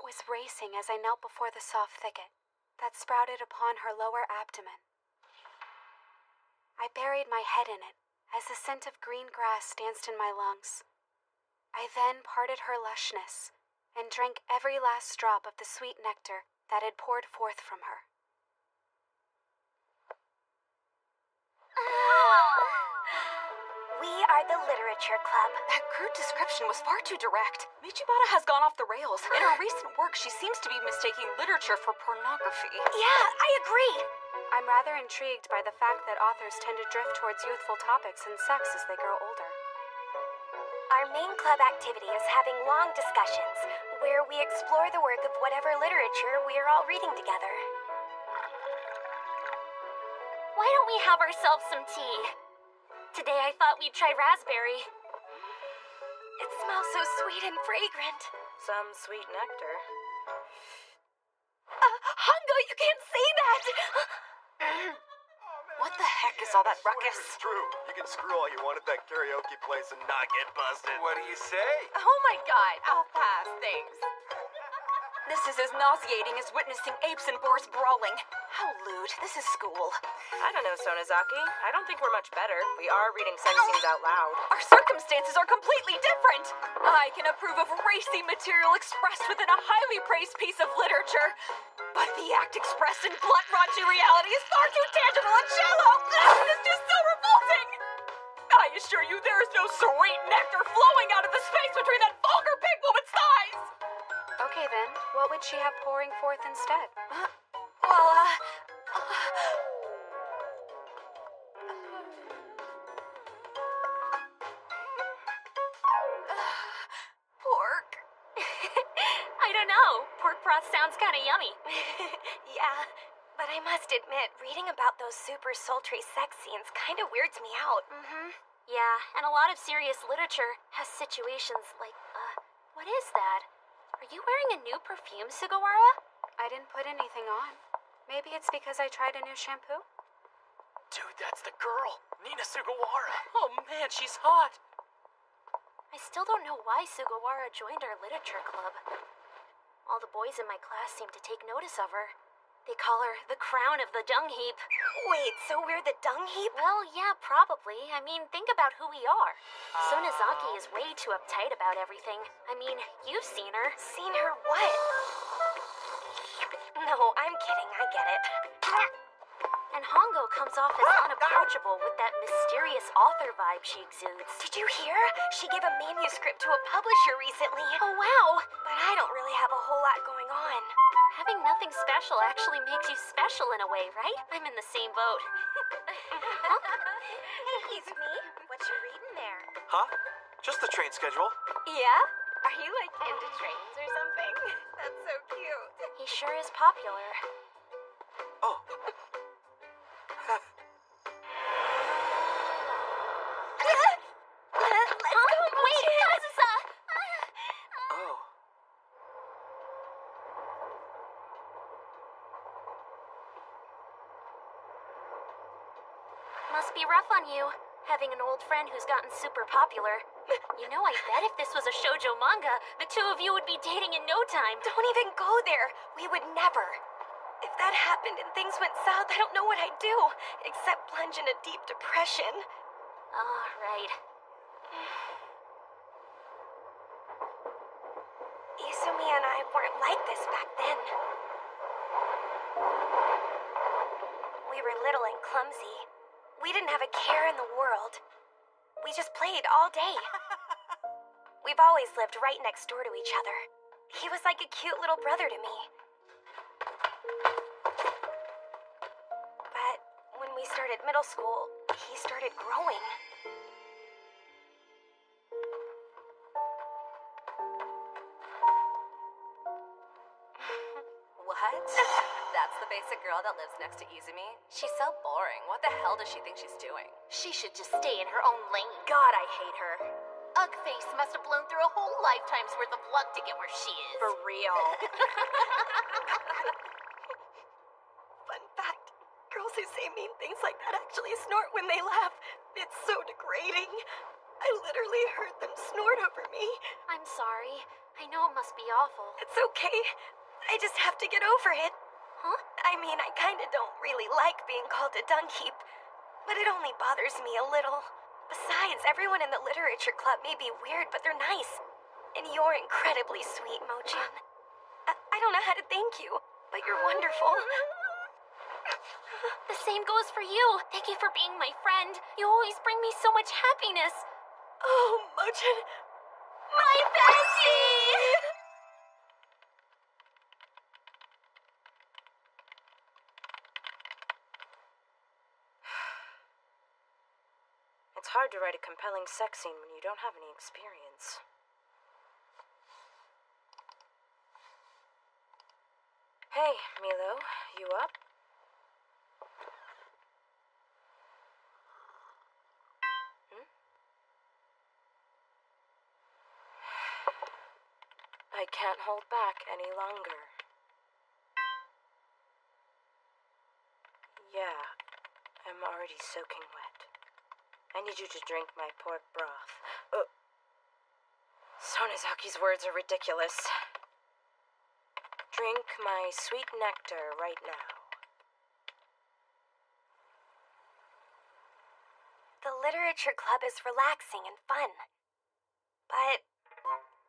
heart was racing as I knelt before the soft thicket that sprouted upon her lower abdomen. I buried my head in it as the scent of green grass danced in my lungs. I then parted her lushness and drank every last drop of the sweet nectar that had poured forth from her. We are the Literature Club. That crude description was far too direct. Michibata has gone off the rails. In her recent work, she seems to be mistaking literature for pornography. Yeah, I agree. I'm rather intrigued by the fact that authors tend to drift towards youthful topics and sex as they grow older. Our main club activity is having long discussions, where we explore the work of whatever literature we are all reading together. Why don't we have ourselves some tea? Today I thought we'd try raspberry. It smells so sweet and fragrant. Some sweet nectar. Hongo, you can't say that! What the heck is all that ruckus? It's true. You can screw all you want at that karaoke place and not get busted. What do you say? Oh my god, I'll pass, thanks. This is as nauseating as witnessing apes and boars brawling. How lewd. This is school. I don't know, Sonozaki. I don't think we're much better. We are reading sex scenes out loud. Our circumstances are completely different. I can approve of racy material expressed within a highly praised piece of literature. But the act expressed in blunt, raunchy reality is far too tangible and shallow. It's just so revolting. I assure you there is no sweet nectar flowing out of the space between that vulgar pig woman's thighs. Okay then, what would she have pouring forth instead? Pork. I don't know. Pork broth sounds kind of yummy. Yeah, but I must admit, reading about those super sultry sex scenes kind of weirds me out. Yeah, and a lot of serious literature has situations like, what is that? Are you wearing a new perfume, Sugawara? I didn't put anything on. Maybe it's because I tried a new shampoo? Dude, that's the girl. Nina Sugawara. Oh man, she's hot. I still don't know why Sugawara joined our literature club. All the boys in my class seem to take notice of her. They call her the crown of the dung heap. Wait, so we're the dung heap? Well, yeah, probably. I mean, think about who we are. Sonozaki is way too uptight about everything. I mean, you've seen her. Seen her what? No, I'm kidding, I get it. And Hongo comes off as unapproachable with that mysterious author vibe she exudes. Did you hear? She gave a manuscript to a publisher recently. Oh, wow! But I don't really have a whole lot going on. Having nothing special actually makes you special in a way, right? I'm in the same boat. Hey, Izumi, what you reading there? Huh? Just the train schedule. Yeah? Are you like into trains or something? That's so cute. He sure is popular. Oh. Let's go, Wait, Kazusa! Oh. Must be rough on you, having an old friend who's gotten super popular. You know, I bet if this was a shoujo manga, the two of you would be dating in no time. Don't even go there. We would never. If that happened and things went south, I don't know what I'd do, except plunge in a deep depression. Oh, right. Izumi and I weren't like this back then. We were little and clumsy. We didn't have a care in the world. We just played all day. We've always lived right next door to each other. He was like a cute little brother to me. But when we started middle school, he started growing. What? That's the basic girl that lives next to Izumi? She's so boring. What the hell does she think she's doing? She should just stay in her own lane. God, I hate her. Ugface must have blown through a whole lifetime's worth of luck to get where she is. For real. Fun fact, girls who say mean things like that actually snort when they laugh. It's so degrading. I literally heard them snort over me. I'm sorry. I I know it must be awful. It's okay. I just have to get over it. Huh? I mean, I kinda don't really like being called a dung heap, but it only bothers me a little. Besides, everyone in the literature club may be weird, but they're nice. And you're incredibly sweet, Mojin. I don't know how to thank you, but you're wonderful. The same goes for you. Thank you for being my friend. You always bring me so much happiness. Oh, Mojin. My bestie! It's hard to write a compelling sex scene when you don't have any experience. Hey, Milo, you up? I can't hold back any longer. Yeah, I'm already soaking wet. I need you to drink my pork broth. Sonozaki's words are ridiculous. Drink my sweet nectar right now. The literature club is relaxing and fun. But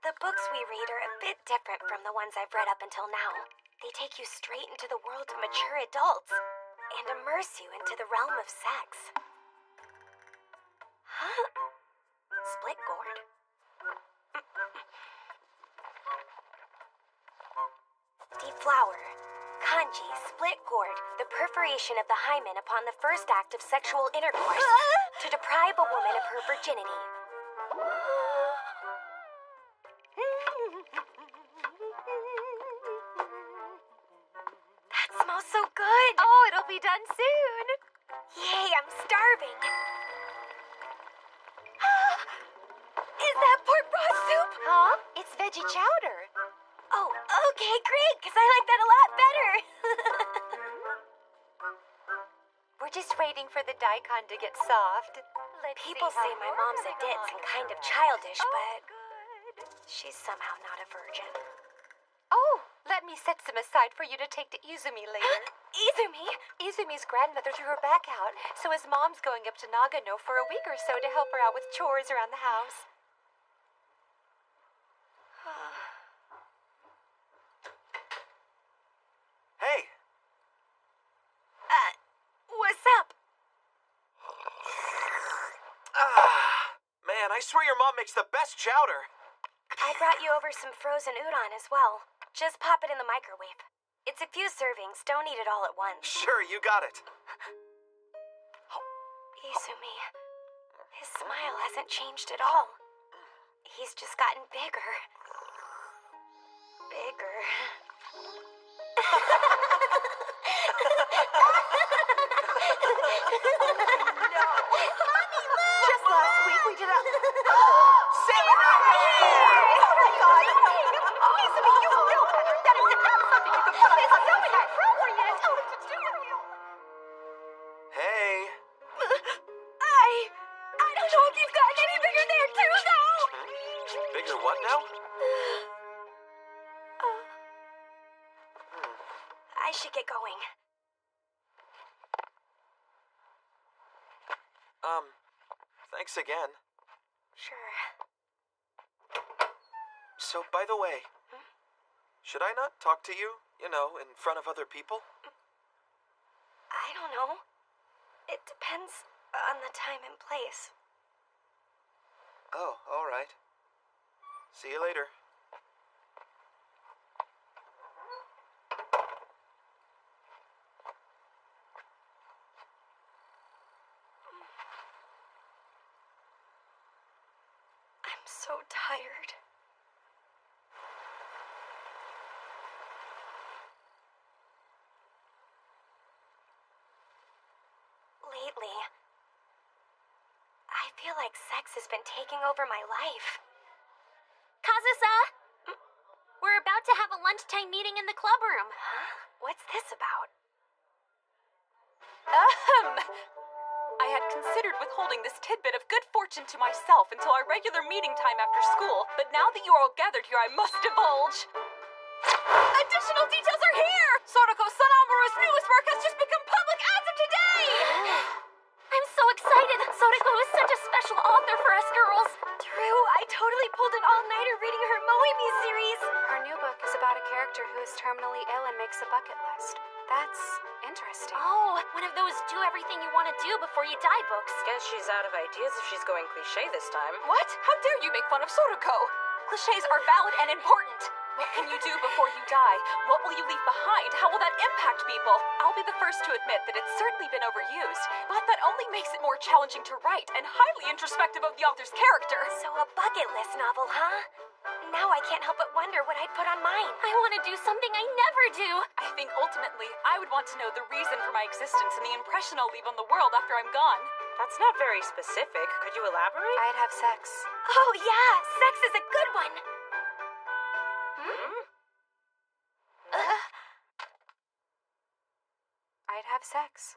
the books we read are a bit different from the ones I've read up until now. They take you straight into the world of mature adults and immerse you into the realm of sex. Huh? Split gourd? Deflower. Kanji, split gourd, the perforation of the hymen upon the first act of sexual intercourse to deprive a woman of her virginity. That smells so good. Oh, it'll be done soon. Yay, I'm starving. Is that pork broth soup? Huh? It's veggie chowder. Oh, okay, great, because I like that a lot better. We're just waiting for the daikon to get soft. People say my mom's a ditz and kind of childish, but she's somehow not a virgin. Oh, let me set some aside for you to take to Izumi later. Izumi? Izumi's grandmother threw her back out, so his mom's going up to Nagano for a week or so to help her out with chores around the house. Hey! What's up? Man, I swear your mom makes the best chowder. I brought you over some frozen udon as well. Just pop it in the microwave. It's a few servings, don't eat it all at once. Sure, you got it. Izumi, his smile hasn't changed at all. He's just gotten bigger. Bigger. No! Mommy, look! Just last week we did a... Sarah! Oh my god! Izumi, you know better! That is not something you can put on this so inappropriate! Tell him to do it! Hey. I don't know if you've gotten any bigger there too, though! Bigger what now? I should get going. Thanks again. Sure. So, by the way, should I not talk to you, in front of other people? I don't know. It depends on the time and place. Oh, all right. See you later. I'm so tired. Lately, I feel like sex has been taking over my life. Kazusa! We're about to have a lunchtime meeting in the club room. Huh? What's this about? I had had considered withholding this tidbit of good fortune to myself until our regular meeting time after school, but now that you are all gathered here, I must divulge. Additional details are here! Soroko Sanamaru's newest work has just become public as of today! I'm so excited! Soriko is such a special author for us girls! True, I totally pulled an all-nighter reading her Moemi series. Her new book is about a character who is terminally ill and makes a bucket list. That's interesting. Oh, one of those do everything you want to do before you die books. Guess she's out of ideas if she's going cliché this time. What? How dare you make fun of Soroko? Clichés are valid and important. What can you do before you die? What will you leave behind? How will that impact people? I'll be the first to admit that it's certainly been overused, but that only makes it more challenging to write and highly introspective of the author's character. So a bucket list novel, huh? Now I can't help but wonder what I'd put on mine. I want to do something I never do. I think ultimately I would want to know the reason for my existence and the impression I'll leave on the world after I'm gone. That's not very specific. Could you elaborate? I'd have sex. Oh yeah, sex is a good one. I'd have sex.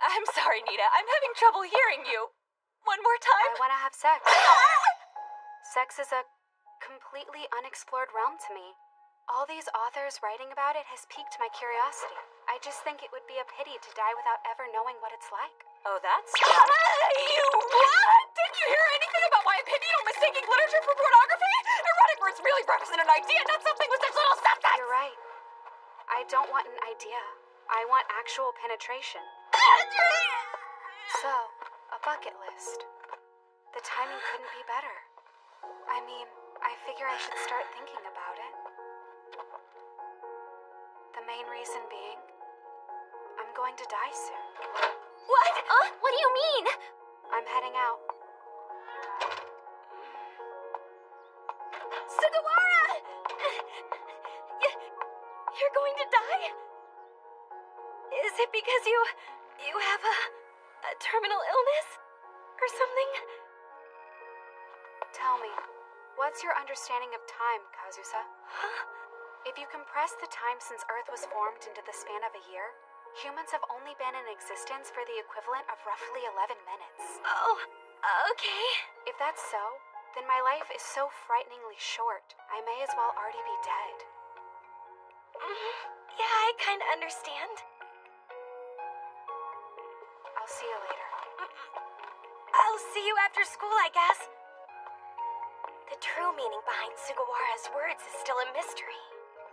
I'm sorry, Nina. I'm having trouble hearing you. One more time. I want to have sex. Sex is a completely unexplored realm to me. All these authors writing about it has piqued my curiosity. I just think it would be a pity to die without ever knowing what it's like. Oh, that's... You what? Didn't you hear anything about my opinion on mistaking literature for pornography? Erotic words really represent an idea, not something with such little substance! You're right. I don't want an idea. I want actual penetration. So, a bucket list. The timing couldn't be better. I mean, I figure I should start thinking about it. The main reason being, I'm going to die soon. What? What do you mean? I'm heading out. Sugawara! You're going to die? Is it because you have a terminal illness? Or something? Tell me, what's your understanding of time, Kazusa? Huh? If you compress the time since Earth was formed into the span of a year, humans have only been in existence for the equivalent of roughly 11 minutes. Oh, okay. If that's so, then my life is so frighteningly short, I may as well already be dead. Yeah, I kinda understand. I'll see you later. I'll see you after school, I guess. The true meaning behind Sugawara's words is still a mystery.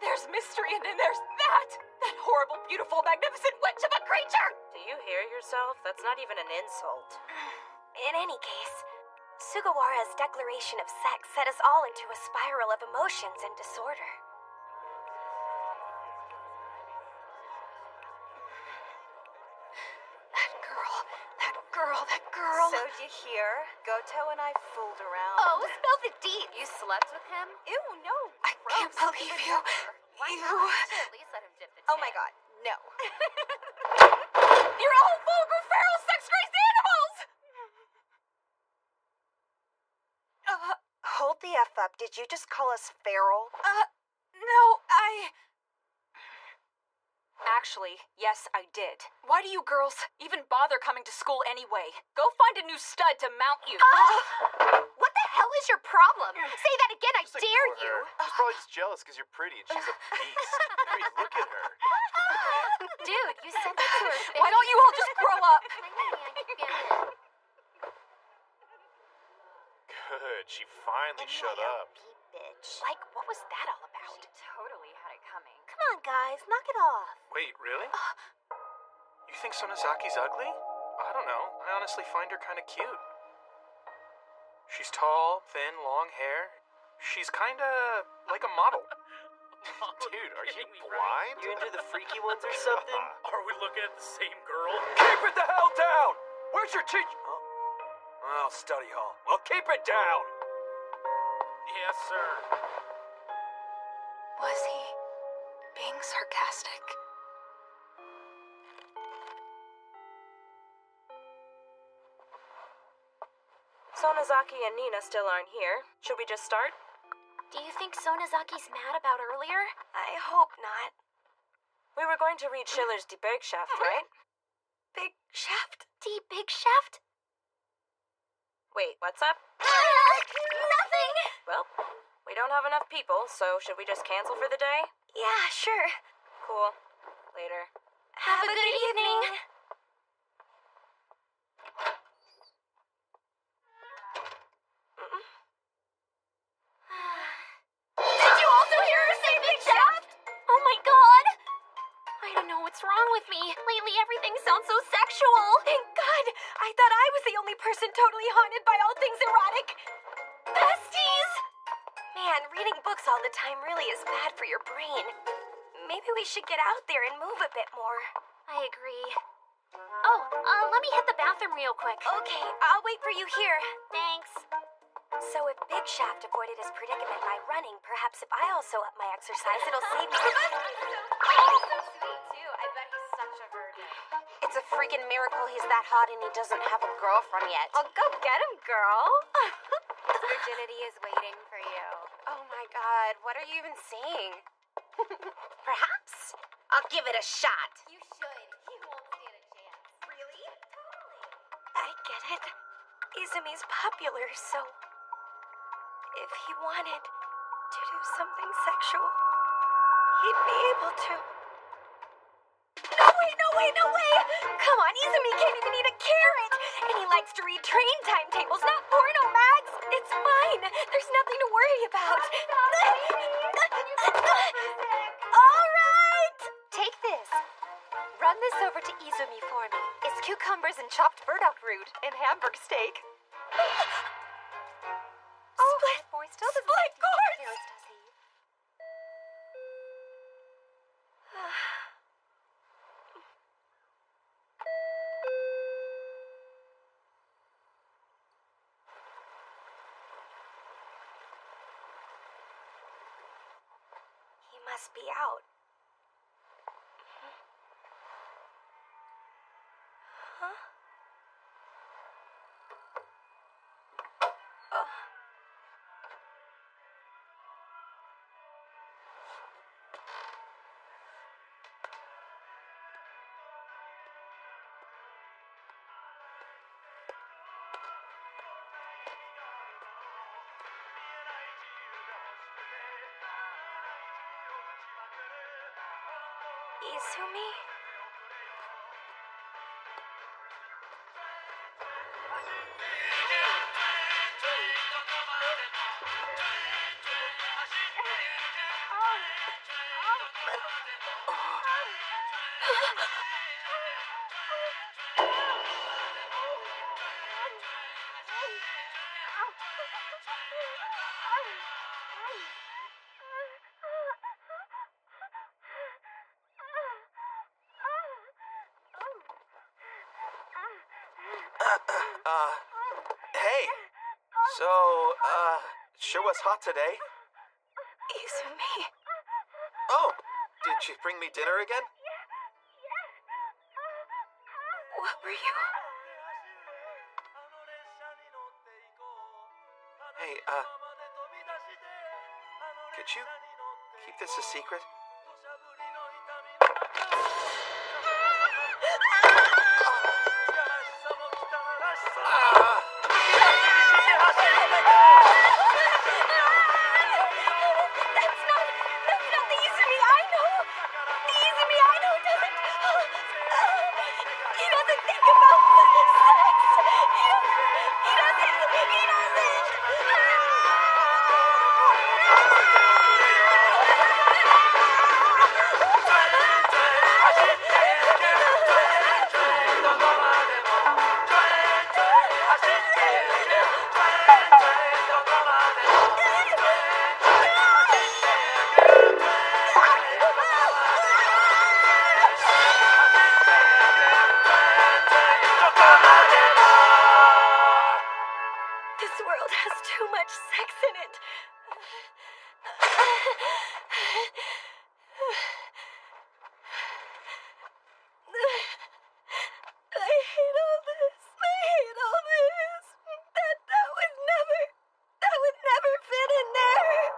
There's mystery and then there's that! That horrible, beautiful, magnificent witch of a creature! Do you hear yourself? That's not even an insult. In any case, Sugawara's declaration of sex set us all into a spiral of emotions and disorder. That girl. So did you hear? Goto and I fooled around. Oh, spill the deets. You slept with him? Ew, no. I can't believe you. Why You... not? You should at least let him dip the Oh my god, no. You're all vulgar, feral, sex-crazed animals! Hold the F up. Did you just call us feral? No, Actually, yes, I did. Why do you girls even bother coming to school anyway? Go find a new stud to mount you. What the hell is your problem? Say that again, I Just dare ignore you. her. She's probably just jealous because you're pretty and she's a beast. I mean, look at her. Dude, you said that to her face. Why don't you all just grow up? Good, she finally shut up. Bitch. Like, what was that all about? She totally had it coming. Come on, guys, knock it off. Wait, really? You think Sonozaki's ugly? I don't know. I honestly find her kind of cute. She's tall, thin, long hair. She's kinda like a model. Dude, are you blind? You into the freaky ones or something? Are we looking at the same girl? Keep it the hell down! Where's your teacher? Oh, study hall. Well, keep it down! Yes, sir. Was he being sarcastic? Sonozaki and Nina still aren't here. Should we just start? Do you think Sonozaki's mad about earlier? I hope not. We were going to read Schiller's Die Bergschaft, right? Big shaft? Die Big Shaft? Wait, what's up? Nothing! Well, we don't have enough people, so should we just cancel for the day? Yeah, sure. Cool. Later. Have a good evening. Did you also hear her say Big Shaft? Oh my god! I don't know what's wrong with me. Lately, everything sounds so sexual. Thank God! I thought I was the only person totally haunted by all things erotic. Besties! Man, reading books all the time really is bad for your brain. Maybe we should get out there and move a bit more. I agree. Oh, let me hit the bathroom real quick. Okay, I'll wait for you here. Thanks. So if Big Shaft avoided his predicament by running, perhaps if I also up my exercise, it'll save me. He's so sweet, too. I bet he's such a virgin. It's a freaking miracle he's that hot and he doesn't have a girlfriend yet. Well, go get him, girl. His virginity is waiting for you. Oh my god, what are you even saying? Perhaps? I'll give it a shot. You should. He won't stand a chance. Really? Totally. I get it. Izumi's popular, so if he wanted to do something sexual, he'd be able to. No way! Come on, Izumi can't even eat a carrot! And he likes to read train timetables, not porno mags! It's fine! There's nothing to worry about! Alright! Take this. Run this over to Izumi for me. It's cucumbers and chopped burdock root and Hamburg steak. Split! Boy still doesn't Split like to eat cords! carrots, does he? He must be out. Huh? Izumi? Hey. So, sure was hot today. Izumi? Oh, did she bring me dinner again? What were you? Hey, could you keep this a secret? That's not the Izumi I know. The Izumi I know doesn't. He doesn't think about sex. He This world has too much sex in it. I hate all this. That would never fit in there.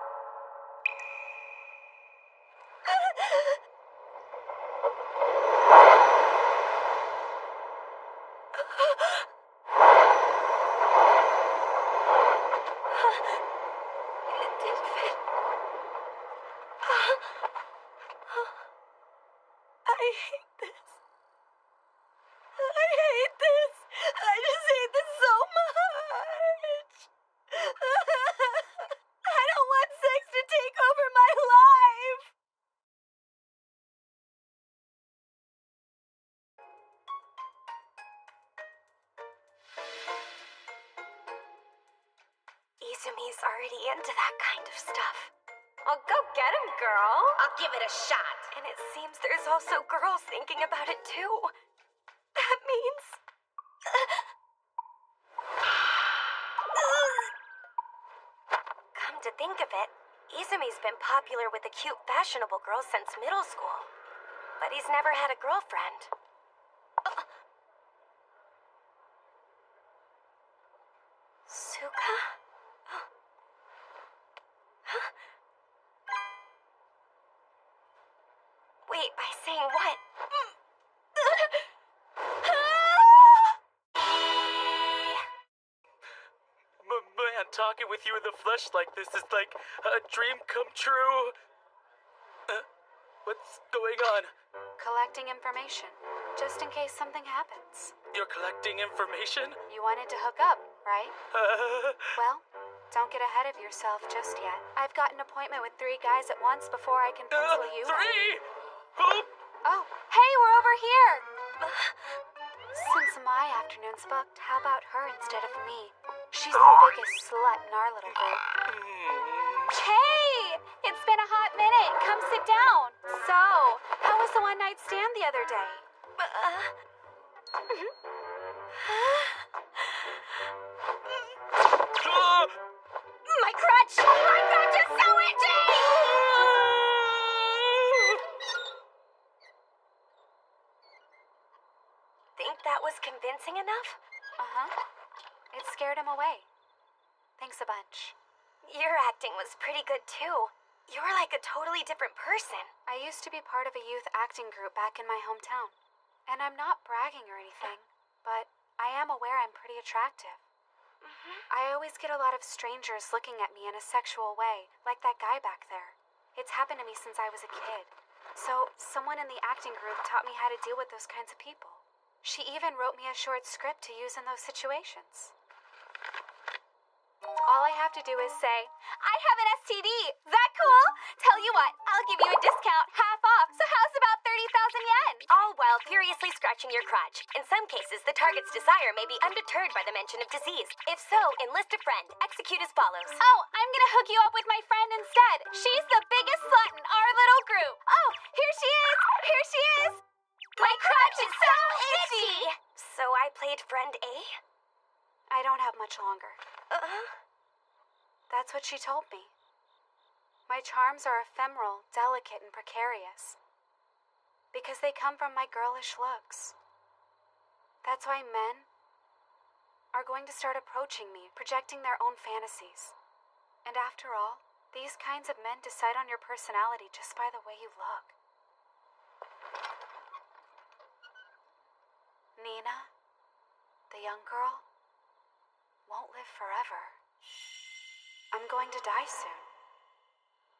Izumi's already into that kind of stuff. Oh, go get him, girl. I'll give it a shot. And it seems there's also girls thinking about it too. That means... Come to think of it, Izumi's been popular with the cute, fashionable girls since middle school. But he's never had a girlfriend. Suka? Wait, by saying what? Man, talking with you in the flesh like this is like a dream come true. What's going on? Collecting information, just in case something happens. You're collecting information? You wanted to hook up, right? Well, don't get ahead of yourself just yet. I've got an appointment with 3 guys at once before I can pencil you. 3! Oh, hey, we're over here! Since my afternoon's booked, how about her instead of me? She's the biggest slut in our little group. Hey! It's been a hot minute. Come sit down. So, how was the one-night stand the other day? My crutch! My crutch is so itchy! Think that was convincing enough? Uh-huh. It scared him away. Thanks a bunch. Your acting was pretty good too. You were like a totally different person. I used to be part of a youth acting group back in my hometown. And I'm not bragging or anything, but I am aware I'm pretty attractive. I always get a lot of strangers looking at me in a sexual way, like that guy back there. It's happened to me since I was a kid. So, someone in the acting group taught me how to deal with those kinds of people. She even wrote me a short script to use in those situations. All I have to do is say, I have an STD. That cool? Tell you what, I'll give you a discount, half off. So how's about 30,000 yen? All while furiously scratching your crotch. In some cases, the target's desire may be undeterred by the mention of disease. If so, enlist a friend. Execute as follows. Oh, I'm gonna hook you up with my friend instead. She's the biggest slut in our little group. Oh, here she is. Here she is. My crotch is so itchy. So I played friend A? I don't have much longer. That's what she told me. My charms are ephemeral, delicate, and precarious. Because they come from my girlish looks. That's why men are going to start approaching me, projecting their own fantasies. And after all, these kinds of men decide on your personality just by the way you look. Nina, the young girl, won't live forever. I'm going to die soon.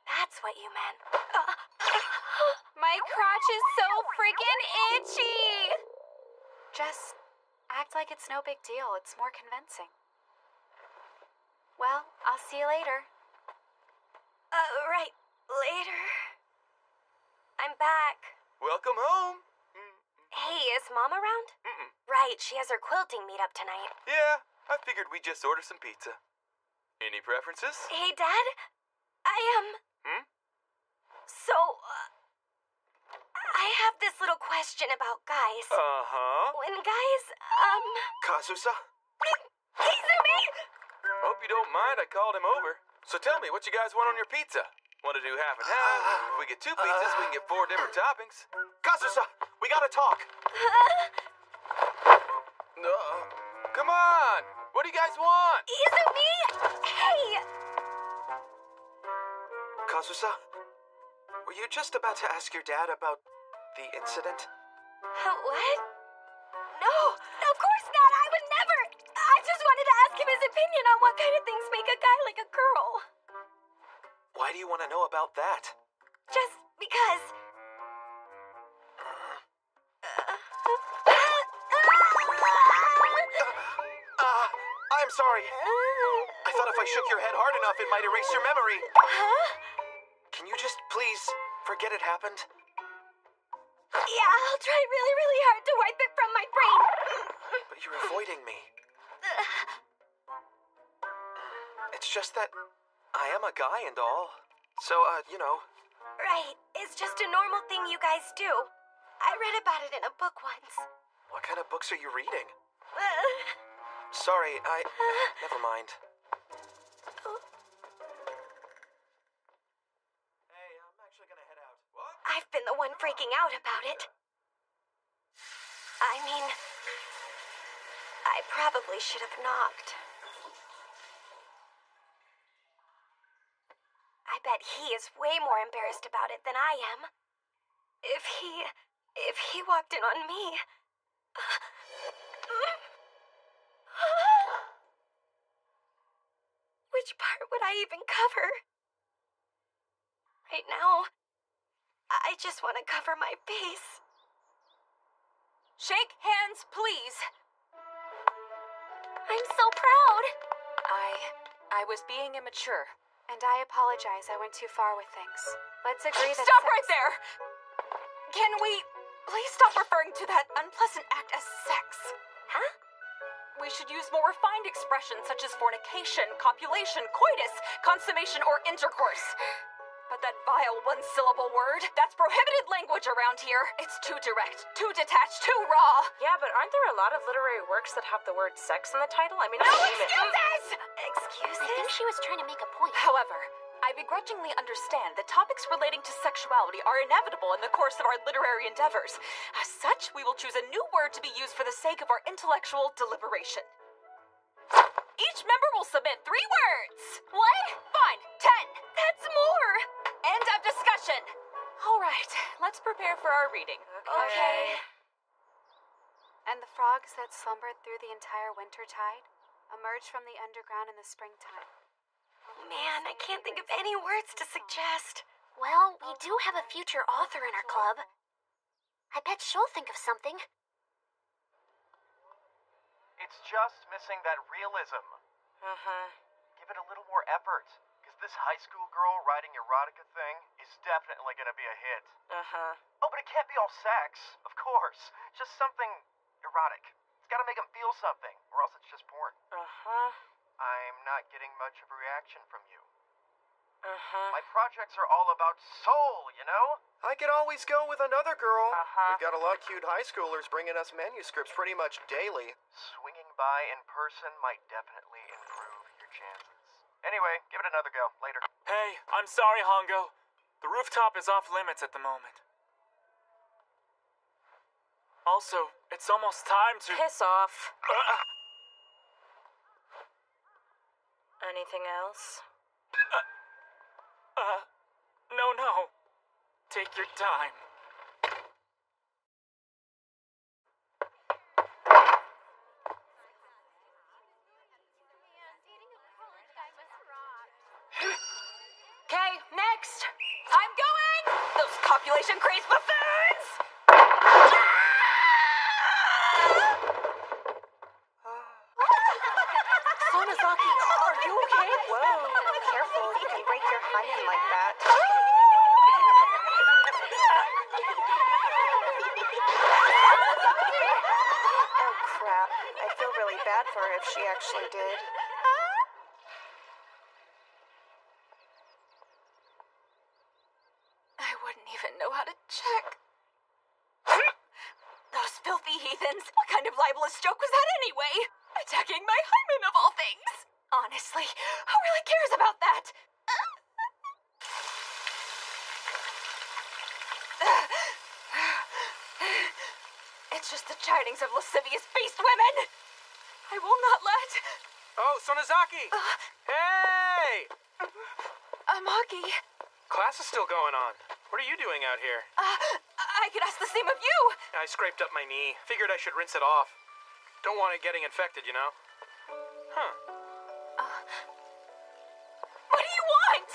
That's what you meant. My crotch is so freaking itchy! Just act like it's no big deal. It's more convincing. Well, I'll see you later. Right. Later. I'm back. Welcome home. Hey, is Mom around? Right, she has her quilting meetup tonight. Yeah, I figured we'd just order some pizza. Any preferences? Hey, Dad? So, I have this little question about guys. Uh-huh. When guys, Kazusa? Izumi! Hope you don't mind I called him over. So tell me, what you guys want on your pizza? Want to do half and half? If we get 2 pizzas, we can get 4 different toppings. Kazusa, we gotta talk. Come on! What do you guys want? Izumi! Hey! Kazusa, were you just about to ask your dad about the incident? What? No, of course not. I would never. I just wanted to ask him his opinion on what kind of things make a guy like a girl. Why do you want to know about that? Just because. I'm sorry. I thought if I shook your head hard enough, it might erase your memory. Can you just please forget it happened? Yeah, I'll try really, really hard to wipe it from my brain. But you're avoiding me. It's just that I am a guy and all. So, you know. Right. It's just a normal thing you guys do. I read about it in a book once. What kind of books are you reading? Sorry, never mind. Hey, I'm actually gonna head out. What? I've been the one freaking out about it. I mean, I probably should have knocked. I bet he is way more embarrassed about it than I am. If he walked in on me. Which part would I even cover? Right now, I just want to cover my face. Shake hands, please. I'm so proud. I was being immature. And I apologize, I went too far with things. Let's agree that Stop right there! Can we please stop referring to that unpleasant act as sex? Huh? We should use more refined expressions such as fornication, copulation, coitus, consummation, or intercourse. But that vile one-syllable word, that's prohibited language around here. It's too direct, too detached, too raw. Yeah, but aren't there a lot of literary works that have the word sex in the title? I mean, No excuses! Excuses? I think she was trying to make a point. However, I begrudgingly understand that topics relating to sexuality are inevitable in the course of our literary endeavors. As such, we will choose a new word to be used for the sake of our intellectual deliberation. Each member will submit 3 words. What? Fine, 10. That's more! End of discussion. All right, let's prepare for our reading. Okay. And the frogs that slumbered through the entire winter tide emerged from the underground in the springtime. Man, I can't think of any words to suggest. Well, we do have a future author in our club. I bet she'll think of something. It's just missing that realism. Give it a little more effort, because this high school girl writing erotica thing is definitely gonna be a hit. Oh, but it can't be all sex, of course. Just something erotic. It's gotta make them feel something, or else it's just porn. I'm not getting much of a reaction from you. My projects are all about soul, you know? I could always go with another girl. We've got a lot of cute high schoolers bringing us manuscripts pretty much daily. Swinging by in person might definitely improve your chances. Anyway, give it another go. Later. Hey, I'm sorry, Hongo. The rooftop is off limits at the moment. Also, it's almost time to... Piss off. Anything else? No. Take your time. Okay, next. I'm going! Those copulation crazed buffoons! Sonozaki, are you okay? Whoa, careful. You can break your hymen like that. Oh, crap. I'd feel really bad for her if she actually did. I wouldn't even know how to check. Those filthy heathens. What kind of libelous joke was that anyway? Attacking my hymen of all things. Honestly, who really cares about that? It's just the chidings of lascivious beast women. I will not let... Oh, Sonozaki! Hey! Maki, Class is still going on. What are you doing out here? I could ask the same of you. I scraped up my knee. Figured I should rinse it off. Don't want it getting infected, you know? Huh. What do you want?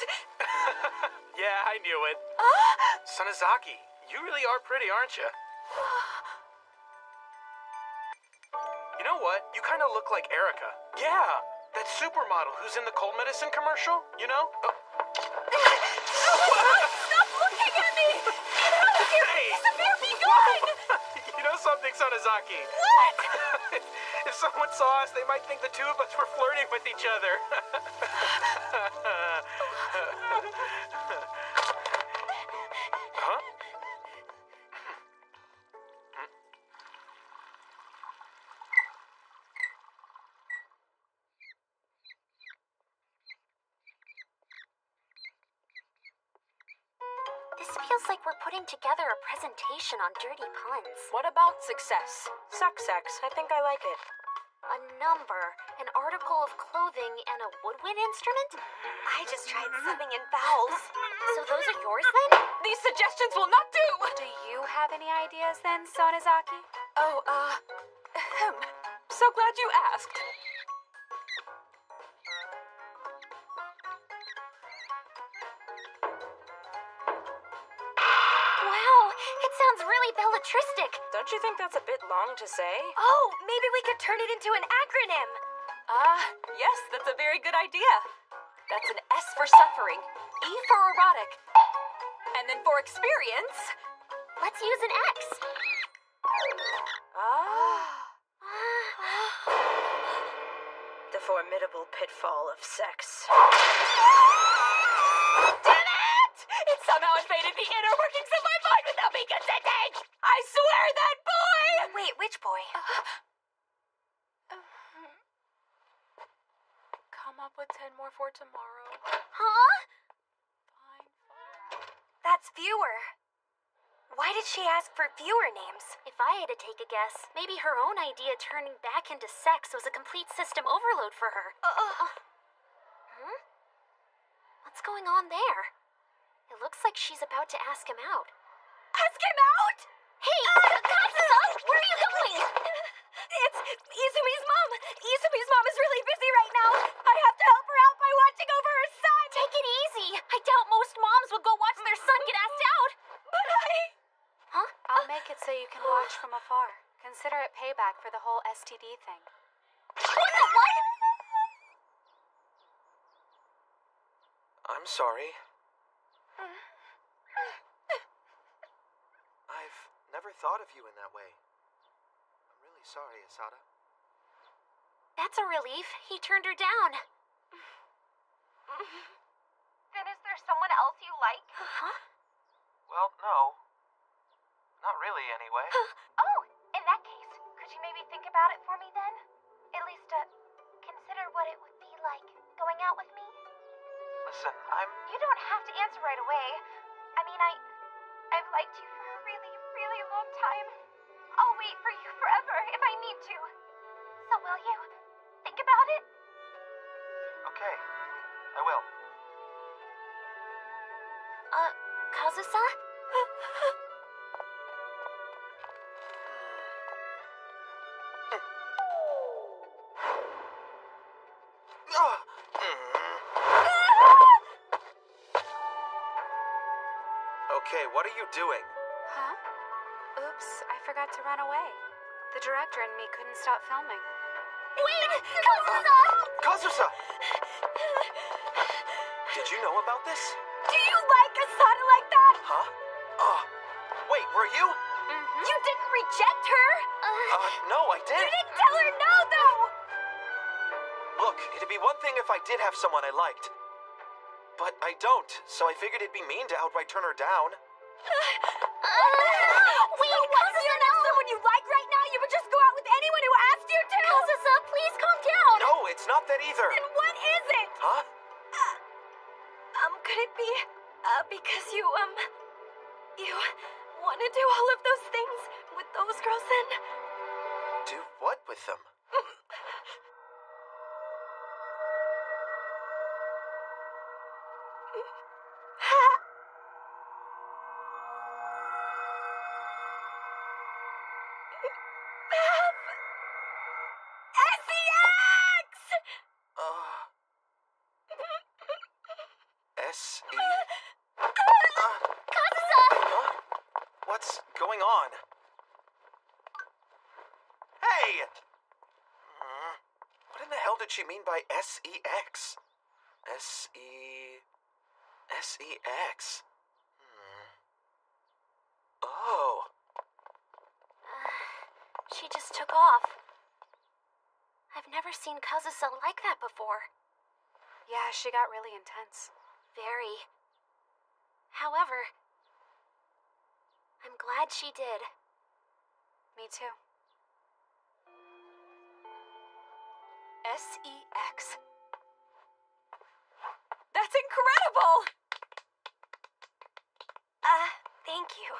Yeah, I knew it. Sonozaki, you really are pretty, aren't you? You know what? You kind of look like Erica. Yeah, that supermodel who's in the cold medicine commercial, you know? Stop looking at me! Hey! Disappear, be gone! You know something, Sonozaki? What? If someone saw us, they might think the two of us were flirting with each other. Huh? This feels like we're putting together a presentation on dirty puns. What about success? Success. I think I like it. A number, an article of clothing, and a woodwind instrument? I just tried subbing in vowels. So those are yours then? These suggestions will not do! Do you have any ideas then, Sonozaki? Oh, so glad you asked. Wow, it sounds really belletristic. Don't you think that's a bit long to say? Oh, maybe we could turn it into an acronym. Yes, that's a very good idea. That's an S for suffering, E for erotic, and then for experience. Let's use an X. The formidable pitfall of sex. Damn it! It somehow invaded the inner workings of my mind without me consenting! I swear that boy! Wait, which boy? Come up with 10 more for tomorrow. Huh? Fine. That's Viewer. Why did she ask for fewer names? If I had to take a guess, maybe her own idea turning back into sex was a complete system overload for her. What's going on there? It looks like she's about to ask him out. Ask him out? Hey, Kazusa, where are you going? It's Izumi's mom. Izumi's mom is really busy right now. I have to help her out by watching over her son. Take it easy. I doubt most moms would go watch their son get asked out. But Huh? I'll make it so you can watch from afar. Consider it payback for the whole STD thing. What the what? I'm sorry. I've never thought of you in that way. I'm really sorry, Asada. That's a relief. He turned her down. Then is there someone else you like? Huh? Well, no. Not really, anyway. Oh, in that case, could you maybe think about it for me then? At least, consider what it would be like going out with me? Listen, You don't have to answer right away. I mean, I've liked you for a really, really long time. I'll wait for you forever if I need to. So will you? Think about it? Okay. I will. Kazusa? Okay, what are you doing? Huh? Oops, I forgot to run away. The director and me couldn't stop filming. Wait! Kazusa! Kazusa! Did you know about this? do you like Asada like that? Huh? Wait, were you? You didn't reject her? No, I You did. didn't tell her no, though. Look, it'd be one thing if I did have someone I liked. But I don't, so I figured it'd be mean to outright turn her down. Wait, Kazusa, you're not someone you like right now? You would just go out with anyone who asked you to? Kazusa, please calm down! No, it's not that either. Then what is it? Huh? Could it be, because you want to do all of those things with those girls then? Do what with them? S.E.? Kazusa! Huh? What's going on? Hey! What in the hell did she mean by S.E.X.? S.E.X. Oh. She just took off. I've never seen Kazusa like that before. Yeah, she got really intense. Very. However, I'm glad she did. Me too. SEX. That's incredible! Thank you.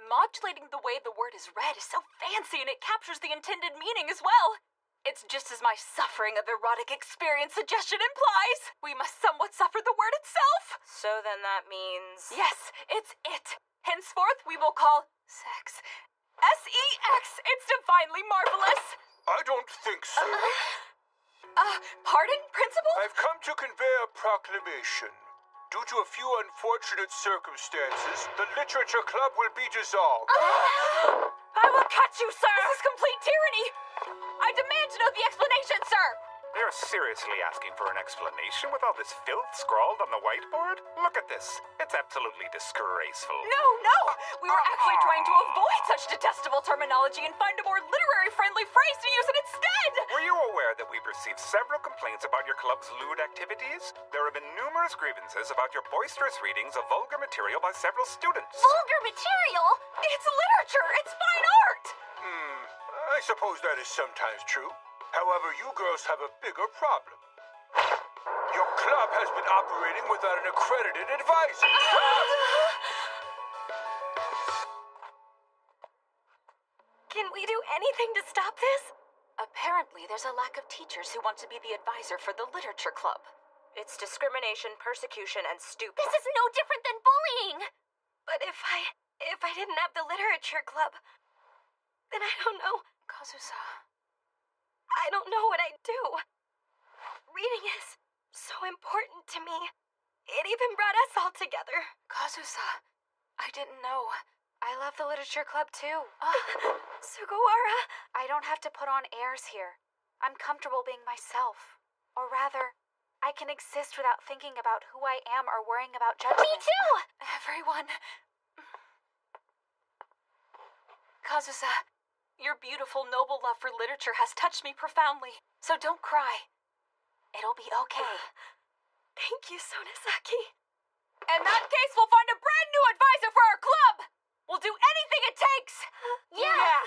Modulating the way the word is read is so fancy and it captures the intended meaning as well. It's just as my suffering of erotic experience suggestion implies. We must somewhat suffer the word itself. So then that means... Yes, it's it. Henceforth, we will call sex SEX. It's divinely marvelous. I don't think so. Pardon, Principal? I've come to convey a proclamation. Due to a few unfortunate circumstances, the Literature Club will be dissolved. I will cut you, sir! This is complete tyranny! I demand to know the explanation, sir! You're seriously asking for an explanation with all this filth scrawled on the whiteboard? Look at this. It's absolutely disgraceful. No! We were actually trying to avoid such detestable terminology and find a more literary-friendly phrase to use it instead! Were you aware that we've received several complaints about your club's lewd activities? There have been numerous grievances about your boisterous readings of vulgar material by several students. Vulgar material? It's literature! It's fine art! I suppose that is sometimes true. However, you girls have a bigger problem. Your club has been operating without an accredited advisor. Can we do anything to stop this? Apparently, there's a lack of teachers who want to be the advisor for the Literature Club. It's discrimination, persecution, and stupid. This is no different than bullying! But if I didn't have the Literature Club, then I don't know. Kazusa. I don't know what I'd do. Reading is so important to me. It even brought us all together. Kazusa, I didn't know. I love the Literature Club too. Sugawara. I don't have to put on airs here. I'm comfortable being myself. Or rather, I can exist without thinking about who I am or worrying about judgment. Me too! Everyone. Kazusa, your beautiful, noble love for literature has touched me profoundly, so don't cry. It'll be okay. Thank you, Sonozaki. In that case, we'll find a brand new advisor for our club! We'll do anything it takes! Yeah!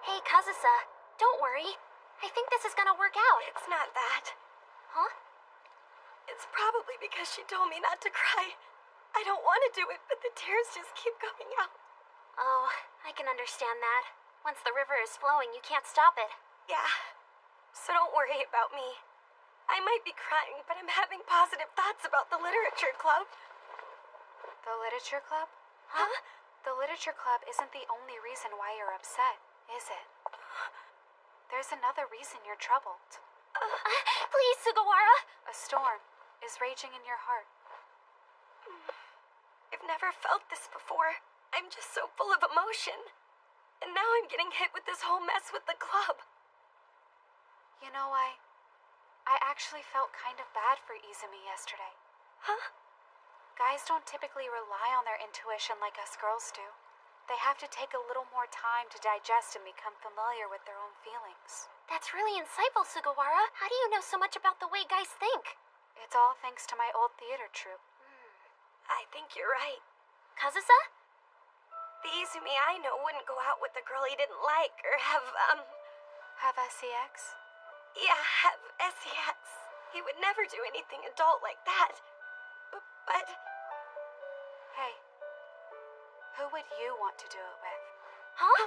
Hey, Kazusa, don't worry. I think this is gonna work out. It's not that. Huh? It's probably because she told me not to cry. I don't want to do it, but the tears just keep coming out. Oh, I can understand that. Once the river is flowing, you can't stop it. Yeah. So don't worry about me. I might be crying, but I'm having positive thoughts about the Literature Club. The Literature Club? Huh? The Literature Club isn't the only reason why you're upset, is it? There's another reason you're troubled. Please, Sugawara! A storm is raging in your heart. I've never felt this before. I'm just so full of emotion. And now I'm getting hit with this whole mess with the club. You know, I actually felt kind of bad for Izumi yesterday. Huh? Guys don't typically rely on their intuition like us girls do. They have to take a little more time to digest and become familiar with their own feelings. That's really insightful, Sugawara. How do you know so much about the way guys think? It's all thanks to my old theater troupe. I think you're right. Kazusa? The Izumi I know wouldn't go out with a girl he didn't like or have SEX? Yeah, have SEX. He would never do anything adult like that. But... Hey, who would you want to do it with? Huh?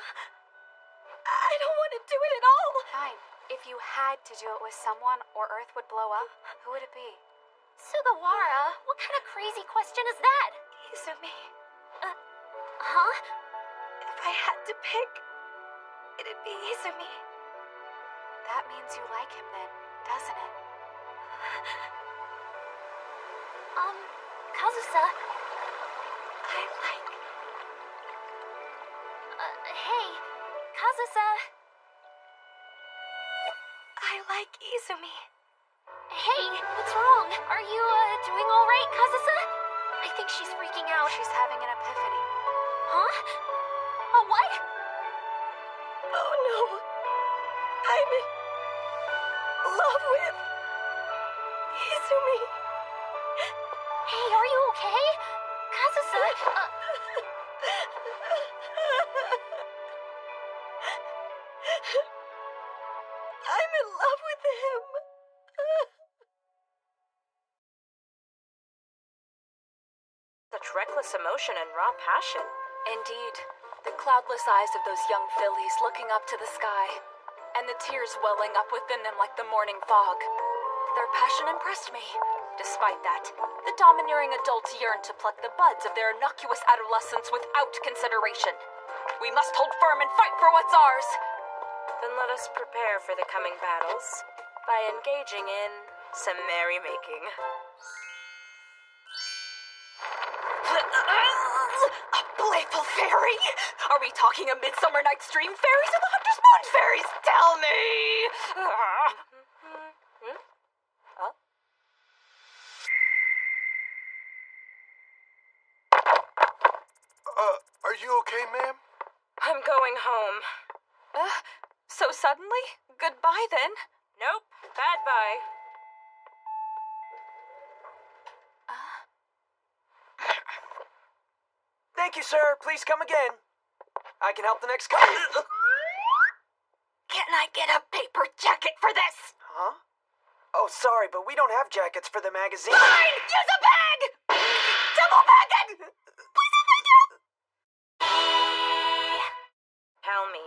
I don't want to do it at all. Fine. If you had to do it with someone or Earth would blow up, who would it be? Sugawara, what kind of crazy question is that? Izumi. Huh? If I had to pick, it'd be Izumi. That means you like him then, doesn't it? Kazusa. I like... Hey, Kazusa. I like Izumi. Hey, what's wrong? Are you, doing all right, Kazusa? I think she's freaking out. She's having an epiphany. Huh? A what? Oh no. I'm in love with Izumi. Hey, are you okay? Kazusa, I'm in love with him. Such reckless emotion and raw passion. Indeed. The cloudless eyes of those young fillies looking up to the sky, and the tears welling up within them like the morning fog. Their passion impressed me. Despite that, the domineering adults yearned to pluck the buds of their innocuous adolescence without consideration. We must hold firm and fight for what's ours. Then let us prepare for the coming battles by engaging in some merrymaking. A playful fairy? Are we talking a Midsummer Night's Dream fairies or the Hunter's Moon fairies? Tell me! Are you okay, ma'am? I'm going home. So suddenly? Goodbye, then. Nope. Bad bye. Thank you, sir. Please come again. I can help the next couple. Can I get a paper jacket for this? Huh? Oh, sorry, but we don't have jackets for the magazine. Fine! Use a bag! Double bag it! Please a bag it! Tell me.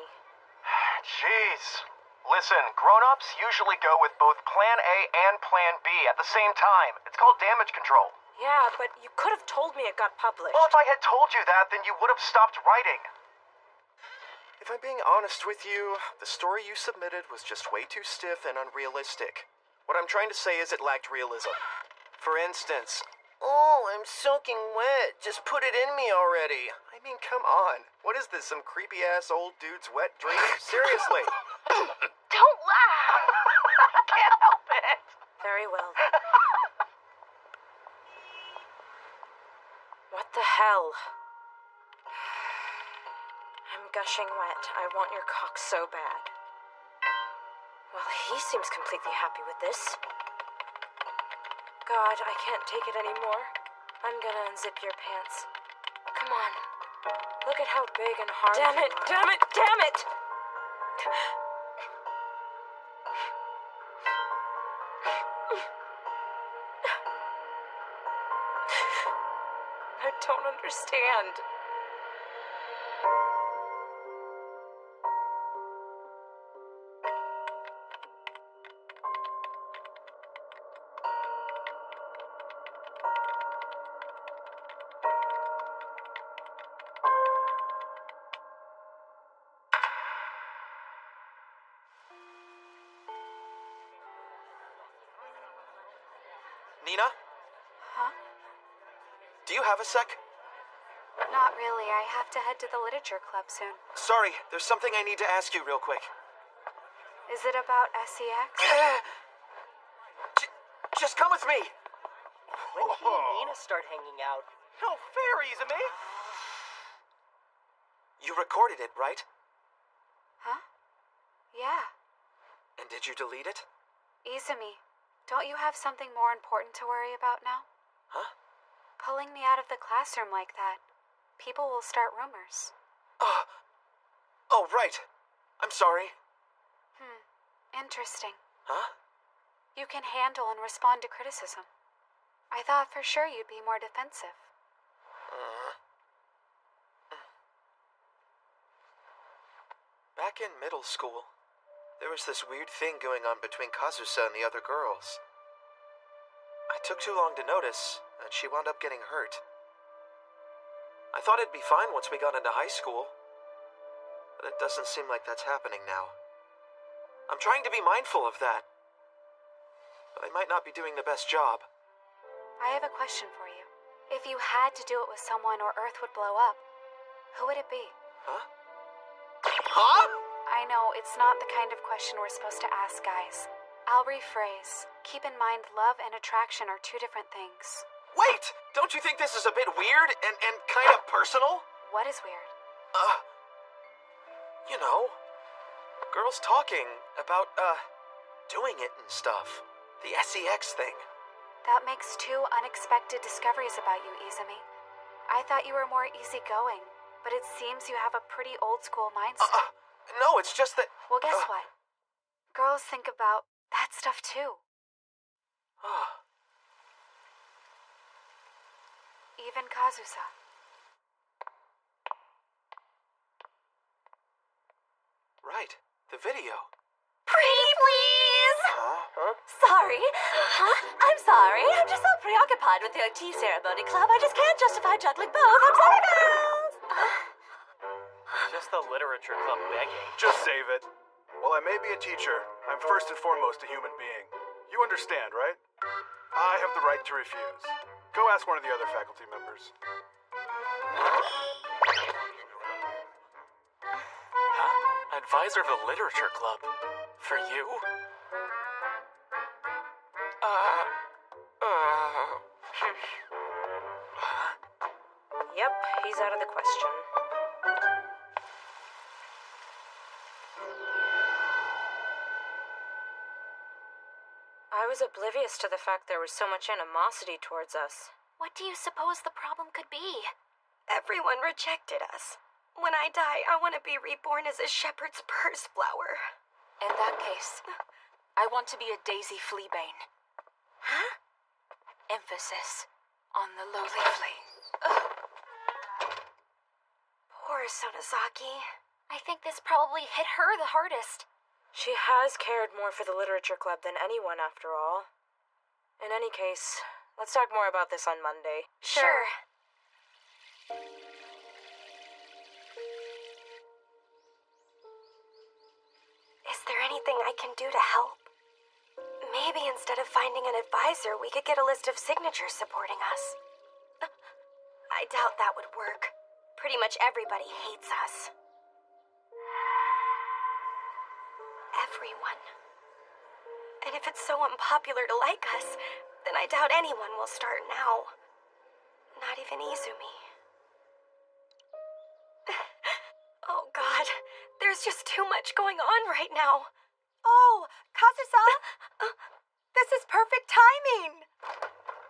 Jeez. Listen, grown-ups usually go with both Plan A and Plan B at the same time. It's called damage control. Yeah, but you could have told me it got published. Well, if I had told you that, then you would have stopped writing. If I'm being honest with you, the story you submitted was just way too stiff and unrealistic. What I'm trying to say is it lacked realism. For instance, oh, I'm soaking wet. Just put it in me already. I mean, come on. What is this, some creepy-ass old dude's wet dream? Seriously. Don't laugh. I can't help it. Very well, then. What the hell? I'm gushing wet. I want your cock so bad. Well, he seems completely happy with this. God, I can't take it anymore. I'm gonna unzip your pants. Come on. Look at how big and hard Damn it! you are. Damn it! Damn it! I don't understand. Nina? Huh? Do you have a sec? Not really. I have to head to the literature club soon. Sorry, there's something I need to ask you real quick. Is it about SEX? Just come with me. When he and Nina start hanging out. No fairies, me. You recorded it, right? Huh? Yeah. And did you delete it? Izumi, don't you have something more important to worry about now? Huh? Pulling me out of the classroom like that. People will start rumors. Oh, right. I'm sorry. Interesting. Huh? You can handle and respond to criticism. I thought for sure you'd be more defensive. Back in middle school, there was this weird thing going on between Kazusa and the other girls. I took too long to notice, and she wound up getting hurt. I thought it'd be fine once we got into high school, but it doesn't seem like that's happening now. I'm trying to be mindful of that, but I might not be doing the best job. I have a question for you. If you had to do it with someone or Earth would blow up, who would it be? Huh? Huh? I know, it's not the kind of question we're supposed to ask, guys. I'll rephrase. Keep in mind love and attraction are two different things. Wait! Don't you think this is a bit weird and kind of personal? What is weird? You know, girls talking about, doing it and stuff. The SEX thing. That makes two unexpected discoveries about you, Izumi. I thought you were more easygoing, but it seems you have a pretty old-school mindset. No, it's just that... Well, guess what? Girls think about that stuff, too. Even Kazusa. Right. The video. Pretty please! Huh? Sorry. I'm sorry. I'm just so preoccupied with the tea ceremony club. I just can't justify juggling both. I'm sorry, girls! Just the literature club begging. Just save it. While I may be a teacher, I'm first and foremost a human being. You understand, right? I have the right to refuse. Go ask one of the other faculty members. Advisor of the literature club. For you? Yep, he's out of the question. I was oblivious to the fact there was so much animosity towards us. What do you suppose the problem could be? Everyone rejected us. When I die, I want to be reborn as a shepherd's purse flower. In that case, I want to be a Daisy Fleabane. Huh? Emphasis on the lowly flea. Poor Sonozaki. I think this probably hit her the hardest. She has cared more for the literature club than anyone, after all. In any case, let's talk more about this on Monday. Sure. Is there anything I can do to help? Maybe instead of finding an advisor, we could get a list of signatures supporting us. I doubt that would work. Pretty much everybody hates us. Everyone. And if it's so unpopular to like us, then I doubt anyone will start now. Not even Izumi. Oh God, there's just too much going on right now. Oh, Kazusa! This is perfect timing!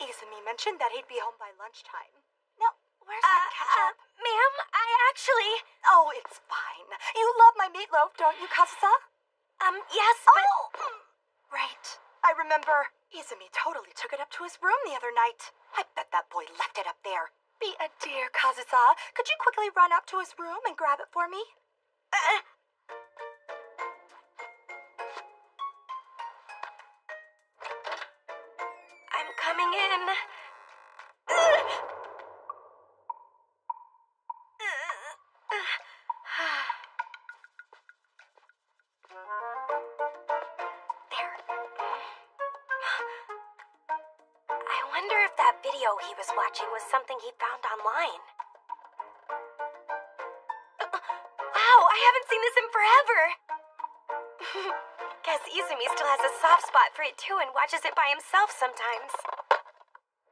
Izumi mentioned that he'd be home by lunchtime. Now, where's that ketchup? Ma'am, I actually... Oh, it's fine. You love my meatloaf, don't you, Kazusa? Yes, but... Oh! Right. I remember. Izumi totally took it up to his room the other night. I bet that boy left it up there. Be a dear, Kazusa. Could you quickly run up to his room and grab it for me? I'm coming in. I wonder if that video he was watching was something he found online. Wow, I haven't seen this in forever. Guess Izumi still has a soft spot for it too and watches it by himself sometimes.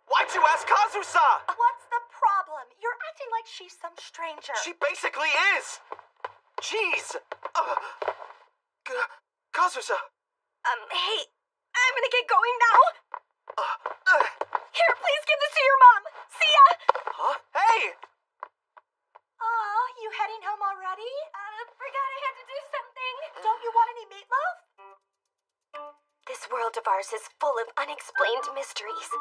Why'd you ask Kazusa? What's the problem? You're acting like she's some stranger. She basically is. Jeez. Kazusa. Hey, I'm gonna get going now. Here, please give this to your mom. See ya! Huh? Hey! Aw, you heading home already? Forgot I had to do something. Don't you want any meatloaf? This world of ours is full of unexplained mysteries.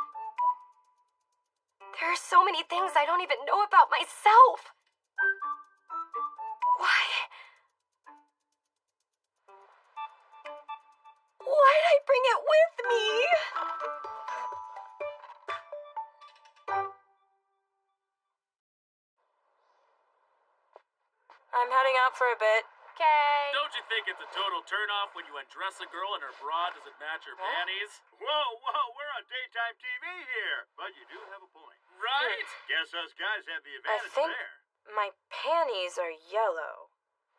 There are so many things I don't even know about myself. Why'd I bring it with me? I'm heading out for a bit. Okay. Don't you think it's a total turnoff when you undress a girl and her bra doesn't match her panties? Whoa, we're on daytime TV here. But you do have a point. Right? Guess us guys have the I advantage think there. my panties are yellow.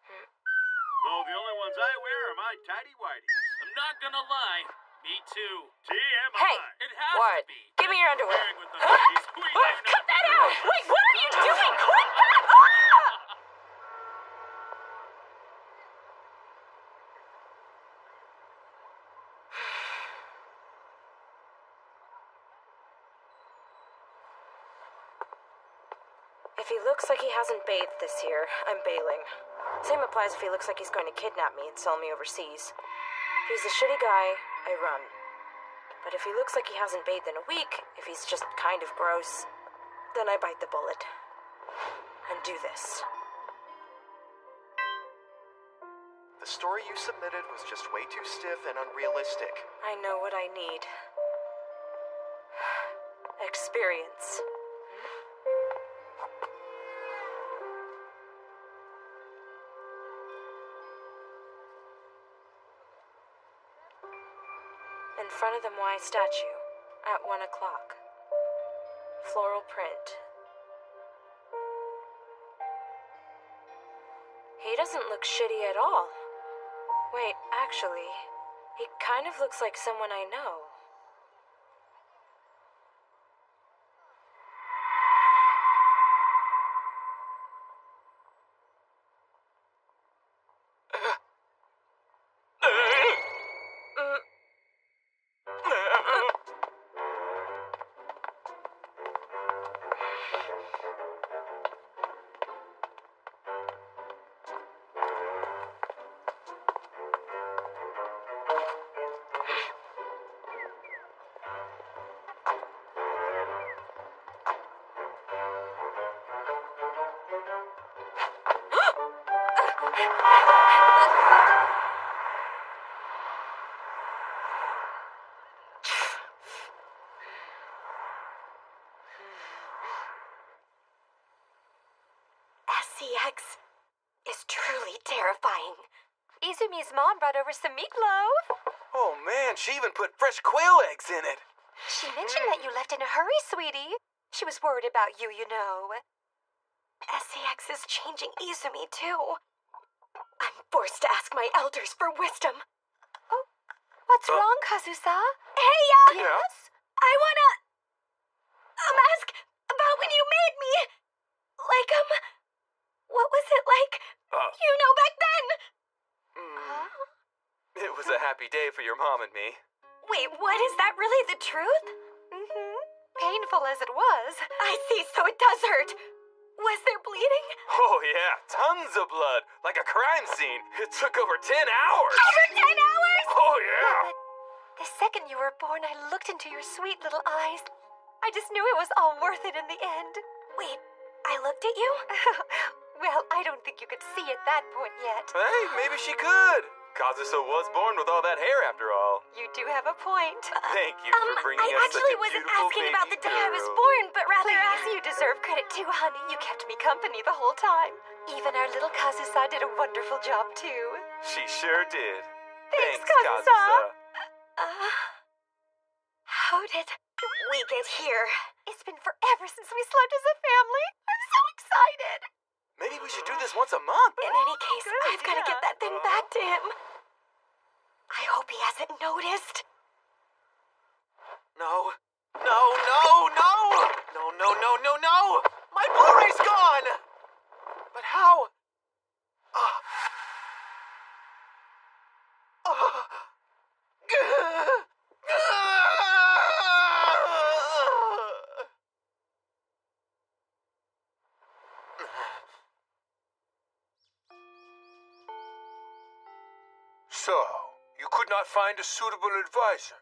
Though the only ones I wear are my tidy whities. I'm not gonna lie. Me too. TMI. Hey, It has what? to be. Give me your underwear. Wearing with the ladies. We ain't Cut that out! Wait, what are you doing? Quit that! If he looks like he hasn't bathed this year, I'm bailing. Same applies if he looks like he's going to kidnap me and sell me overseas. If he's a shitty guy, I run. But if he looks like he hasn't bathed in a week, if he's just kind of gross, then I bite the bullet. And do this. The story you submitted was just way too stiff and unrealistic. I know what I need. Experience. In front of the Moai statue, at 1 o'clock. Floral print. He doesn't look shitty at all. Wait, actually, he kind of looks like someone I know. SCX is truly terrifying. Izumi's mom brought over some meatloaf. Oh man, she even put fresh quail eggs in it. She mentioned that you left in a hurry, sweetie. She was worried about you, you know. SCX is changing Izumi, too. I'm forced to ask my elders for wisdom. Oh, what's wrong, Kazusa? Hey, Yes? I wanna... ask about when you made me. Like, what was it like, you know, back then? It was a happy day for your mom and me. Wait, what? Is that really the truth? Painful as it was. I see, so it does hurt. Was there bleeding? Oh yeah, tons of blood, like a crime scene. It took over 10 hours. Over 10 hours? Oh yeah. But the second you were born, I looked into your sweet little eyes. I just knew it was all worth it in the end. Wait, I looked at you? Well, I don't think you could see at that point yet. Hey, maybe she could. Kazusa was born with all that hair after all. You do have a point. Thank you for bringing us such a I actually wasn't beautiful asking about the day I was girl. born, but rather... Please, you deserve credit too, honey. You kept me company the whole time. Even our little Kazusa did a wonderful job, too. She sure did. Thanks, Kazusa. Kazusa. How did we get here? It's been forever since we slept as a family. I'm so excited. Maybe we should do this once a month. In any case, I've got to get that thing back to him. I hope he hasn't noticed. No. No, no, no! No, no, no, no, no! My Blu-ray's gone! But how? So, you could not find a suitable advisor?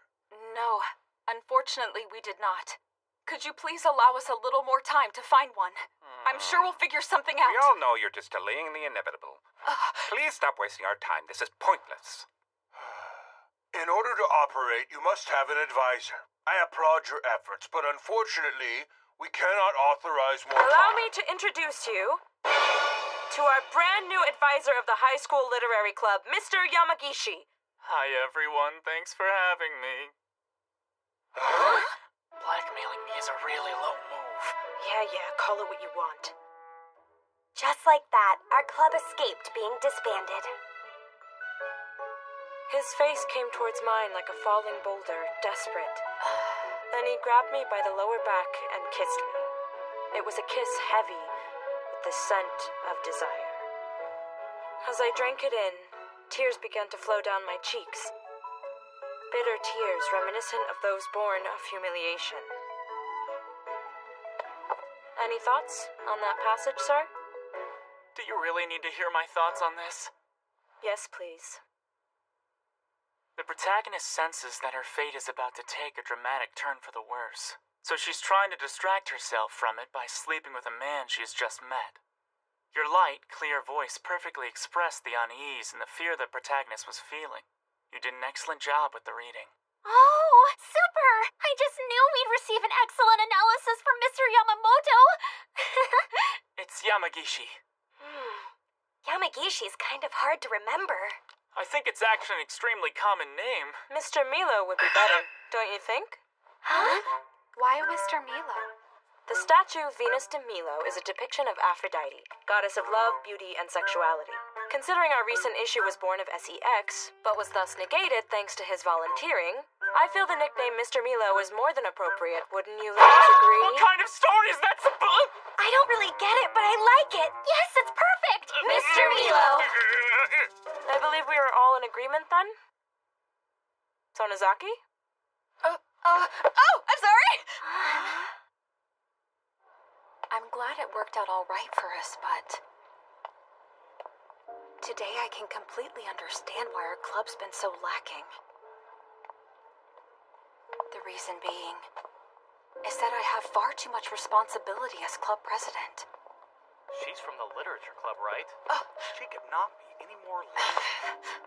No, unfortunately we did not. Could you please allow us a little more time to find one? I'm sure we'll figure something out. We all know you're just delaying the inevitable. Please stop wasting our time. This is pointless. In order to operate, you must have an advisor. I applaud your efforts, but unfortunately, we cannot authorize more Allow time. me to introduce you to our brand new advisor of the High School Literary Club, Mr. Yamagishi. Hi, everyone. Thanks for having me. Blackmailing me is a really low move. Yeah, call it what you want. Just like that, our club escaped being disbanded. His face came towards mine like a falling boulder, desperate. Then he grabbed me by the lower back and kissed me. It was a kiss heavy with the scent of desire. As I drank it in, tears began to flow down my cheeks. Bitter tears reminiscent of those born of humiliation. Any thoughts on that passage, sir? Do you really need to hear my thoughts on this? Yes, please. The protagonist senses that her fate is about to take a dramatic turn for the worse, so she's trying to distract herself from it by sleeping with a man she's just met. Your light, clear voice perfectly expressed the unease and the fear the protagonist was feeling. You did an excellent job with the reading. Oh, super! I just knew we'd receive an excellent analysis from Mr. Yamamoto. It's Yamagishi. Yamagishi's kind of hard to remember. I think it's actually an extremely common name. Mr. Milo would be better, don't you think? Huh? Why Mr. Milo? The statue Venus de Milo is a depiction of Aphrodite, goddess of love, beauty, and sexuality. Considering our recent issue was born of SEX, but was thus negated thanks to his volunteering, I feel the nickname Mr. Milo is more than appropriate, wouldn't you ladies agree? What kind of story is that supposed? I don't really get it, but I like it. Yes, it's perfect! Mr. Milo! I believe we are all in agreement then? Sonozaki? Oh, I'm sorry! I'm glad it worked out all right for us, but today I can completely understand why our club's been so lacking. The reason being is that I have far too much responsibility as club president. She's from the literature club, right? She could not be any more lazy.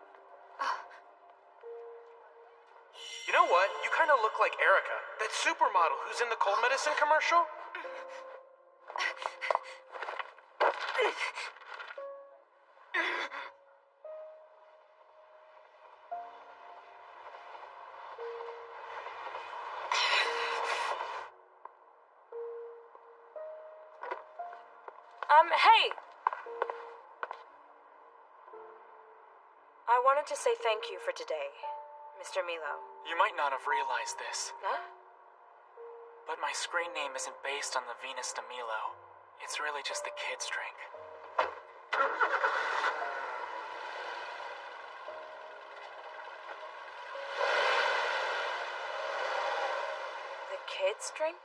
You know what? You kind of look like Erica, that supermodel who's in the cold medicine commercial. Hey! I wanted to say thank you for today, Mr. Milo. You might not have realized this. Huh? But my screen name isn't based on the Venus de Milo. It's really just the kids' drink. The kids' drink?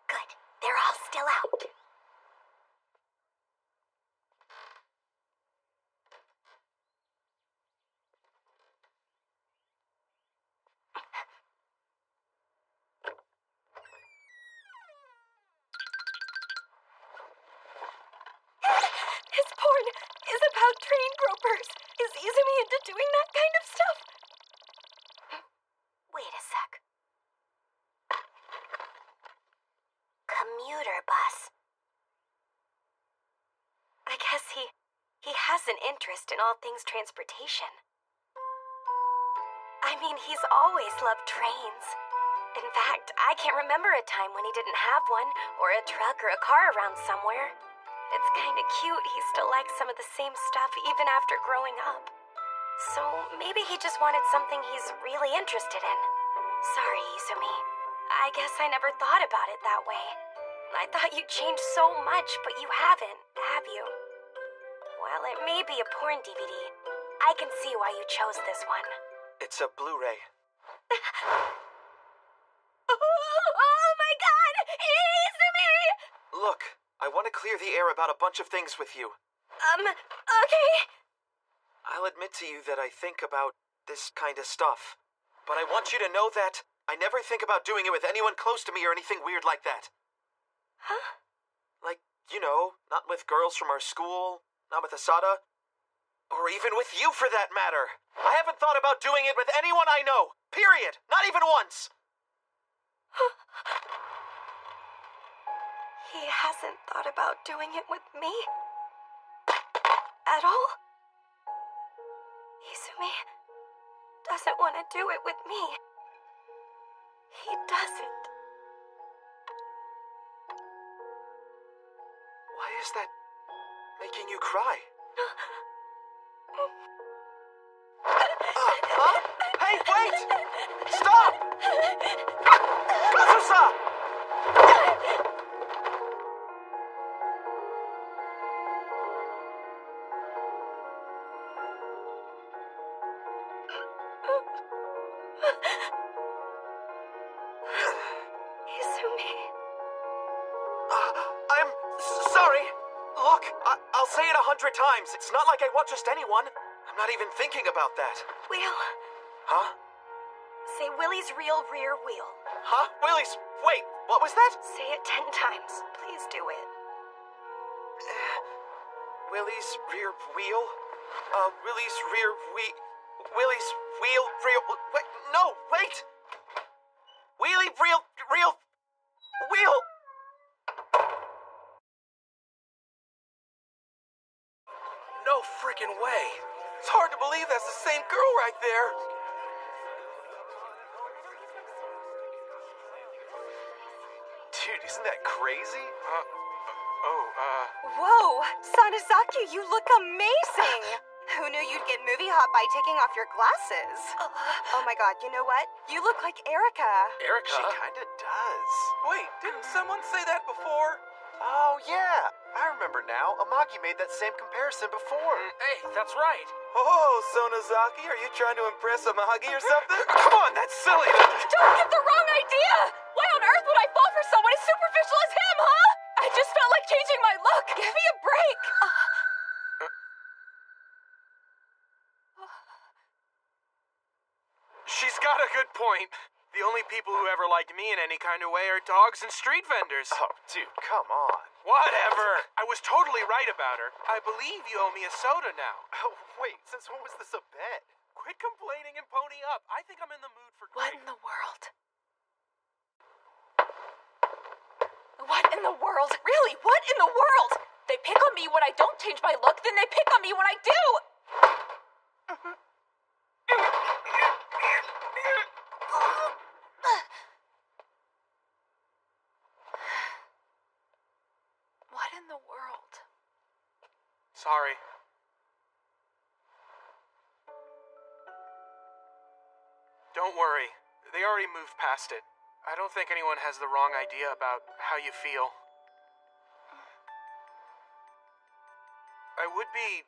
Good. They're all still out. His porn is about train gropers. Is Izumi into doing that kind of stuff? Wait a sec. Commuter bus. I guess he has an interest in all things transportation. I mean, he's always loved trains. In fact, I can't remember a time when he didn't have one, or a truck or a car around somewhere. It's kinda cute he still likes some of the same stuff even after growing up. So maybe he just wanted something he's really interested in. Sorry, Izumi. I guess I never thought about it that way. I thought you'd changed so much, but you haven't, have you? Well, it may be a porn DVD. I can see why you chose this one. It's a Blu-ray. Oh my god! Izumi! Look, I want to clear the air about a bunch of things with you. Okay. I'll admit to you that I think about this kind of stuff. But I want you to know that I never think about doing it with anyone close to me or anything weird like that. Huh? Like, you know, not with girls from our school, not with Asada, or even with you for that matter. I haven't thought about doing it with anyone I know. Period. Not even once. He hasn't thought about doing it with me? At all? Izumi doesn't want to do it with me. He doesn't. is that making you cry? Huh? Hey, wait! Stop! Kazusa! Izumi. I'm sorry. Look, I'll say it 100 times. It's not like I want just anyone. I'm not even thinking about that. Wheel. Huh? Say Willie's real rear wheel. Huh? Willie's... Wait, what was that? Say it 10 times. Please do it. Willie's rear wheel? Willie's rear Willie's wheel real... Wait, no, wait! Wheelie real wheel... No freaking way. It's hard to believe that's the same girl right there. Dude, isn't that crazy? Whoa, Sonozaki, you look amazing! Who knew you'd get movie hot by taking off your glasses? Oh my god, you know what? You look like Erica. Erica? She kinda does. Wait, didn't someone say that before? Oh, yeah. I remember now. Amagi made that same comparison before. Hey, that's right. Oh, Sonozaki, are you trying to impress Amagi or something? Come on, that's silly. Don't get the wrong idea! Why on earth would I fall for someone as superficial as him, huh? I just felt like changing my look. Give me a break. She's got a good point. The only people who ever liked me in any kind of way are dogs and street vendors. Oh, dude, come on. Whatever. I was totally right about her. I believe you owe me a soda now. Oh, wait, since when was this a bet? Quit complaining and pony up. I think I'm in the mood for What in the world? What in the world? Really, what in the world? They pick on me when I don't change my look, then they pick on me when I do. What in the world? Sorry. Don't worry. They already moved past it. I don't think anyone has the wrong idea about how you feel. I would be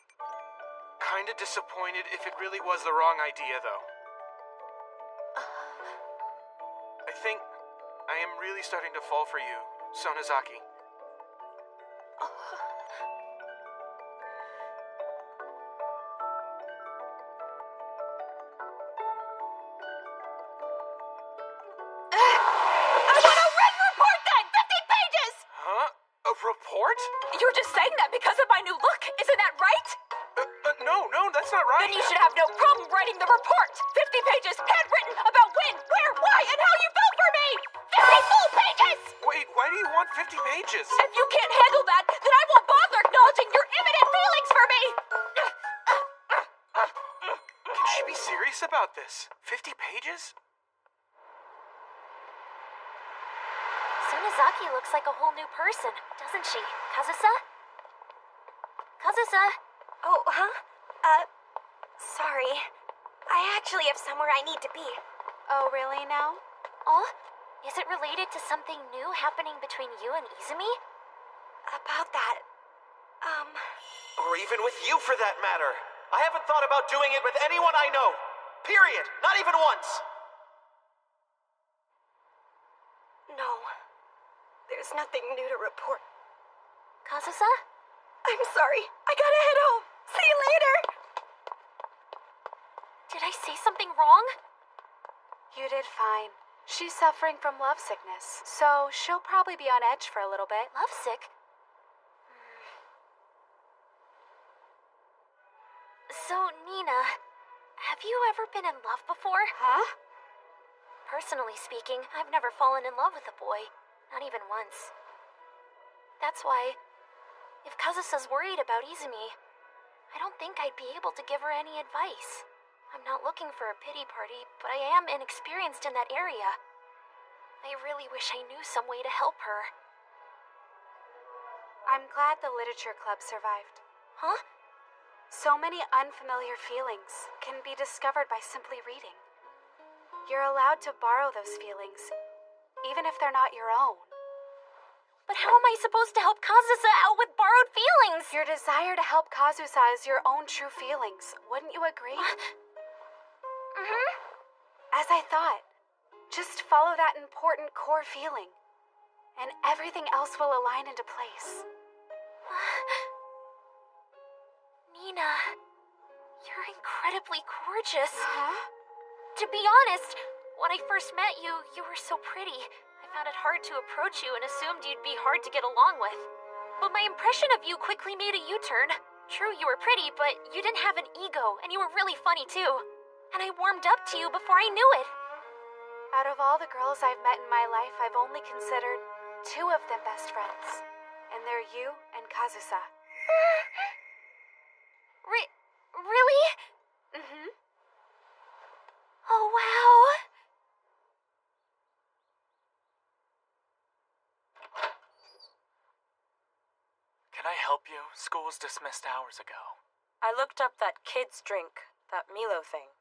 kind of disappointed if it really was the wrong idea, though. I think I am really starting to fall for you, Sonozaki. Report? You're just saying that because of my new look, isn't that right? No, that's not right. Then you should have no problem writing the report. 50 pages, handwritten, about when, where, why, and how you felt for me. 50 full pages! Wait, why do you want 50 pages? If you can't handle that, then I won't bother acknowledging your imminent feelings for me. Can she be serious about this? 50 pages? Sonozaki looks like a whole new person, doesn't she? Kazusa? Kazusa? Oh, huh? Sorry. I actually have somewhere I need to be. Oh, really now? Oh? Is it related to something new happening between you and Izumi? About that, Or even with you, for that matter. I haven't thought about doing it with anyone I know. Period. Not even once. No. There's nothing new to report. Kazusa? I'm sorry. I gotta head home. See you later. Did I say something wrong? You did fine. She's suffering from lovesickness, so she'll probably be on edge for a little bit. Lovesick? So, Nina, have you ever been in love before? Huh? Personally speaking, I've never fallen in love with a boy. Not even once. That's why, if Kazusa's worried about Izumi, I don't think I'd be able to give her any advice. I'm not looking for a pity party, but I am inexperienced in that area. I really wish I knew some way to help her. I'm glad the literature club survived. Huh? So many unfamiliar feelings can be discovered by simply reading. You're allowed to borrow those feelings, even if they're not your own. But how am I supposed to help Kazusa out with borrowed feelings? Your desire to help Kazusa is your own true feelings. Wouldn't you agree? Mm-hmm. As I thought, just follow that important core feeling, and everything else will align into place. Nina, you're incredibly gorgeous. Huh? To be honest, when I first met you, you were so pretty. I found it hard to approach you and assumed you'd be hard to get along with. But my impression of you quickly made a U-turn. True, you were pretty, but you didn't have an ego, and you were really funny too. And I warmed up to you before I knew it. Out of all the girls I've met in my life, I've only considered 2 of them best friends. And they're you and Kazusa. Really? Mm-hmm. Oh, wow. Can I help you? School was dismissed hours ago. I looked up that kid's drink, that Milo thing.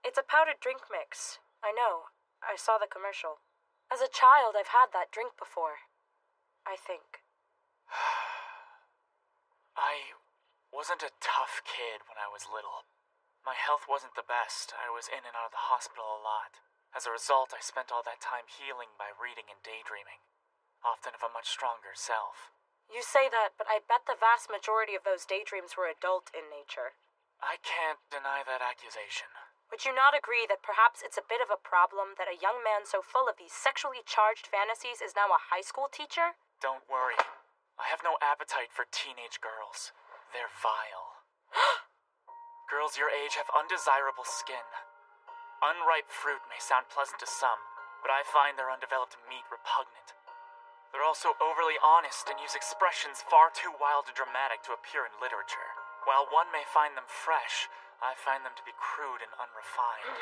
It's a powdered drink mix. I know. I saw the commercial. As a child, I've had that drink before. I think. I wasn't a tough kid when I was little. My health wasn't the best. I was in and out of the hospital a lot. As a result, I spent all that time healing by reading and daydreaming, often of a much stronger self. You say that, but I bet the vast majority of those daydreams were adult in nature. I can't deny that accusation. Would you not agree that perhaps it's a bit of a problem that a young man so full of these sexually charged fantasies is now a high school teacher? Don't worry. I have no appetite for teenage girls. They're vile. Girls your age have undesirable skin. Unripe fruit may sound pleasant to some, but I find their undeveloped meat repugnant. They're also overly honest and use expressions far too wild and dramatic to appear in literature. While one may find them fresh, I find them to be crude and unrefined.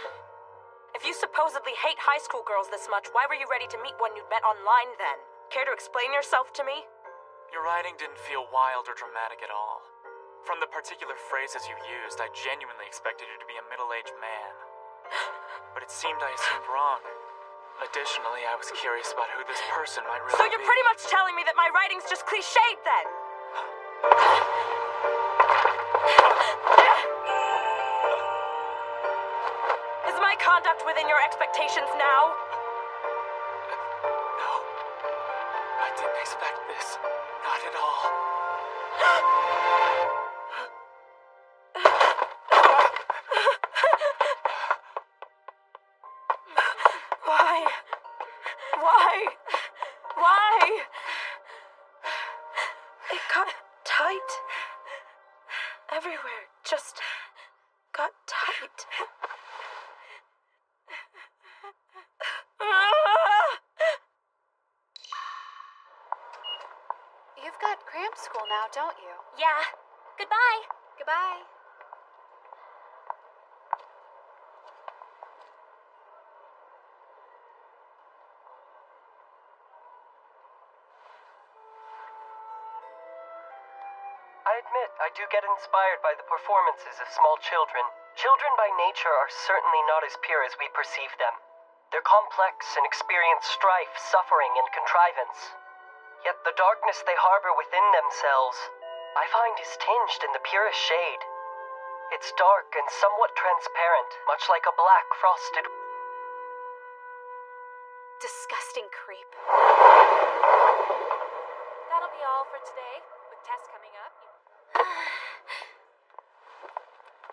If you supposedly hate high school girls this much, why were you ready to meet one you'd met online then? Care to explain yourself to me? Your writing didn't feel wild or dramatic at all. From the particular phrases you used, I genuinely expected you to be a middle-aged man. But it seemed I assumed wrong. Additionally, I was curious about who this person might really be. So you're pretty much telling me that my writing's just cliched then? Is my conduct within your expectations now? No. I didn't expect this. Not at all. Why? It got tight. Everywhere just got tight. You've got cramp school now, don't you? Yeah. Goodbye. Goodbye. I admit, I do get inspired by the performances of small children. Children by nature are certainly not as pure as we perceive them. They're complex and experience strife, suffering, and contrivance. Yet the darkness they harbor within themselves, I find is tinged in the purest shade. It's dark and somewhat transparent, much like a black frosted... Disgusting creep. That'll be all for today. With tests coming up,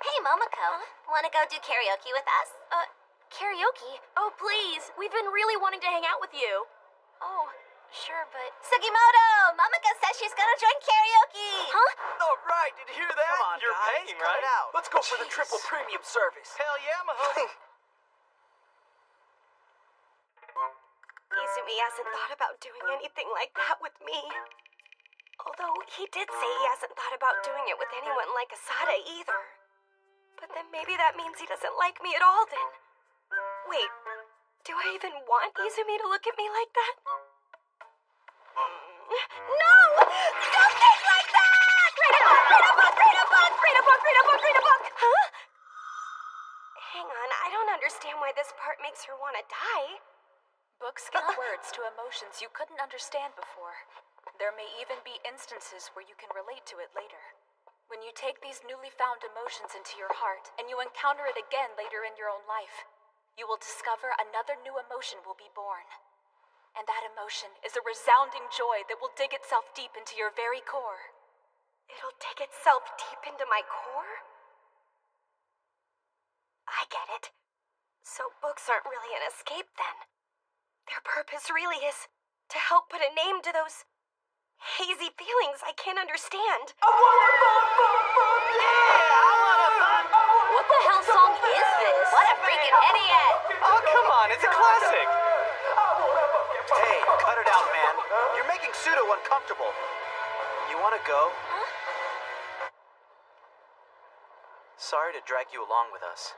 Hey, Momoko. Wanna go do karaoke with us? Karaoke? Oh, please. We've been really wanting to hang out with you. Oh, sure, but... Sugimoto! Momoko says she's gonna join karaoke! Huh? All right, did you hear that? Come on, You're guys, paying, cut right? it out. Let's go for the triple premium service. Hell yeah, Mahoney. Izumi hasn't thought about doing anything like that with me. Although he did say he hasn't thought about doing it with anyone like Asada either. But then maybe that means he doesn't like me at all then. Wait, do I even want Izumi to look at me like that? No! why this part makes her want to die. Books give words to emotions you couldn't understand before. There may even be instances where you can relate to it later. When you take these newly found emotions into your heart and you encounter it again later in your own life, you will discover another new emotion will be born. And that emotion is a resounding joy that will dig itself deep into your very core. It'll dig itself deep into my core? I get it. So books aren't really an escape then. Their purpose really is to help put a name to those hazy feelings I can't understand. What the hell song is this? What a freaking idiot! Oh, come on, it's a classic. Hey, cut it out, man. You're making Pseudo uncomfortable. You want to go? Huh? Sorry to drag you along with us.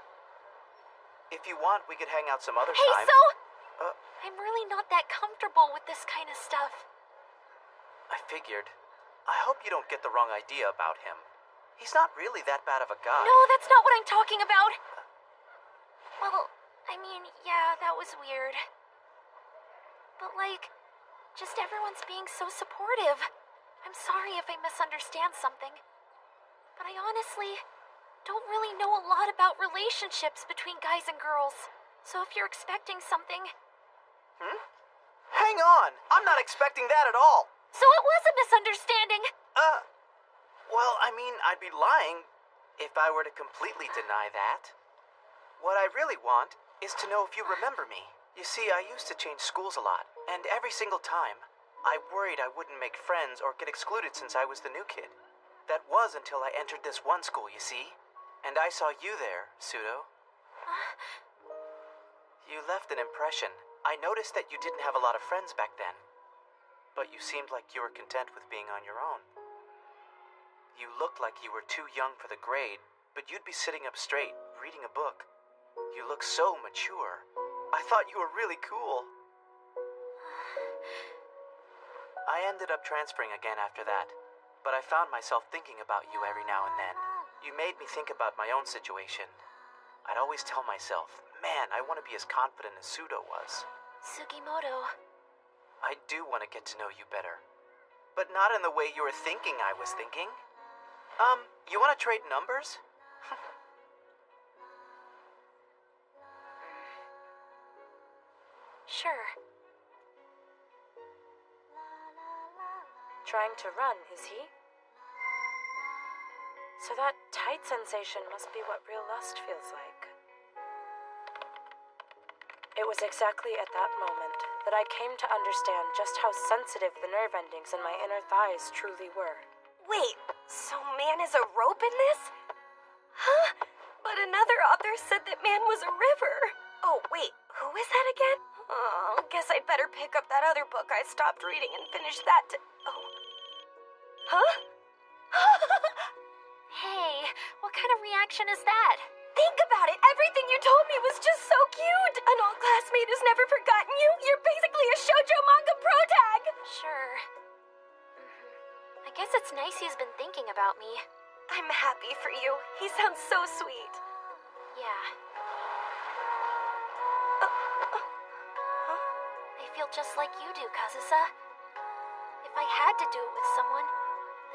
If you want, we could hang out some other Hey, time. I'm really not that comfortable with this kind of stuff. I figured. I hope you don't get the wrong idea about him. He's not really that bad of a guy. No, that's not what I'm talking about. Well, I mean, yeah, that was weird. But just everyone's being so supportive. I'm sorry if I misunderstand something. But I honestly don't really know a lot about relationships between guys and girls. So if you're expecting something... Hang on! I'm not expecting that at all! So it was a misunderstanding! Well, I mean, I'd be lying if I were to completely deny that. What I really want is to know if you remember me. You see, I used to change schools a lot, and every single time, I worried I wouldn't make friends or get excluded since I was the new kid. That was until I entered this one school, you see? And I saw you there, Pseudo. You left an impression. I noticed that you didn't have a lot of friends back then. But you seemed like you were content with being on your own. You looked like you were too young for the grade, but you'd be sitting up straight, reading a book. You look so mature. I thought you were really cool. I ended up transferring again after that, but I found myself thinking about you every now and then. You made me think about my own situation. I'd always tell myself, man, I want to be as confident as Pseudo was. Sugimoto. I do want to get to know you better. But not in the way you were thinking I was thinking. You want to trade numbers? Sure. Trying to run, is he? So that tight sensation must be what real lust feels like. It was exactly at that moment that I came to understand just how sensitive the nerve endings in my inner thighs truly were. Wait, so man is a rope in this? Huh? But another author said that man was a river. Oh, wait, who is that again? Oh, guess I'd better pick up that other book I stopped reading and finish that Oh. Huh? Hey, what kind of reaction is that? Think about it. Everything you told me was just so cute. An old classmate who's never forgotten you. You're basically a shoujo manga protag. Sure. I guess it's nice he's been thinking about me. I'm happy for you. He sounds so sweet. Yeah. I feel just like you do, Kazusa. If I had to do it with someone,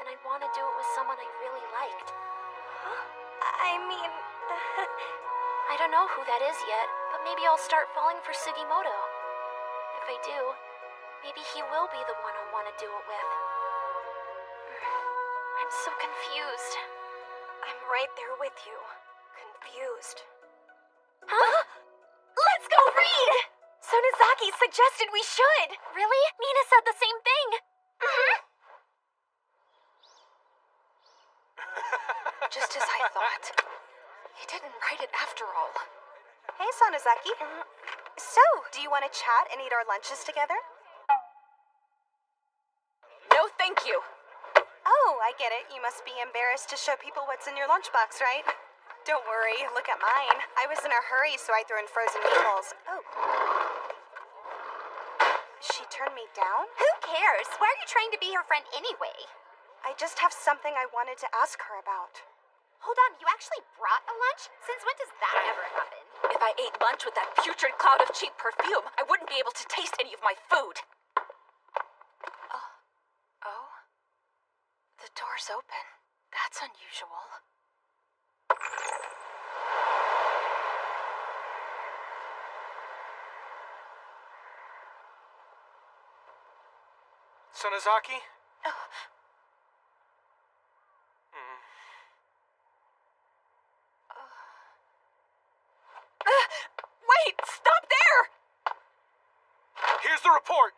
then I'd want to do it with someone I really liked. Huh? I mean... I don't know who that is yet, but maybe I'll start falling for Sugimoto. If I do, maybe he will be the one I'll want to do it with. I'm so confused. I'm right there with you. Confused. Huh? Let's go read! Sonozaki suggested we should! Really? Mina said the same thing! Just as I thought. He didn't write it after all. Hey, Sonozaki. So, do you want to chat and eat our lunches together? No, thank you. Oh, I get it. You must be embarrassed to show people what's in your lunchbox, right? Don't worry, look at mine. I was in a hurry, so I threw in frozen meatballs. Oh. She turned me down? Who cares? Why are you trying to be her friend anyway? I just have something I wanted to ask her about. Hold on, you actually brought a lunch? Since when does that ever happen? If I ate lunch with that putrid cloud of cheap perfume, I wouldn't be able to taste any of my food. Oh? The door's open. That's unusual. Sonozaki? Wait! Stop there! Here's the report.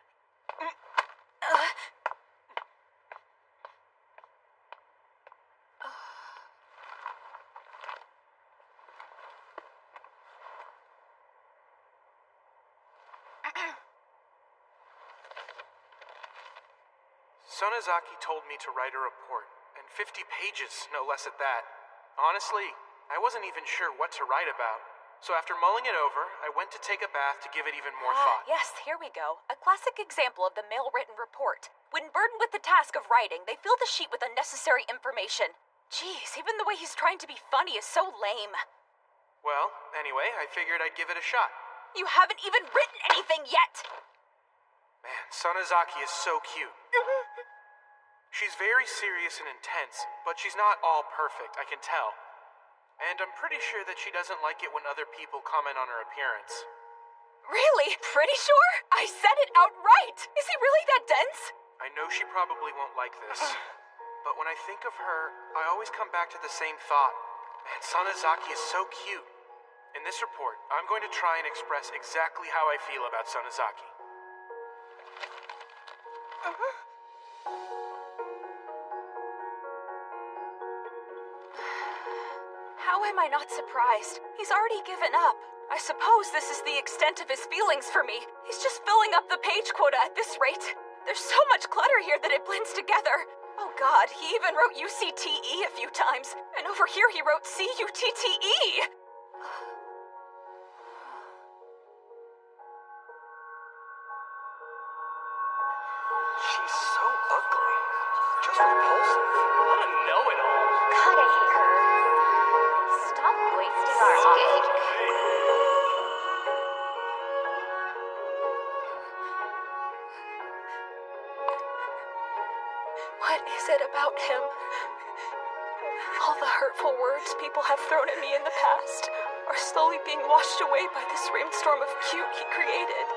Sonozaki told me to write a report, and 50 pages, no less at that. Honestly, I wasn't even sure what to write about. So after mulling it over, I went to take a bath to give it even more thought. Yes, here we go. A classic example of the male-written report. When burdened with the task of writing, they fill the sheet with unnecessary information. Jeez, even the way he's trying to be funny is so lame. Well, anyway, I figured I'd give it a shot. You haven't even written anything yet! Man, Sonozaki is so cute. She's very serious and intense, but she's not all perfect, I can tell. And I'm pretty sure that she doesn't like it when other people comment on her appearance. Really? Pretty sure? I said it outright! Is he really that dense? I know she probably won't like this, but when I think of her, I always come back to the same thought. Man, Sonozaki is so cute. In this report, I'm going to try and express exactly how I feel about Sonozaki. How am I not surprised? He's already given up. I suppose this is the extent of his feelings for me. He's just filling up the page quota at this rate. There's so much clutter here that it blends together. Oh God, he even wrote UCTE a few times, and over here he wrote CUTTE. She's so ugly. Just repulsive. What a know-it-all. God, I hate her. Stop wasting our ink. What is it about him? All the hurtful words people have thrown at me in the past are slowly being washed away by this rainstorm of cute he created.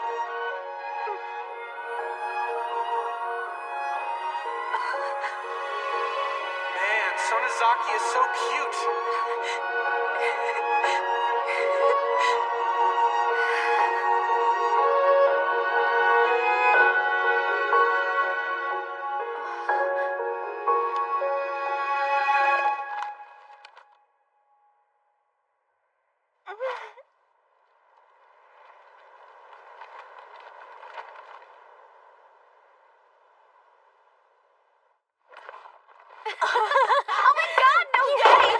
Man, Sonozaki is so cute. Oh my God, no way!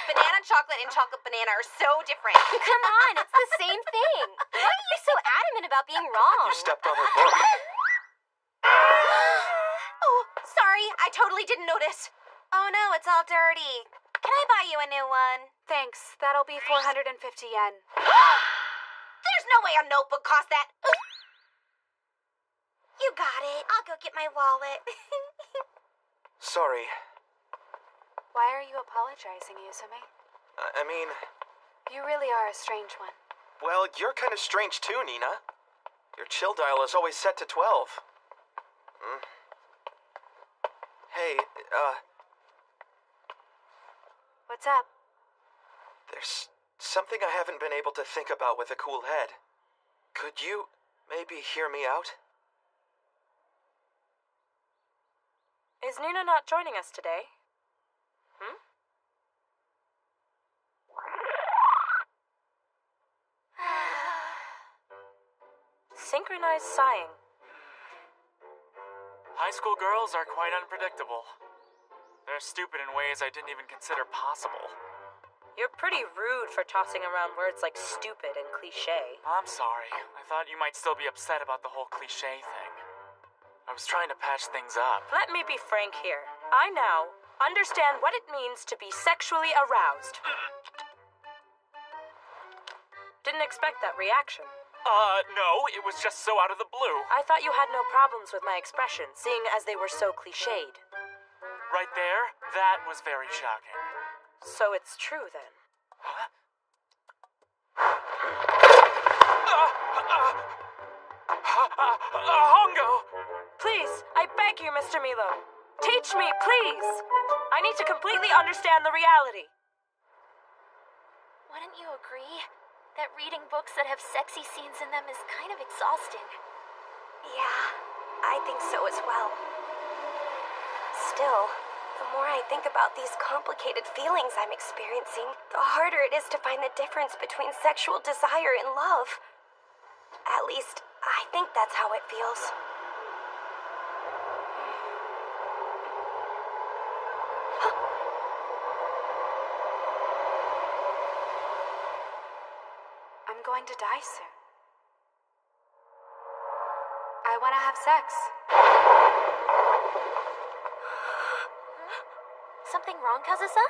Banana chocolate and chocolate banana are so different. Come on, it's the same thing. Why are you so adamant about being wrong? You stepped on her book. Oh, sorry, I totally didn't notice. Oh no, it's all dirty. Can I buy you a new one? Thanks. That'll be 450 yen. There's no way a notebook costs that. You got it. I'll go get my wallet. Sorry. Why are you apologizing, Izumi? I mean... You really are a strange one. Well, you're kind of strange too, Nina. Your chill dial is always set to 12. Hey, What's up? there's something I haven't been able to think about with a cool head. Could you maybe hear me out? Is Nina not joining us today? Synchronized sighing. High school girls are quite unpredictable. They're stupid in ways I didn't even consider possible. You're pretty rude for tossing around words like stupid and cliche. I'm sorry. I thought you might still be upset about the whole cliche thing. I was trying to patch things up. Let me be frank here. I now understand what it means to be sexually aroused. Didn't expect that reaction. No, it was just so out of the blue. I thought you had no problems with my expressions, seeing as they were so cliched. Right there, that was very shocking. So it's true, then? Huh? Hongo! Please, I beg you, Mr. Milo. Teach me, please! I need to completely understand the reality. Wouldn't you agree that reading books that have sexy scenes in them is kind of exhausting? Yeah, I think so as well. Still, the more I think about these complicated feelings I'm experiencing, the harder it is to find the difference between sexual desire and love. At least, I think that's how it feels. I'm going to die soon. I want to have sex. Something wrong, Kazusa?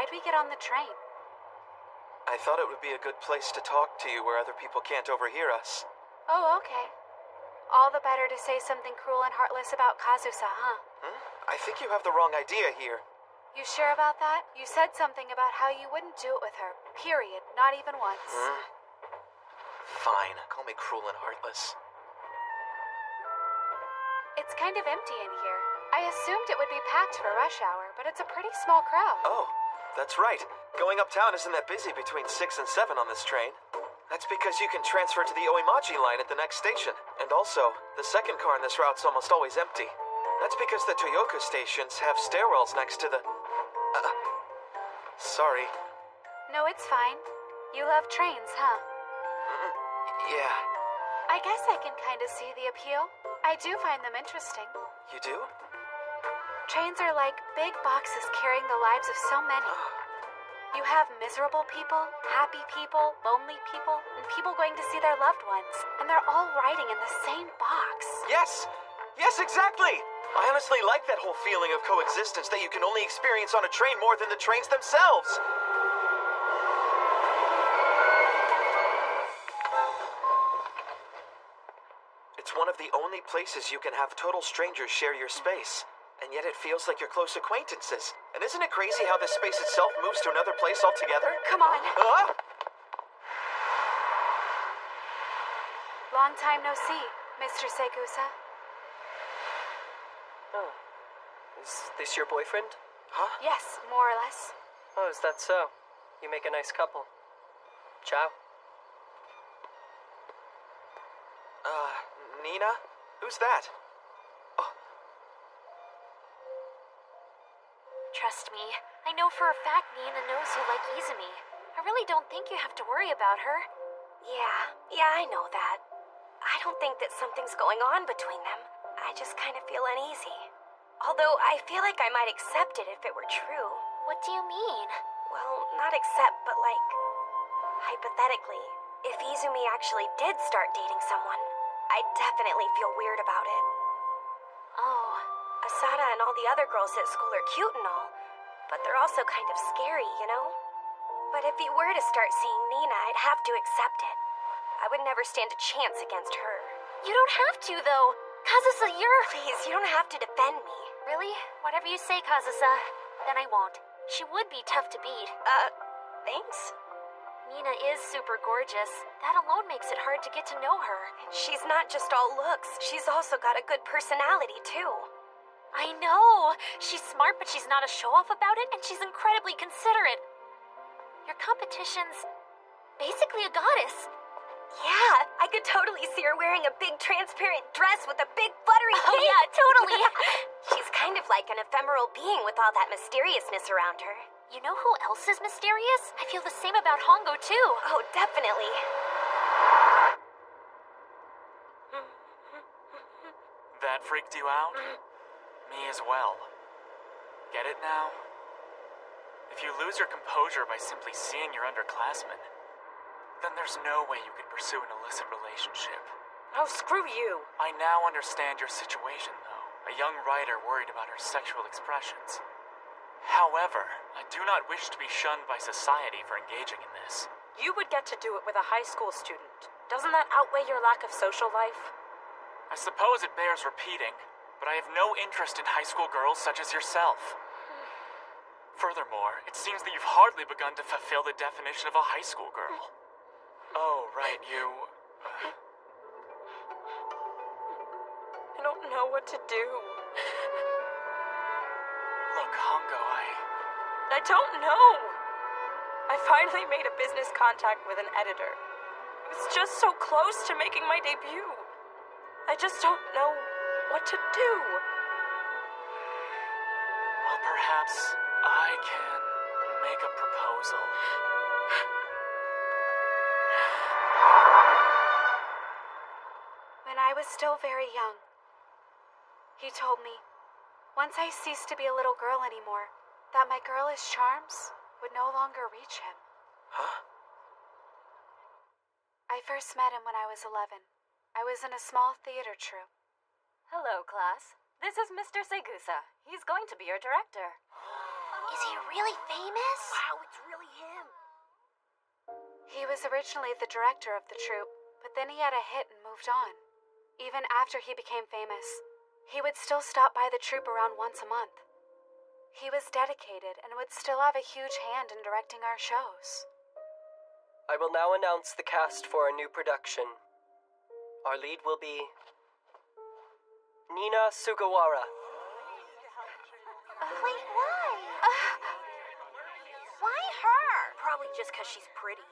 Why'd we get on the train? I thought it would be a good place to talk to you where other people can't overhear us. Oh, okay. All the better to say something cruel and heartless about Kazusa, huh? I think you have the wrong idea here. You sure about that? You said something about how you wouldn't do it with her. Period. Not even once. Fine. Call me cruel and heartless. It's kind of empty in here. I assumed it would be packed for rush hour, but it's a pretty small crowd. Oh, that's right. Going uptown isn't that busy between 6 and 7 on this train. That's because you can transfer to the Oimachi line at the next station. And also, the second car on this route's almost always empty. That's because the Toyoku stations have stairwells next to the... Sorry. No, it's fine. You love trains, huh? Yeah. I guess I can kind of see the appeal. I do find them interesting. You do? Trains are like big boxes carrying the lives of so many. You have miserable people, happy people, lonely people, and people going to see their loved ones. And they're all riding in the same box. Yes! Yes, exactly! I honestly like that whole feeling of coexistence that you can only experience on a train more than the trains themselves. It's one of the only places you can have total strangers share your space. And yet it feels like you're close acquaintances. And isn't it crazy how this space itself moves to another place altogether? Come on. Huh? Long time no see, Mr. Segusa. Oh. Is this your boyfriend? Huh? Yes, more or less. Oh, is that so? You make a nice couple. Ciao. Nina? Who's that? Trust me, I know for a fact Nina knows you like Izumi. I really don't think you have to worry about her. Yeah, I know that. I don't think that something's going on between them. I just kind of feel uneasy. Although I feel like I might accept it if it were true. What do you mean? Well, not accept, but like, hypothetically, if Izumi actually did start dating someone, I'd definitely feel weird about it. Oh. Asada and all the other girls at school are cute and all, but they're also kind of scary, you know? But if he were to start seeing Nina, I'd have to accept it. I would never stand a chance against her. You don't have to, though. Kazusa, you're... Please, you don't have to defend me. Really? Whatever you say, Kazusa. Then I won't. She would be tough to beat. Thanks? Nina is super gorgeous. That alone makes it hard to get to know her. And she's not just all looks. She's also got a good personality, too. I know! She's smart, but she's not a show-off about it, and she's incredibly considerate. Your competition's basically a goddess. Yeah, I could totally see her wearing a big transparent dress with a big fluttery cape. Oh yeah, totally! She's kind of like an ephemeral being with all that mysteriousness around her. You know who else is mysterious? I feel the same about Hongo, too. Oh, definitely. That freaked you out? Me as well. Get it now? If you lose your composure by simply seeing your underclassmen, then there's no way you could pursue an illicit relationship. Oh, screw you. I now understand your situation, though. A young writer worried about her sexual expressions. However, I do not wish to be shunned by society for engaging in this. You would get to do it with a high school student. Doesn't that outweigh your lack of social life? I suppose it bears repeating, but I have no interest in high school girls such as yourself. Furthermore, it seems that you've hardly begun to fulfill the definition of a high school girl. Oh, right, you... I don't know what to do. Look, Hongo, I don't know. I finally made a business contact with an editor. It was just so close to making my debut. I just don't know what to do. Well, perhaps I can make a proposal. When I was still very young, he told me, once I ceased to be a little girl anymore, that my girlish charms would no longer reach him. Huh? I first met him when I was 11. I was in a small theater troupe. Hello, class. This is Mr. Segusa. He's going to be your director. Is he really famous? Wow, it's really him. He was originally the director of the troupe, but then he had a hit and moved on. Even after he became famous, he would still stop by the troupe around once a month. He was dedicated and would still have a huge hand in directing our shows. I will now announce the cast for our new production. Our lead will be Nina Sugawara. Wait, why? Why her? Probably just because she's pretty.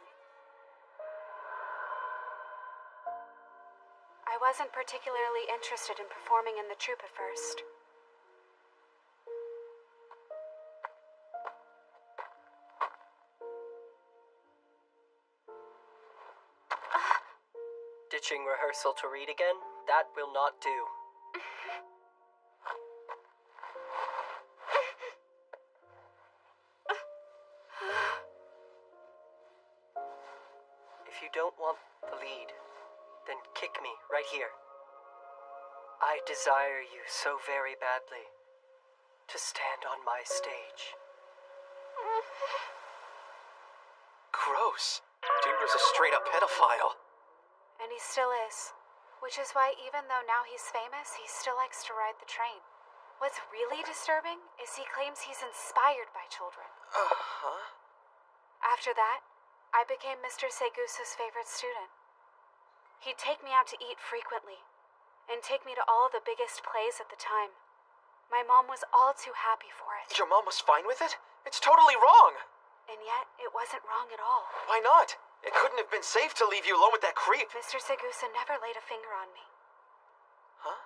I wasn't particularly interested in performing in the troupe at first. Ditching rehearsal to read again? That will not do. If you don't want the lead, then kick me right here. I desire you so very badly to stand on my stage. Gross. Dude was a straight-up pedophile. And he still is. Which is why even though now he's famous, he still likes to ride the train. What's really disturbing is he claims he's inspired by children. Uh-huh. After that, I became Mr. Segusa's favorite student. He'd take me out to eat frequently, and take me to all the biggest plays at the time. My mom was all too happy for it. Your mom was fine with it? It's totally wrong! And yet, it wasn't wrong at all. Why not? It couldn't have been safe to leave you alone with that creep. Mr. Segusa never laid a finger on me. Huh?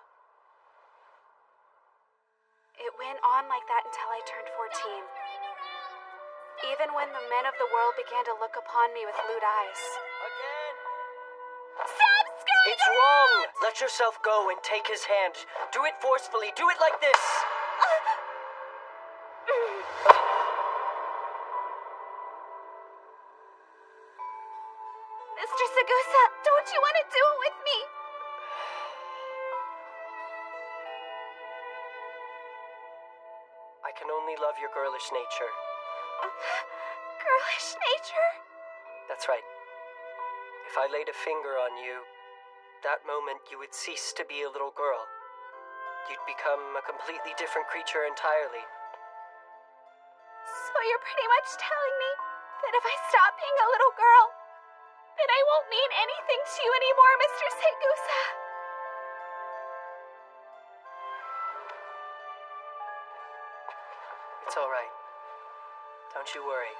It went on like that until I turned 14. Even when the men of the world began to look upon me with lewd eyes. Again! Stop screwing It's wrong! Let yourself go and take his hand. Do it forcefully. Do it like this! Mr. Segusa, don't you want to do it with me? I can only love your girlish nature. Girlish nature? That's right. If I laid a finger on you, that moment you would cease to be a little girl. You'd become a completely different creature entirely. So you're pretty much telling me that if I stop being a little girl, then I won't mean anything to you anymore, Mr. Segusa. It's all right. Don't you worry.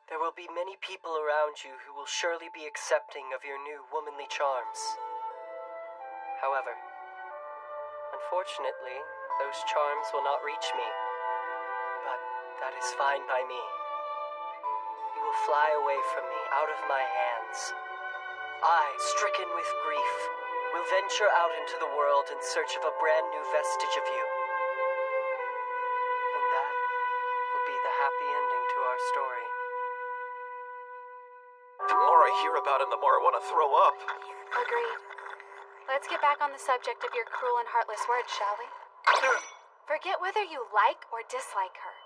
There will be many people around you who will surely be accepting of your new womanly charms. However, unfortunately, those charms will not reach me. But that is fine by me. You will fly away from me, out of my hands. I, stricken with grief, will venture out into the world in search of a brand new vestige of you. And that will be the happy ending to our story. The more I hear about him, the more I want to throw up. Agreed. Let's get back on the subject of your cruel and heartless words, shall we? Forget whether you like or dislike her.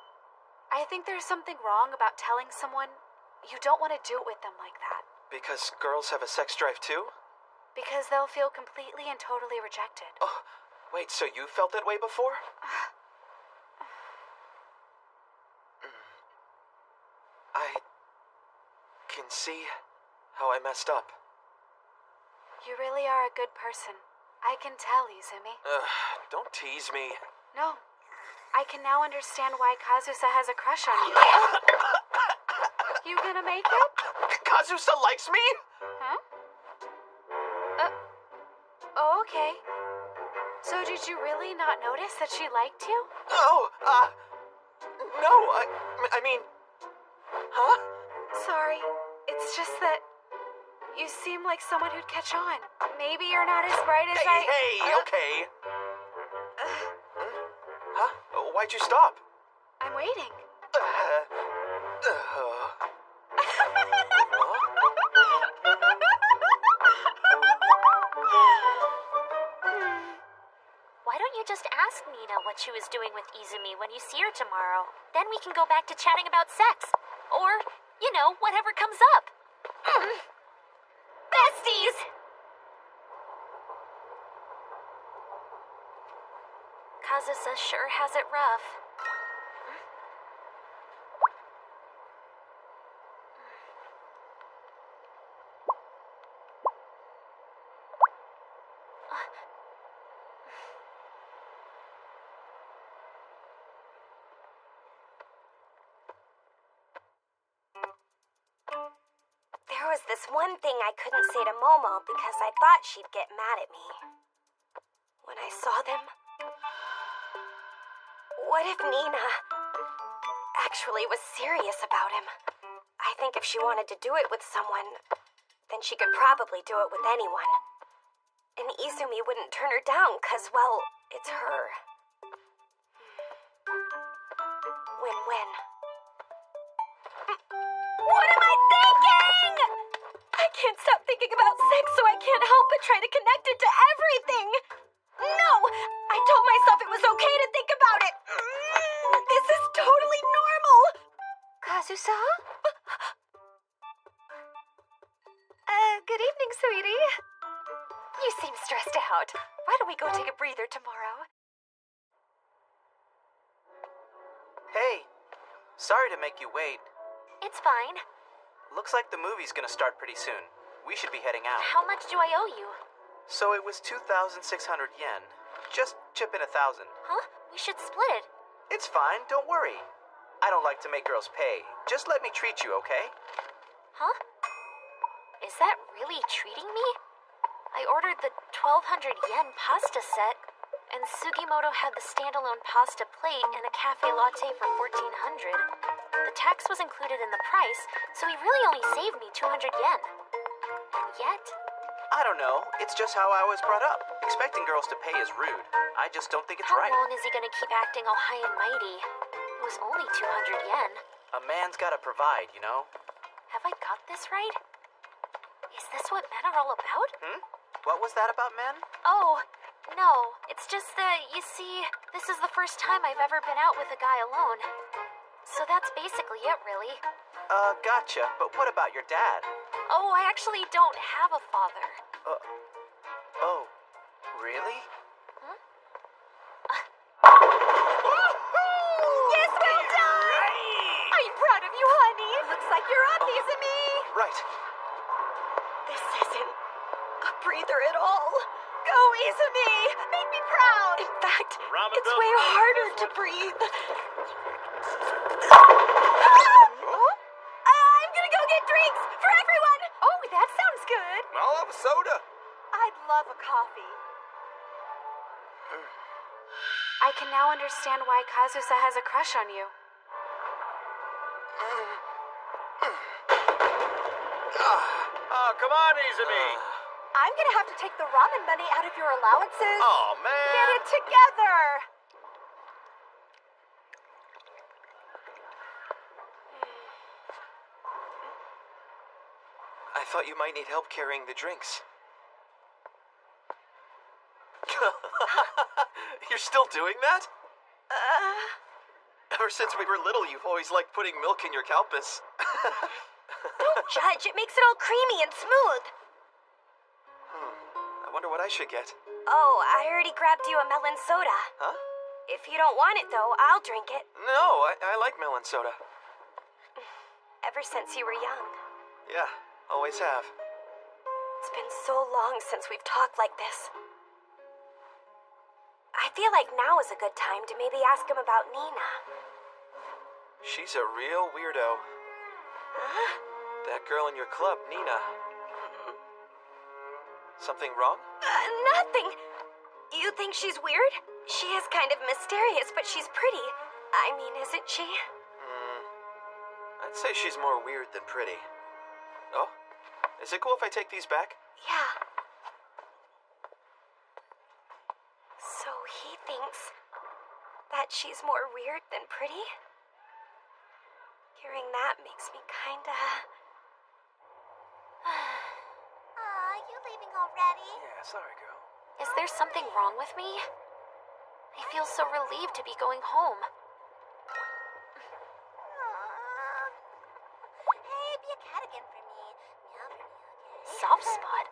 I think there's something wrong about telling someone you don't want to do it with them like that. Because girls have a sex drive too? Because they'll feel completely and totally rejected. Oh, wait, so you felt that way before? I can see how I messed up. You really are a good person. I can tell, Izumi. Don't tease me. No. I can now understand why Kazusa has a crush on you. You gonna make it? Kazusa likes me? Huh? Oh, okay. So did you really not notice that she liked you? Oh, no, I mean, huh? Sorry. It's just that you seem like someone who'd catch on. Maybe you're not as bright as okay. Huh? Why'd you stop? I'm waiting. Why don't you just ask Nina what she was doing with Izumi when you see her tomorrow? Then we can go back to chatting about sex. Or, you know, whatever comes up. Besties! Kazusa sure has it rough. There was this one thing I couldn't say to Momo because I thought she'd get mad at me. When I saw them, what if Nina actually was serious about him? I think if she wanted to do it with someone, then she could probably do it with anyone. And Izumi wouldn't turn her down because, well, it's her. Win-win. What am I thinking? I can't stop thinking about sex, so I can't help but try to connect it to everything. No! I told myself it was okay to think about it. This is totally normal. Kazusa? Good evening, sweetie. You seem stressed out. Why don't we go take a breather tomorrow? Hey, sorry to make you wait. It's fine. Looks like the movie's gonna start pretty soon. We should be heading out. How much do I owe you? So it was 2,600 yen. Just chip in 1,000. Huh? We should split it. It's fine, don't worry. I don't like to make girls pay. Just let me treat you, okay? Huh? Is that really treating me? I ordered the 1,200 yen pasta set, and Sugimoto had the standalone pasta plate and a cafe latte for 1,400. The tax was included in the price, so he really only saved me 200 yen. And yet... I don't know. It's just how I was brought up. Expecting girls to pay is rude. I just don't think it's How right. long is he gonna keep acting all high and mighty? It was only 200 yen. A man's gotta provide, you know? Have I got this right? Is this what men are all about? What was that about men? Oh, no. It's just that, you see, this is the first time I've ever been out with a guy alone. So that's basically it, really. Gotcha. But what about your dad? Oh, I actually don't have a father. Oh, really? Yes, well done! I'm proud of you, honey. Looks like you're up, Izumi. Right. This isn't a breather at all. Go, Izumi! Make me proud! In fact, it's way harder to breathe. I'm gonna go get drinks for everyone! Oh, that sounds good. I'll have a soda. I'd love a coffee. I can now understand why Kazusa has a crush on you. Oh, come on, Izumi. I'm gonna have to take the ramen money out of your allowances. Oh, man. Get it together! I thought you might need help carrying the drinks. You're still doing that? Ever since we were little, you've always liked putting milk in your kalpis. Don't judge. It makes it all creamy and smooth. I wonder what I should get. Oh, I already grabbed you a melon soda. Huh? If you don't want it, though, I'll drink it. No, I like melon soda. Ever since you were young. Yeah, always have. It's been so long since we've talked like this. I feel like now is a good time to maybe ask him about Nina. She's a real weirdo. Huh? That girl in your club, Nina. Something wrong? Nothing. You think she's weird? She is kind of mysterious, but she's pretty. I mean, isn't she? I'd say she's more weird than pretty. Oh? Is it cool if I take these back? Yeah. So he thinks that she's more weird than pretty? Hearing that makes me kinda... You leaving already? Yeah, sorry, girl. Is there something wrong with me? I feel so relieved to be going home. Hey, be a cat again for me. Meow for me, okay? Soft spot.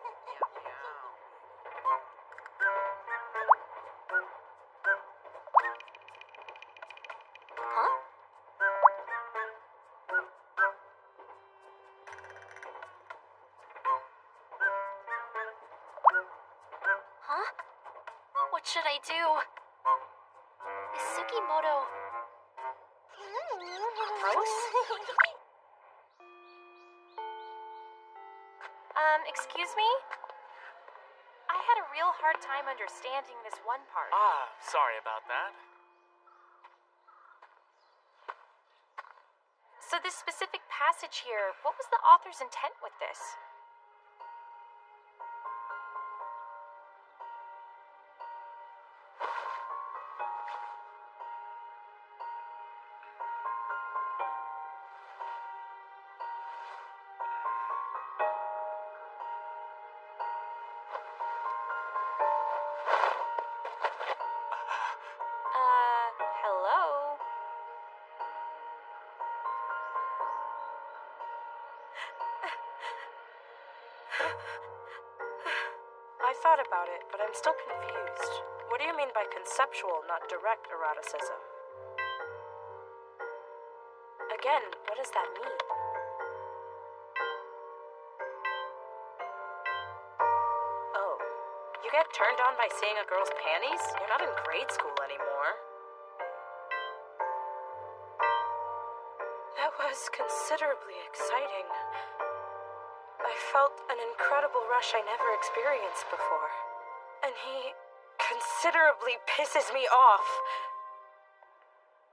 Huh? Huh? What should I do? Is Sugimoto... gross? Excuse me? I had a real hard time understanding this one part. Sorry about that. So this specific passage here, what was the author's intent with this? I thought about it, but I'm still confused. What do you mean by conceptual, not direct eroticism? Again, what does that mean? Oh, you get turned on by seeing a girl's panties? You're not in grade school anymore. That was considerably exciting. I felt an incredible rush I never experienced before. And he considerably pisses me off.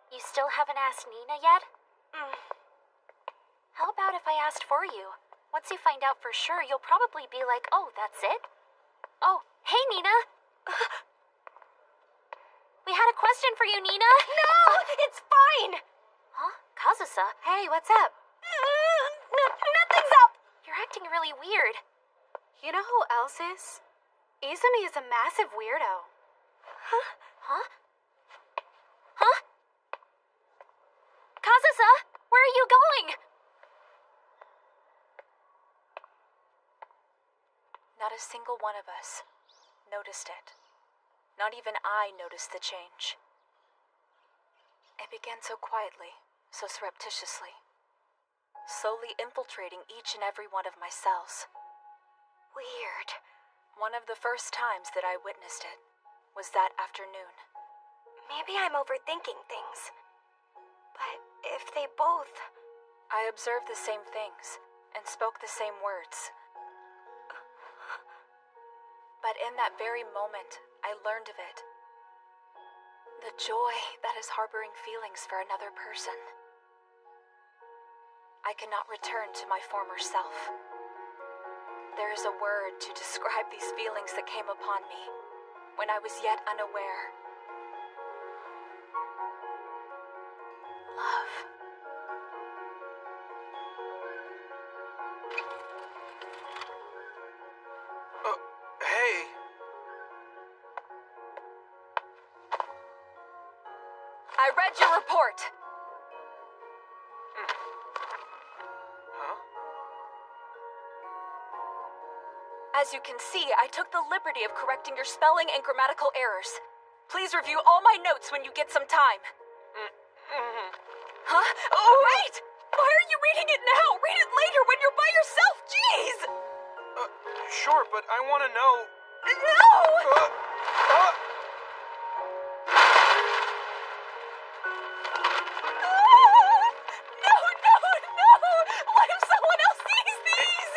You still haven't asked Nina yet? How about if I asked for you? Once you find out for sure, you'll probably be like, oh, that's it? Oh, hey, Nina. We had a question for you, Nina. No, it's fine. Huh? Kazusa? Hey, what's up? Nothing's up. You're acting really weird. You know who else is? Izumi is a massive weirdo. Huh? Huh? Huh? Kazusa, where are you going? Not a single one of us noticed it. Not even I noticed the change. It began so quietly, so surreptitiously, slowly infiltrating each and every one of my cells. Weird. One of the first times that I witnessed it was that afternoon. Maybe I'm overthinking things. But if they both... I observed the same things and spoke the same words. But in that very moment, I learned of it. The joy that is harboring feelings for another person. I cannot return to my former self. There is a word to describe these feelings that came upon me when I was yet unaware. Love. Hey. I read your report. Huh? As you can see, I took the liberty of correcting your spelling and grammatical errors. Please review all my notes when you get some time. Huh? Oh, wait! Why are you reading it now? Read it later when you're by yourself, jeez! Sure, but I want to know... No! No! What if someone else sees these?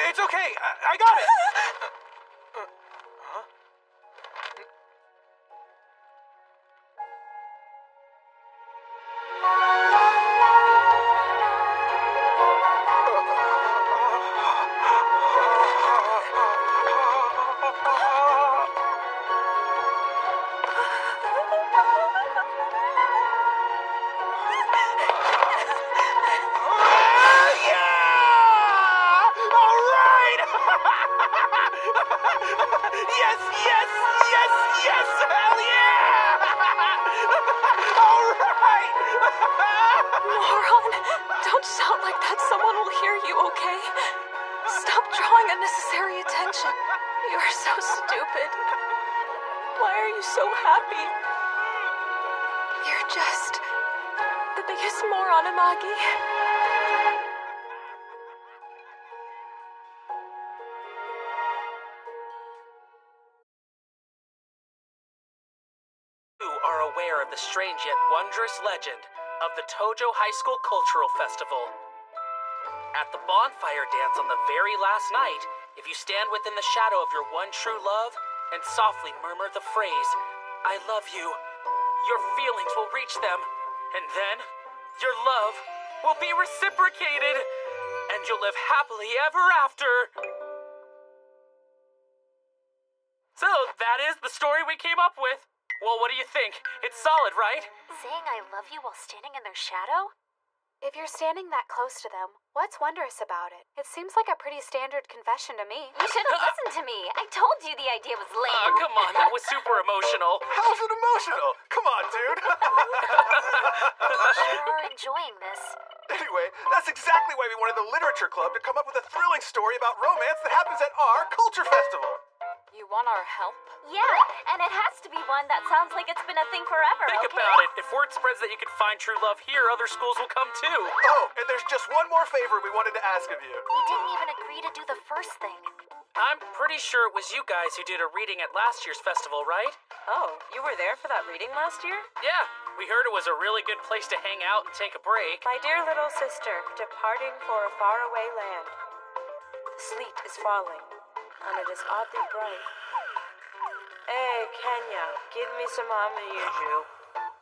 It's okay. I got it. Huh? Yes! Hell yeah! All right! Moron, don't shout like that. Someone will hear you, okay? Stop drawing unnecessary attention. You are so stupid. Why are you so happy? You're just the biggest moron, Amagi. Aware of the strange yet wondrous legend of the Tojo High School Cultural Festival. At the bonfire dance on the very last night, if you stand within the shadow of your one true love and softly murmur the phrase, "I love you," your feelings will reach them, and then your love will be reciprocated, and you'll live happily ever after. So that is the story we came up with. Well, what do you think? It's solid, right? Saying I love you while standing in their shadow? If you're standing that close to them, what's wondrous about it? It seems like a pretty standard confession to me. You should have listened to me. I told you the idea was lame. Oh, come on, that was super emotional. How's it emotional? Come on, dude. Sure are enjoying this. Anyway, that's exactly why we wanted the Literature Club to come up with a thrilling story about romance that happens at our Culture Festival. You want our help? Yeah, and it has to be one that sounds like it's been a thing forever, Think okay? about it. If word spreads that you can find true love here, other schools will come too. Oh, and there's just one more favor we wanted to ask of you. We didn't even agree to do the first thing. I'm pretty sure it was you guys who did a reading at last year's festival, right? Oh, you were there for that reading last year? Yeah, we heard it was a really good place to hang out and take a break. My dear little sister, departing for a faraway land. The sleet is falling, and it is oddly bright. Hey, Kenya, give me some Mama Yuju.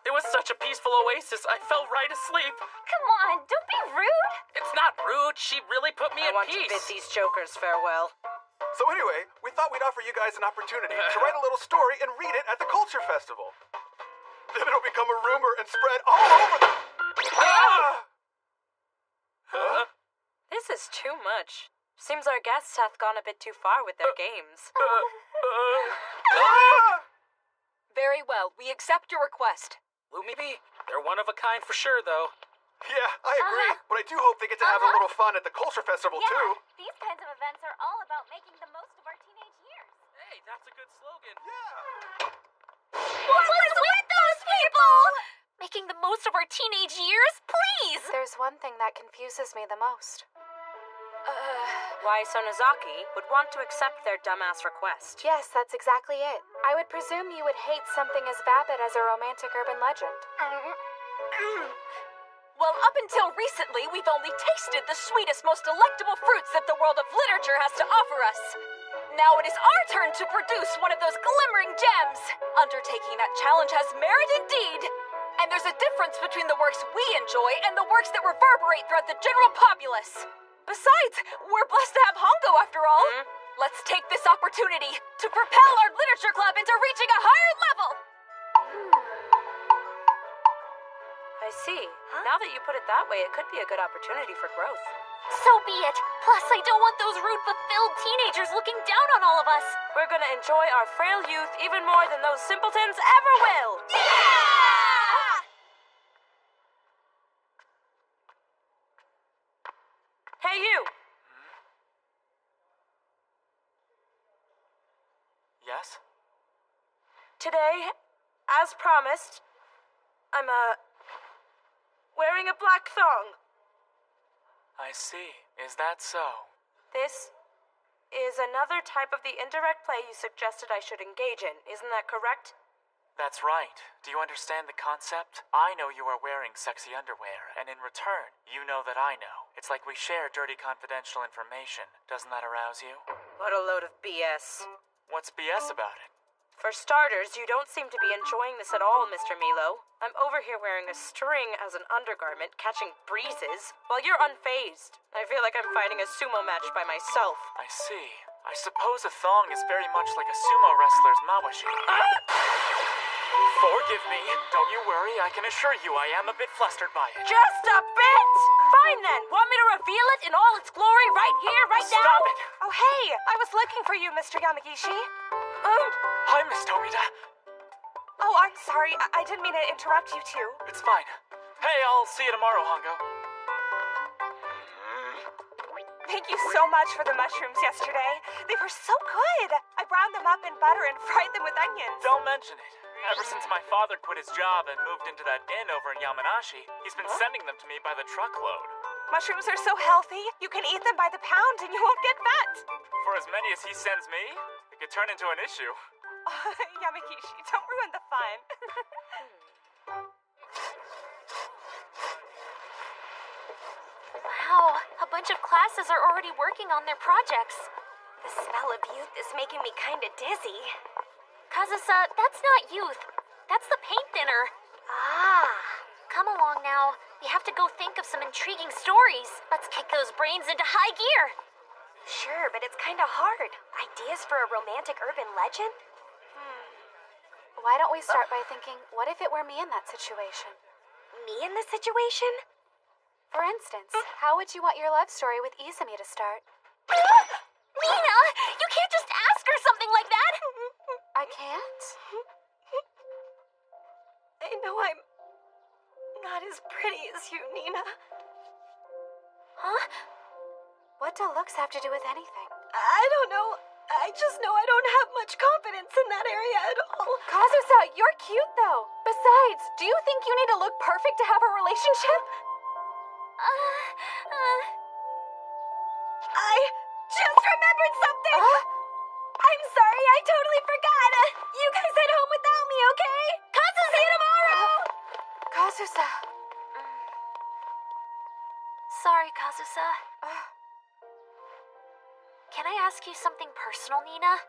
It was such a peaceful oasis, I fell right asleep. Come on, don't be rude. It's not rude, she really put me I at want peace. to bid these jokers farewell. So anyway, we thought we'd offer you guys an opportunity to write a little story and read it at the Culture Festival. Then it'll become a rumor and spread all over the... Huh? This is too much. Seems our guests hath gone a bit too far with their games. Very well, we accept your request. Lumibi, they're one of a kind for sure, though. Yeah, I agree, but I do hope they get to have a little fun at the Culture Festival, Yeah, too. these kinds of events are all about making the most of our teenage years. Hey, that's a good slogan. What was with those people? Making the most of our teenage years, please! There's one thing that confuses me the most. Why Sonozaki would want to accept their dumbass request. Yes, that's exactly it. I would presume you would hate something as vapid as a romantic urban legend. Well, up until recently, we've only tasted the sweetest, most delectable fruits that the world of literature has to offer us. Now it is our turn to produce one of those glimmering gems. Undertaking that challenge has merit indeed. And there's a difference between the works we enjoy and the works that reverberate throughout the general populace. Besides, we're blessed to have Hongo after all. Let's take this opportunity to propel our literature club into reaching a higher level. I see. Now that you put it that way, it could be a good opportunity for growth. So be it. Plus, I don't want those rude, fulfilled teenagers looking down on all of us. We're gonna enjoy our frail youth even more than those simpletons ever will. Hey, you! Yes? Today, as promised, I'm, wearing a black thong. I see. Is that so? This is another type of the indirect play you suggested I should engage in. Isn't that correct? That's right. Do you understand the concept? I know you are wearing sexy underwear, and in return, you know that I know. It's like we share dirty confidential information. Doesn't that arouse you? What a load of BS. What's BS about it? For starters, you don't seem to be enjoying this at all, Mr. Milo. I'm over here wearing a string as an undergarment, catching breezes, while you're unfazed. I feel like I'm fighting a sumo match by myself. I see. I suppose a thong is very much like a sumo wrestler's mawashi. Forgive me. Don't you worry. I can assure you I am a bit flustered by it. Just a bit? Fine then. Want me to reveal it in all its glory right here, right now? Stop it. Oh, hey! I was looking for you, Mr. Yamagishi. Hi, Miss Tomita. Oh, I'm sorry. I didn't mean to interrupt you two. It's fine. Hey, I'll see you tomorrow, Hongo. Thank you so much for the mushrooms yesterday. They were so good. I browned them up in butter and fried them with onions. Don't mention it. Ever since my father quit his job and moved into that inn over in Yamanashi, he's been sending them to me by the truckload. Mushrooms are so healthy. You can eat them by the pound and you won't get fat. For as many as he sends me, it could turn into an issue. Yamagishi, don't ruin the fun. Wow, a bunch of classes are already working on their projects. The smell of youth is making me kinda dizzy. Kazusa, that's not youth. That's the paint thinner. Ah, come along now. We have to go think of some intriguing stories. Let's kick those brains into high gear. Sure, but it's kinda hard. Ideas for a romantic urban legend? Why don't we start by thinking, what if it were me in that situation? Me in this situation? For instance, how would you want your love story with Izumi to start? Nina, you can't just ask her something like that. I can't? I know I'm not as pretty as you, Nina. Huh? What do looks have to do with anything? I don't know. I just know I don't have much confidence in that area at all. Kazusa, you're cute though. Besides, do you think you need to look perfect to have a relationship? I just remembered something! I'm sorry, I totally forgot. You guys head home without me, okay? Kazusa! See you tomorrow! Kazusa. Sorry, Kazusa. Can I ask you something personal, Nina?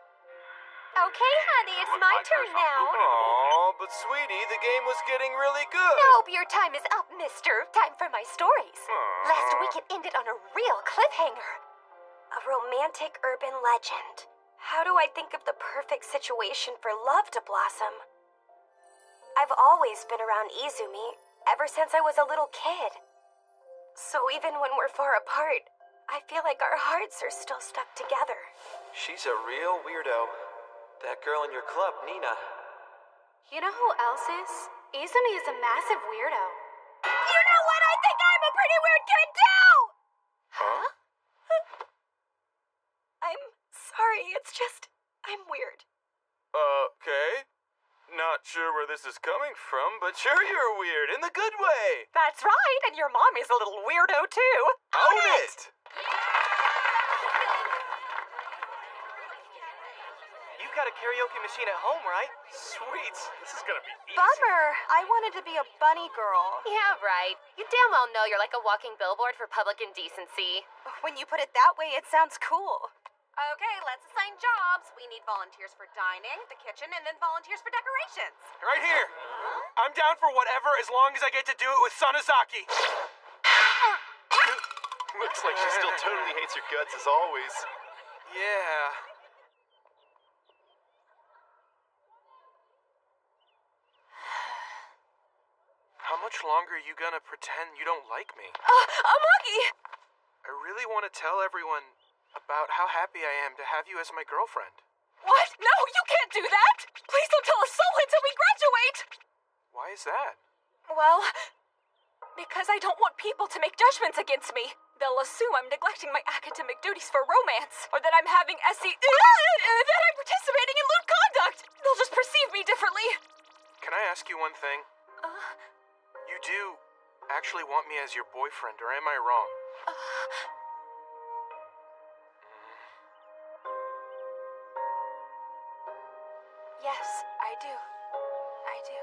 Okay, honey, it's my turn now. Aw, but sweetie, the game was getting really good. Nope, your time is up, mister. Time for my stories. Last week it ended on a real cliffhanger. A romantic urban legend. How do I think of the perfect situation for love to blossom? I've always been around Izumi, ever since I was a little kid. So even when we're far apart, I feel like our hearts are still stuck together. She's a real weirdo. That girl in your club, Nina. You know who else is? Izumi is a massive weirdo. You know what? I think I'm a pretty weird kid too! Huh? I'm sorry, it's just, I'm weird. Okay. Not sure where this is coming from, but sure you're weird in the good way. That's right, and your mom is a little weirdo too. Own it! You've got a karaoke machine at home, right? Sweet. This is gonna be easy. Bummer. I wanted to be a bunny girl. Yeah, right. You damn well know you're like a walking billboard for public indecency. When you put it that way, it sounds cool. Okay, let's assign jobs. We need volunteers for dining, the kitchen, and then volunteers for decorations. Right here. I'm down for whatever as long as I get to do it with Sonozaki. Looks like she still totally hates her guts as always. Yeah. How much longer are you gonna pretend you don't like me? Amagi! I really want to tell everyone about how happy I am to have you as my girlfriend. What? No, you can't do that! Please don't tell a soul until we graduate! Why is that? Well, because I don't want people to make judgments against me. They'll assume I'm neglecting my academic duties for romance, or that I'm having that I'm participating in lewd conduct. They'll just perceive me differently. Can I ask you one thing? You do actually want me as your boyfriend, or am I wrong? Yes, I do. I do.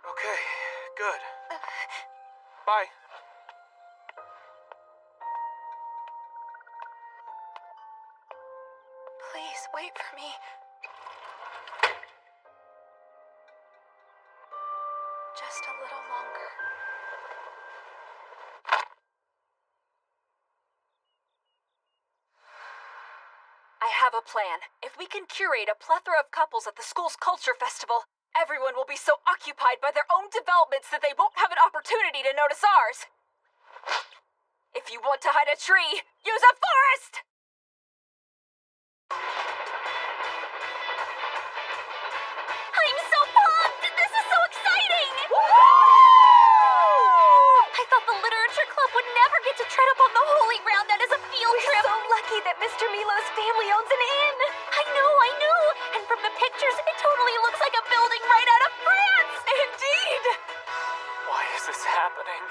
Okay, good. Bye. Please, wait for me. Just a little longer. I have a plan. If we can curate a plethora of couples at the school's culture festival, everyone will be so occupied by their own developments that they won't have an opportunity to notice ours. If you want to hide a tree, use a forest! I'm so pumped! This is so exciting! I thought the literature club would never get to tread upon the holy ground that is a field trip. We're so lucky that Mr. Milo's family owns an inn. I know. And from the pictures, it totally looks like a building right out of France. Indeed! Why is this happening?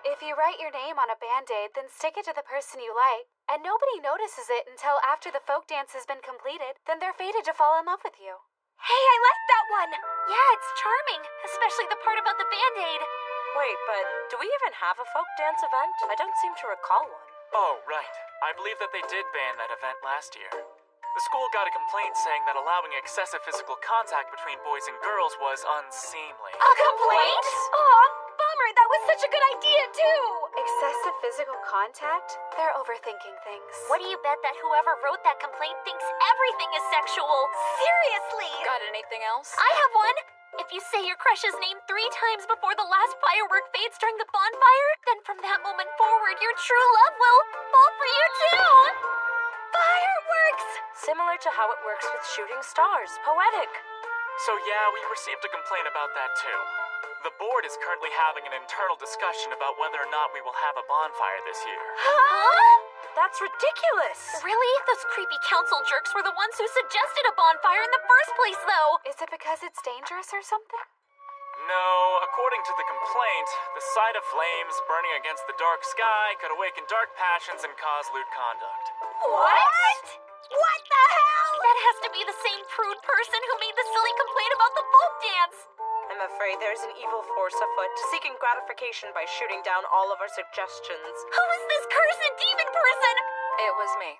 If you write your name on a Band-Aid, then stick it to the person you like, and nobody notices it until after the folk dance has been completed, then they're fated to fall in love with you. Hey, I like that one. Yeah, it's charming, especially the part about the Band-Aid. Wait, but do we even have a folk dance event? I don't seem to recall one. Oh, right. I believe that they did ban that event last year. The school got a complaint saying that allowing excessive physical contact between boys and girls was unseemly. A complaint? Aw, bummer. That was such a good idea, too. Excessive physical contact? They're overthinking things. What do you bet that whoever wrote that complaint thinks everything is sexual? Seriously! Got anything else? I have one. If you say your crush's name 3 times before the last firework fades during the bonfire, then from that moment forward, your true love will fall for you too. Fireworks! Similar to how it works with shooting stars. Poetic. So yeah, we received a complaint about that too. The board is currently having an internal discussion about whether or not we will have a bonfire this year. Huh? That's ridiculous. Really? Those creepy council jerks were the ones who suggested a bonfire in the first place, though. Is it because it's dangerous or something? No, according to the complaint, the sight of flames burning against the dark sky could awaken dark passions and cause lewd conduct. What? What the hell? That has to be the same prude person who made the silly complaint about the folk dance. I'm afraid there's an evil force afoot, seeking gratification by shooting down all of our suggestions. Who is this cursed demon person? It was me.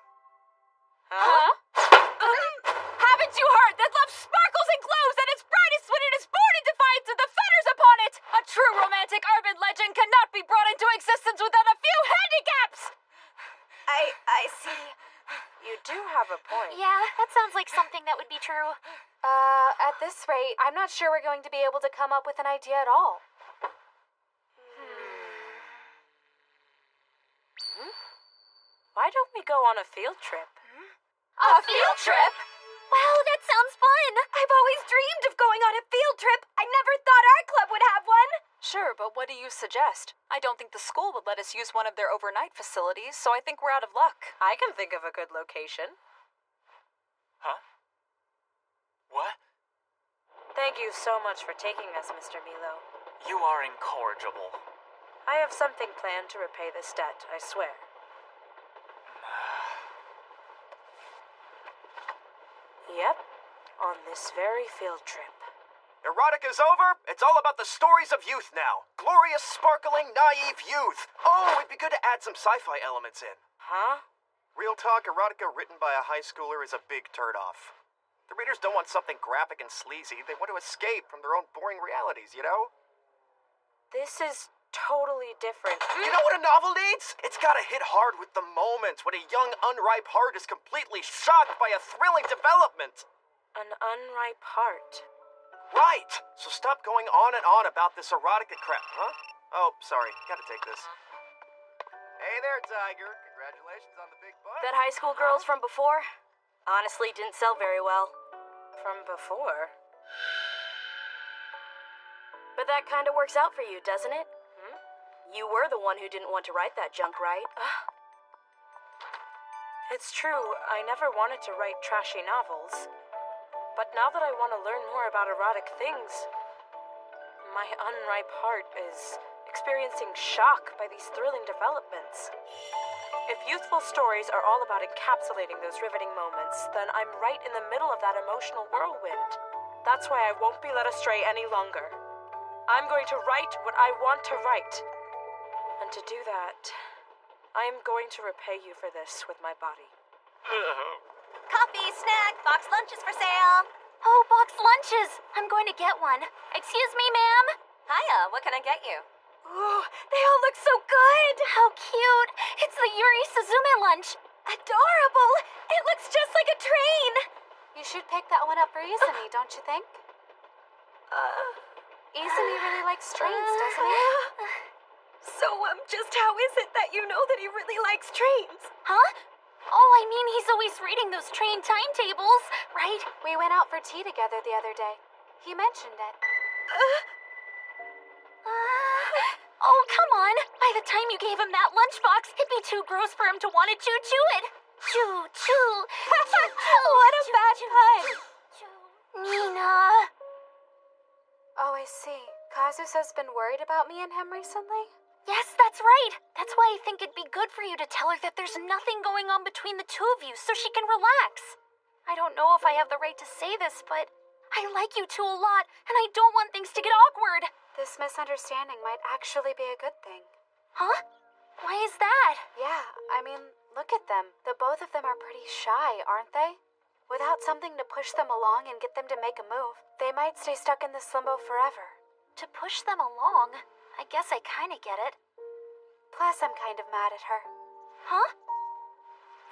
Huh? Haven't you heard that love sparkles and glows at its brightest when it is born in defiance of the fetters upon it? A true romantic urban legend cannot be brought into existence without a few handicaps! I see. You do have a point. Yeah, that sounds like something that would be true. At this rate, I'm not sure we're going to be able to come up with an idea at all. Why don't we go on a field trip? A field trip? Wow, that sounds fun. I've always dreamed of going on a field trip. I never thought our club would have one. Sure, but what do you suggest? I don't think the school would let us use one of their overnight facilities, so I think we're out of luck. I can think of a good location. Huh? What? Thank you so much for taking us, Mr. Milo. You are incorrigible. I have something planned to repay this debt, I swear. Yep, on this very field trip. Erotica's over. It's all about the stories of youth now. Glorious, sparkling, naive youth. Oh, it'd be good to add some sci-fi elements in. Huh? Real talk, erotica written by a high schooler is a big turd-off. The readers don't want something graphic and sleazy. They want to escape from their own boring realities, you know? This is totally different. You know what a novel needs? It's gotta hit hard with the moment when a young, unripe heart is completely shocked by a thrilling development. An unripe heart. Right! So stop going on and on about this erotica crap, huh? Oh, sorry. Gotta take this. Hey there, Tiger. Congratulations on the big butt. That high school girls from before? Honestly, didn't sell very well. From before? But that kind of works out for you, doesn't it? You were the one who didn't want to write that junk, right? It's true, I never wanted to write trashy novels. But now that I want to learn more about erotic things, my unripe heart is experiencing shock by these thrilling developments. If youthful stories are all about encapsulating those riveting moments, then I'm right in the middle of that emotional whirlwind. That's why I won't be led astray any longer. I'm going to write what I want to write. And to do that, I am going to repay you for this with my body. Coffee, snack, box lunches for sale. Oh, box lunches. I'm going to get one. Excuse me, ma'am. Hiya, what can I get you? Ooh, they all look so good. How cute. It's the Yuri Suzume lunch. Adorable. It looks just like a train. You should pick that one up for Izumi, don't you think? Izumi really likes trains, doesn't he? So, just how is it that you know that he really likes trains? Huh? Oh, I mean, he's always reading those train timetables, right? We went out for tea together the other day. He mentioned it. Oh, come on. By the time you gave him that lunchbox, it'd be too gross for him to want to chew it. Chew. What a bad pun. Nina. Oh, I see. Kazusa's been worried about me and him recently? Yes, that's right. That's why I think it'd be good for you to tell her that there's nothing going on between the two of you so she can relax. I don't know if I have the right to say this, but I like you two a lot, and I don't want things to get awkward. This misunderstanding might actually be a good thing. Huh? Why is that? Yeah, I mean, look at them. The both of them are pretty shy, aren't they? Without something to push them along and get them to make a move, they might stay stuck in this limbo forever. To push them along? I guess I kinda get it. Plus, I'm kind of mad at her. Huh?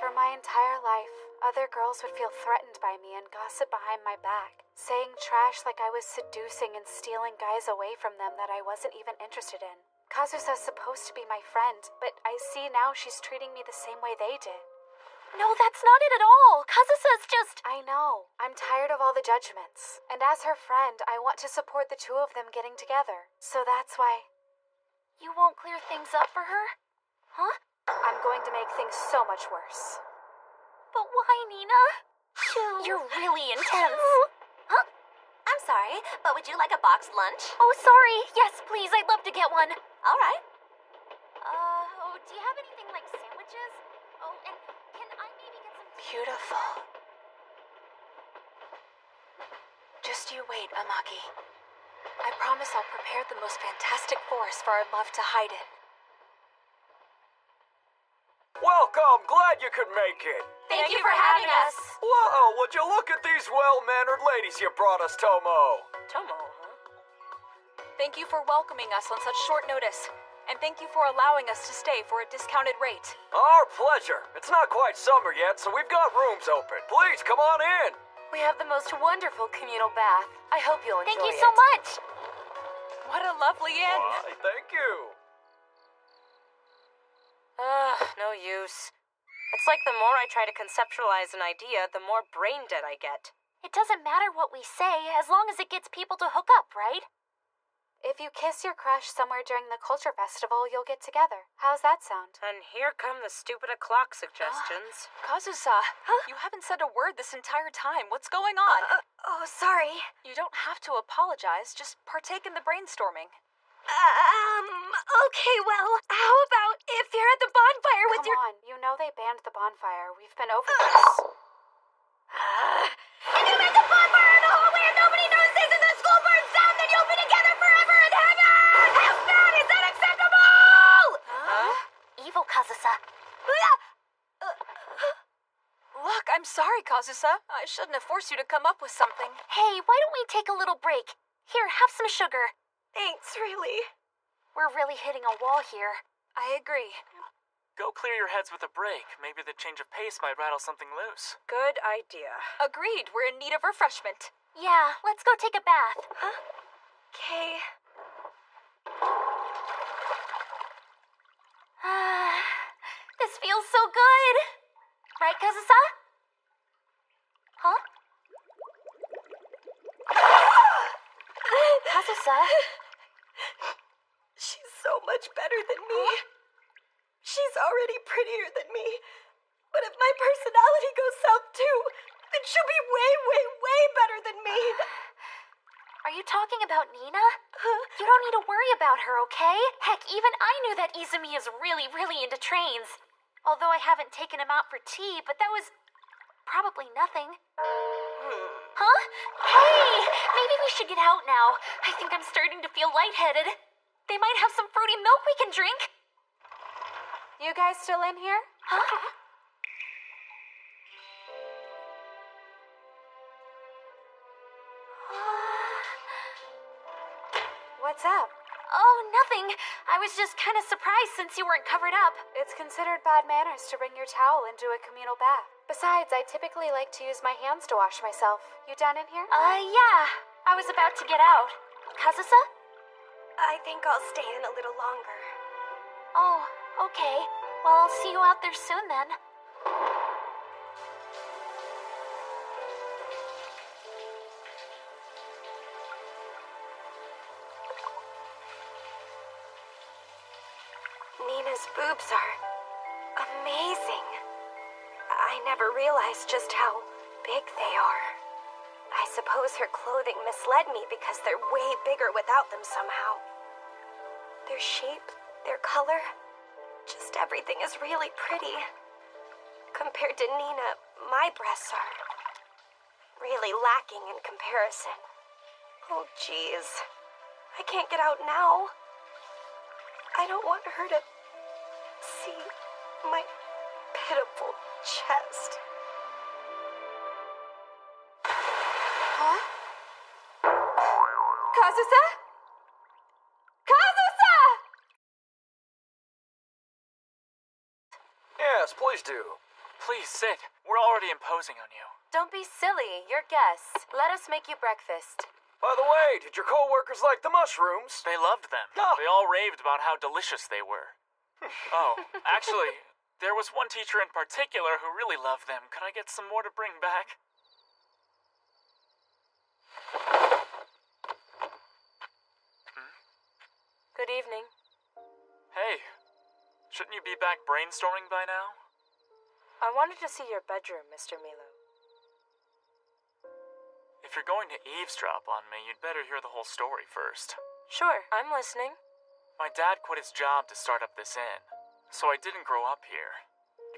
For my entire life, other girls would feel threatened by me and gossip behind my back, saying trash like I was seducing and stealing guys away from them that I wasn't even interested in. Kazusa's supposed to be my friend, but I see now she's treating me the same way they did. No, that's not it at all. Kazusa's just... I know. I'm tired of all the judgments. And as her friend, I want to support the two of them getting together. So that's why... You won't clear things up for her? Huh? I'm going to make things so much worse. But why, Nina? You're really intense. Huh? I'm sorry, but would you like a boxed lunch? Oh, sorry. Yes, please. I'd love to get one. All right. Do you have anything like sandwiches? Oh, and can I maybe get some... Beautiful. Just you wait, Amagi. I promise I'll prepare the most fantastic forest for our love to hide in. Welcome! Glad you could make it. Thank you for having us. Whoa, would you look at these well-mannered ladies you brought us, Tomo? Tomo, huh? Thank you for welcoming us on such short notice. And thank you for allowing us to stay for a discounted rate. Our pleasure. It's not quite summer yet, so we've got rooms open. Please, come on in. We have the most wonderful communal bath. I hope you'll enjoy it. Thank you so much. What a lovely inn. Why, thank you. No use. It's like the more I try to conceptualize an idea, the more brain dead I get. It doesn't matter what we say, as long as it gets people to hook up, right? If you kiss your crush somewhere during the culture festival, you'll get together. How's that sound? And here come the stupid o'clock suggestions. Kazusa, you haven't said a word this entire time. What's going on? Sorry. You don't have to apologize. Just partake in the brainstorming. Okay, well, how about if you're at the bonfire with Come your... on, you know they banned the bonfire. We've been over this. If you're at the bonfire in the hallway and nobody notices and the school burns down, then you'll be together forever in heaven! How bad is that acceptable? Huh? Evil Kazusa. Look, I'm sorry, Kazusa. I shouldn't have forced you to come up with something. Hey, why don't we take a little break? Here, have some sugar. Thanks, really. We're really hitting a wall here. I agree. Go clear your heads with a break. Maybe the change of pace might rattle something loose. Good idea. Agreed. We're in need of refreshment. Yeah, let's go take a bath. Huh? Okay. This feels so good. Right, Kazusa? Huh? Kazusa? She's so much better than me. She's already prettier than me. But if my personality goes south too, then she'll be way, way, way better than me. Are you talking about Nina? You don't need to worry about her, okay? Heck, even I knew that Izumi is really, really into trains. Although I haven't taken him out for tea, but that was probably nothing. Huh? Hey! Maybe we should get out now. I think I'm starting to feel lightheaded. They might have some fruity milk we can drink. You guys still in here? Huh? What's up? Oh, nothing. I was just kind of surprised since you weren't covered up. It's considered bad manners to bring your towel into a communal bath. Besides, I typically like to use my hands to wash myself. You done in here? Yeah. I was about to get out. Kazusa? I think I'll stay in a little longer. Oh, okay. Well, I'll see you out there soon then. Nina's boobs are amazing. I never realized just how big they are. I suppose her clothing misled me because they're way bigger without them somehow. Their shape, their color, just everything is really pretty. Compared to Nina, my breasts are really lacking in comparison. Oh, geez. I can't get out now. I don't want her to see my pitiful chest. Huh? Kazusa? Kazusa! Yes, please do. Please sit. We're already imposing on you. Don't be silly. You're guests. Let us make you breakfast. By the way, did your co-workers like the mushrooms? They loved them. They all raved about how delicious they were. Oh, actually, There was one teacher in particular who really loved them. Could I get some more to bring back? Good evening. Hey, shouldn't you be back brainstorming by now? I wanted to see your bedroom, Mr. Milo. If you're going to eavesdrop on me, you'd better hear the whole story first. Sure, I'm listening. My dad quit his job to start up this inn, so I didn't grow up here.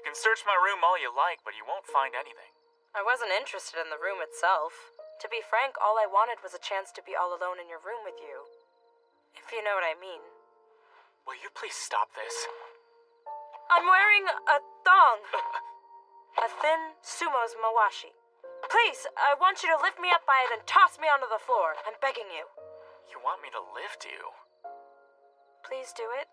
You can search my room all you like, but you won't find anything. I wasn't interested in the room itself. To be frank, all I wanted was a chance to be all alone in your room with you. If you know what I mean. Will you please stop this? I'm wearing a thong. A thin sumo's mawashi. Please, I want you to lift me up by it and toss me onto the floor. I'm begging you. You want me to lift you? Please do it.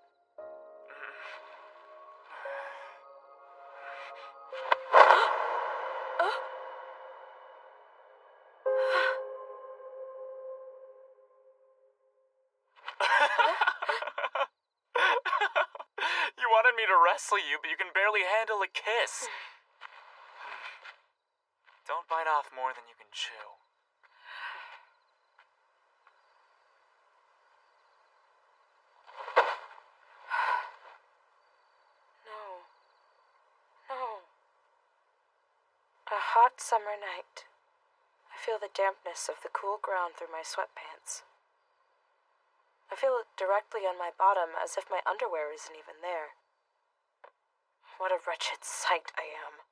You wanted me to wrestle you, but you can barely handle a kiss. Don't bite off more than you can chew. No. A hot summer night. I feel the dampness of the cool ground through my sweatpants. I feel it directly on my bottom as if my underwear isn't even there. What a wretched sight I am.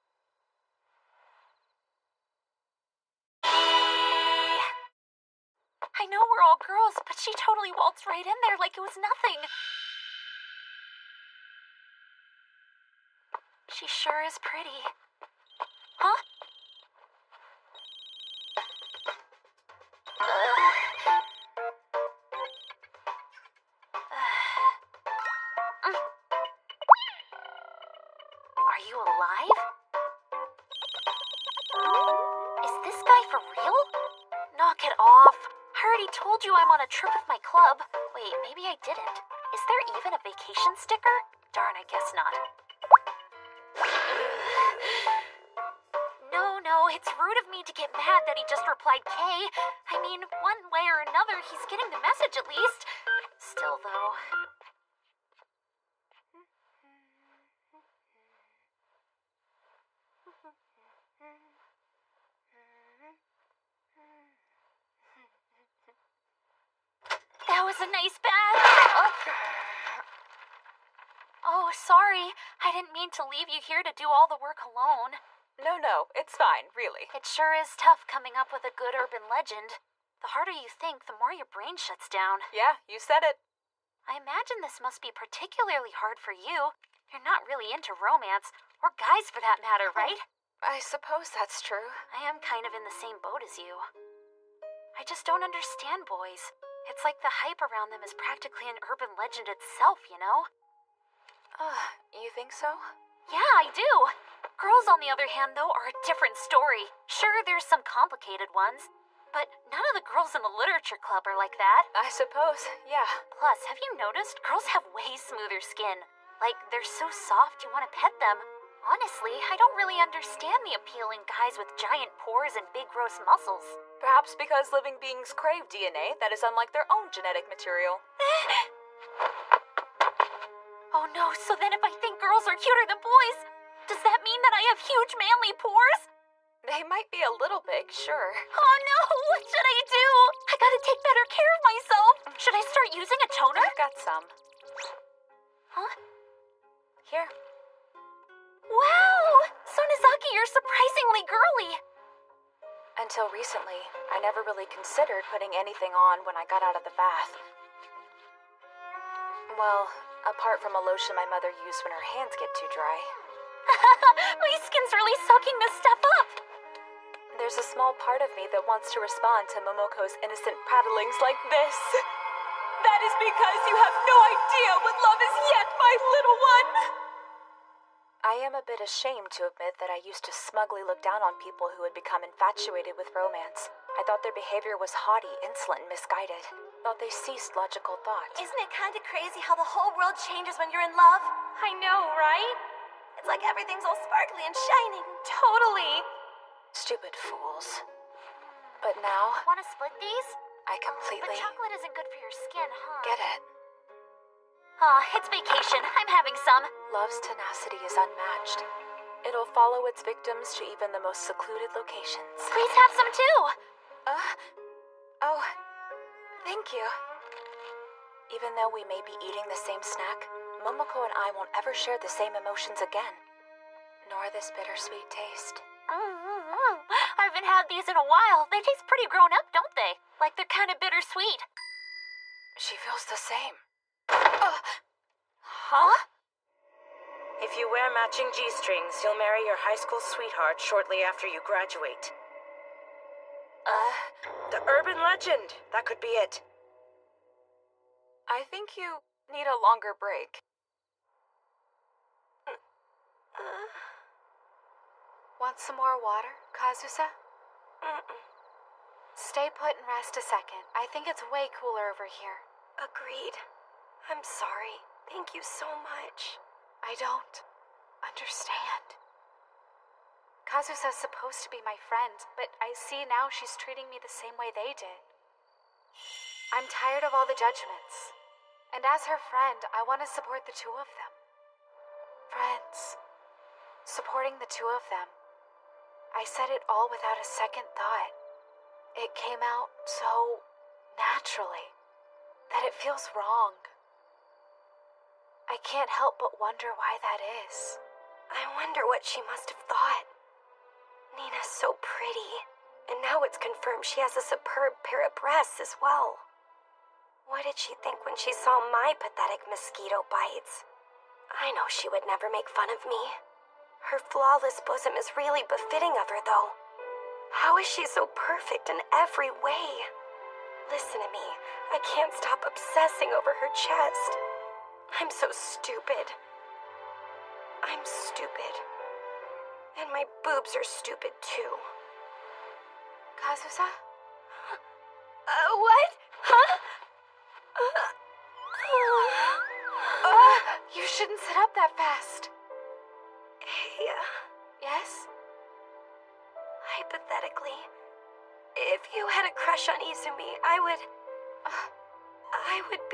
I know we're all girls, but she totally waltzed right in there like it was nothing. She sure is pretty. Huh? Are you alive? Is this guy for real? Knock it off. I already told you I'm on a trip with my club. Wait, maybe I didn't. Is there even a vacation sticker? Darn, I guess not. No, it's rude of me to get mad that he just replied K. I mean, one way or another, he's getting the message at least. Still, though. That was a nice bath. Oh, sorry. I didn't mean to leave you here to do all the work alone. No, it's fine, really. It sure is tough coming up with a good urban legend. The harder you think, the more your brain shuts down. Yeah, you said it. I imagine this must be particularly hard for you. You're not really into romance, or guys for that matter, right? I suppose that's true. I am kind of in the same boat as you. I just don't understand boys. It's like the hype around them is practically an urban legend itself, you know? You think so? Yeah, I do. Girls, on the other hand, though, are a different story. Sure, there's some complicated ones, but none of the girls in the literature club are like that. I suppose, yeah. Plus, have you noticed girls have way smoother skin? Like, they're so soft you want to pet them. Honestly, I don't really understand the appeal in guys with giant pores and big gross muscles. Perhaps because living beings crave DNA that is unlike their own genetic material. Oh no, so then if I think girls are cuter than boys, does that mean that I have huge manly pores? They might be a little big, sure. Oh no, what should I do? I gotta take better care of myself. Should I start using a toner? I've got some. Huh? Here. Wow! Sonozaki, you're surprisingly girly. Until recently, I never really considered putting anything on when I got out of the bath. Well, apart from a lotion my mother used when her hands get too dry. My skin's really soaking this stuff up. There's a small part of me that wants to respond to Momoko's innocent prattlings like this. That is because you have no idea what love is yet, my little one! I am a bit ashamed to admit that I used to smugly look down on people who had become infatuated with romance. I thought their behavior was haughty, insolent, and misguided. Thought they ceased logical thought. Isn't it kind of crazy how the whole world changes when you're in love? I know, right? It's like everything's all sparkly and shining. Totally. Stupid fools. But now, Want to split these? I completely But chocolate isn't good for your skin, huh? get it. Aw, it's vacation. I'm having some. Love's tenacity is unmatched. It'll follow its victims to even the most secluded locations. Please have some too. Oh, thank you. Even though we may be eating the same snack, Momoko and I won't ever share the same emotions again. Nor this bittersweet taste. I haven't had these in a while. They taste pretty grown up, don't they? Like they're kind of bittersweet. She feels the same. Huh? If you wear matching G-strings, you'll marry your high school sweetheart shortly after you graduate. The urban legend. That could be it. I think you need a longer break. Want some more water, Kazusa? Stay put and rest a second. I think it's way cooler over here. Agreed. I'm sorry. Thank you so much. I don't understand. Kazusa's supposed to be my friend, but I see now she's treating me the same way they did. I'm tired of all the judgments. And as her friend, I want to support the two of them. Friends. Supporting the two of them. I said it all without a second thought. It came out so naturally that it feels wrong. I can't help but wonder why that is. I wonder what she must have thought. Nina's so pretty, and now it's confirmed she has a superb pair of breasts as well. What did she think when she saw my pathetic mosquito bites? I know she would never make fun of me. Her flawless bosom is really befitting of her, though. How is she so perfect in every way? Listen to me. I can't stop obsessing over her chest. I'm so stupid. I'm stupid. And my boobs are stupid, too. Kazusa? What? Huh? You shouldn't sit up that fast. Hey, Yes? hypothetically, if you had a crush on Izumi, I would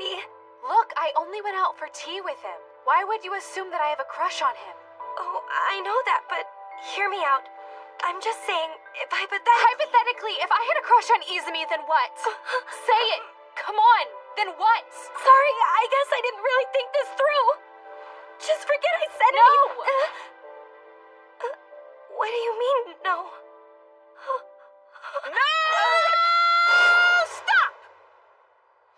be... Look, I only went out for tea with him. Why would you assume that I have a crush on him? Oh, I know that, but hear me out. I'm just saying, if hypothetically, if I had a crush on Izumi, then what? Say it. Come on. Then what? Sorry, I guess I didn't really think this through. Just forget I said it. No! What do you mean, no? No! Stop!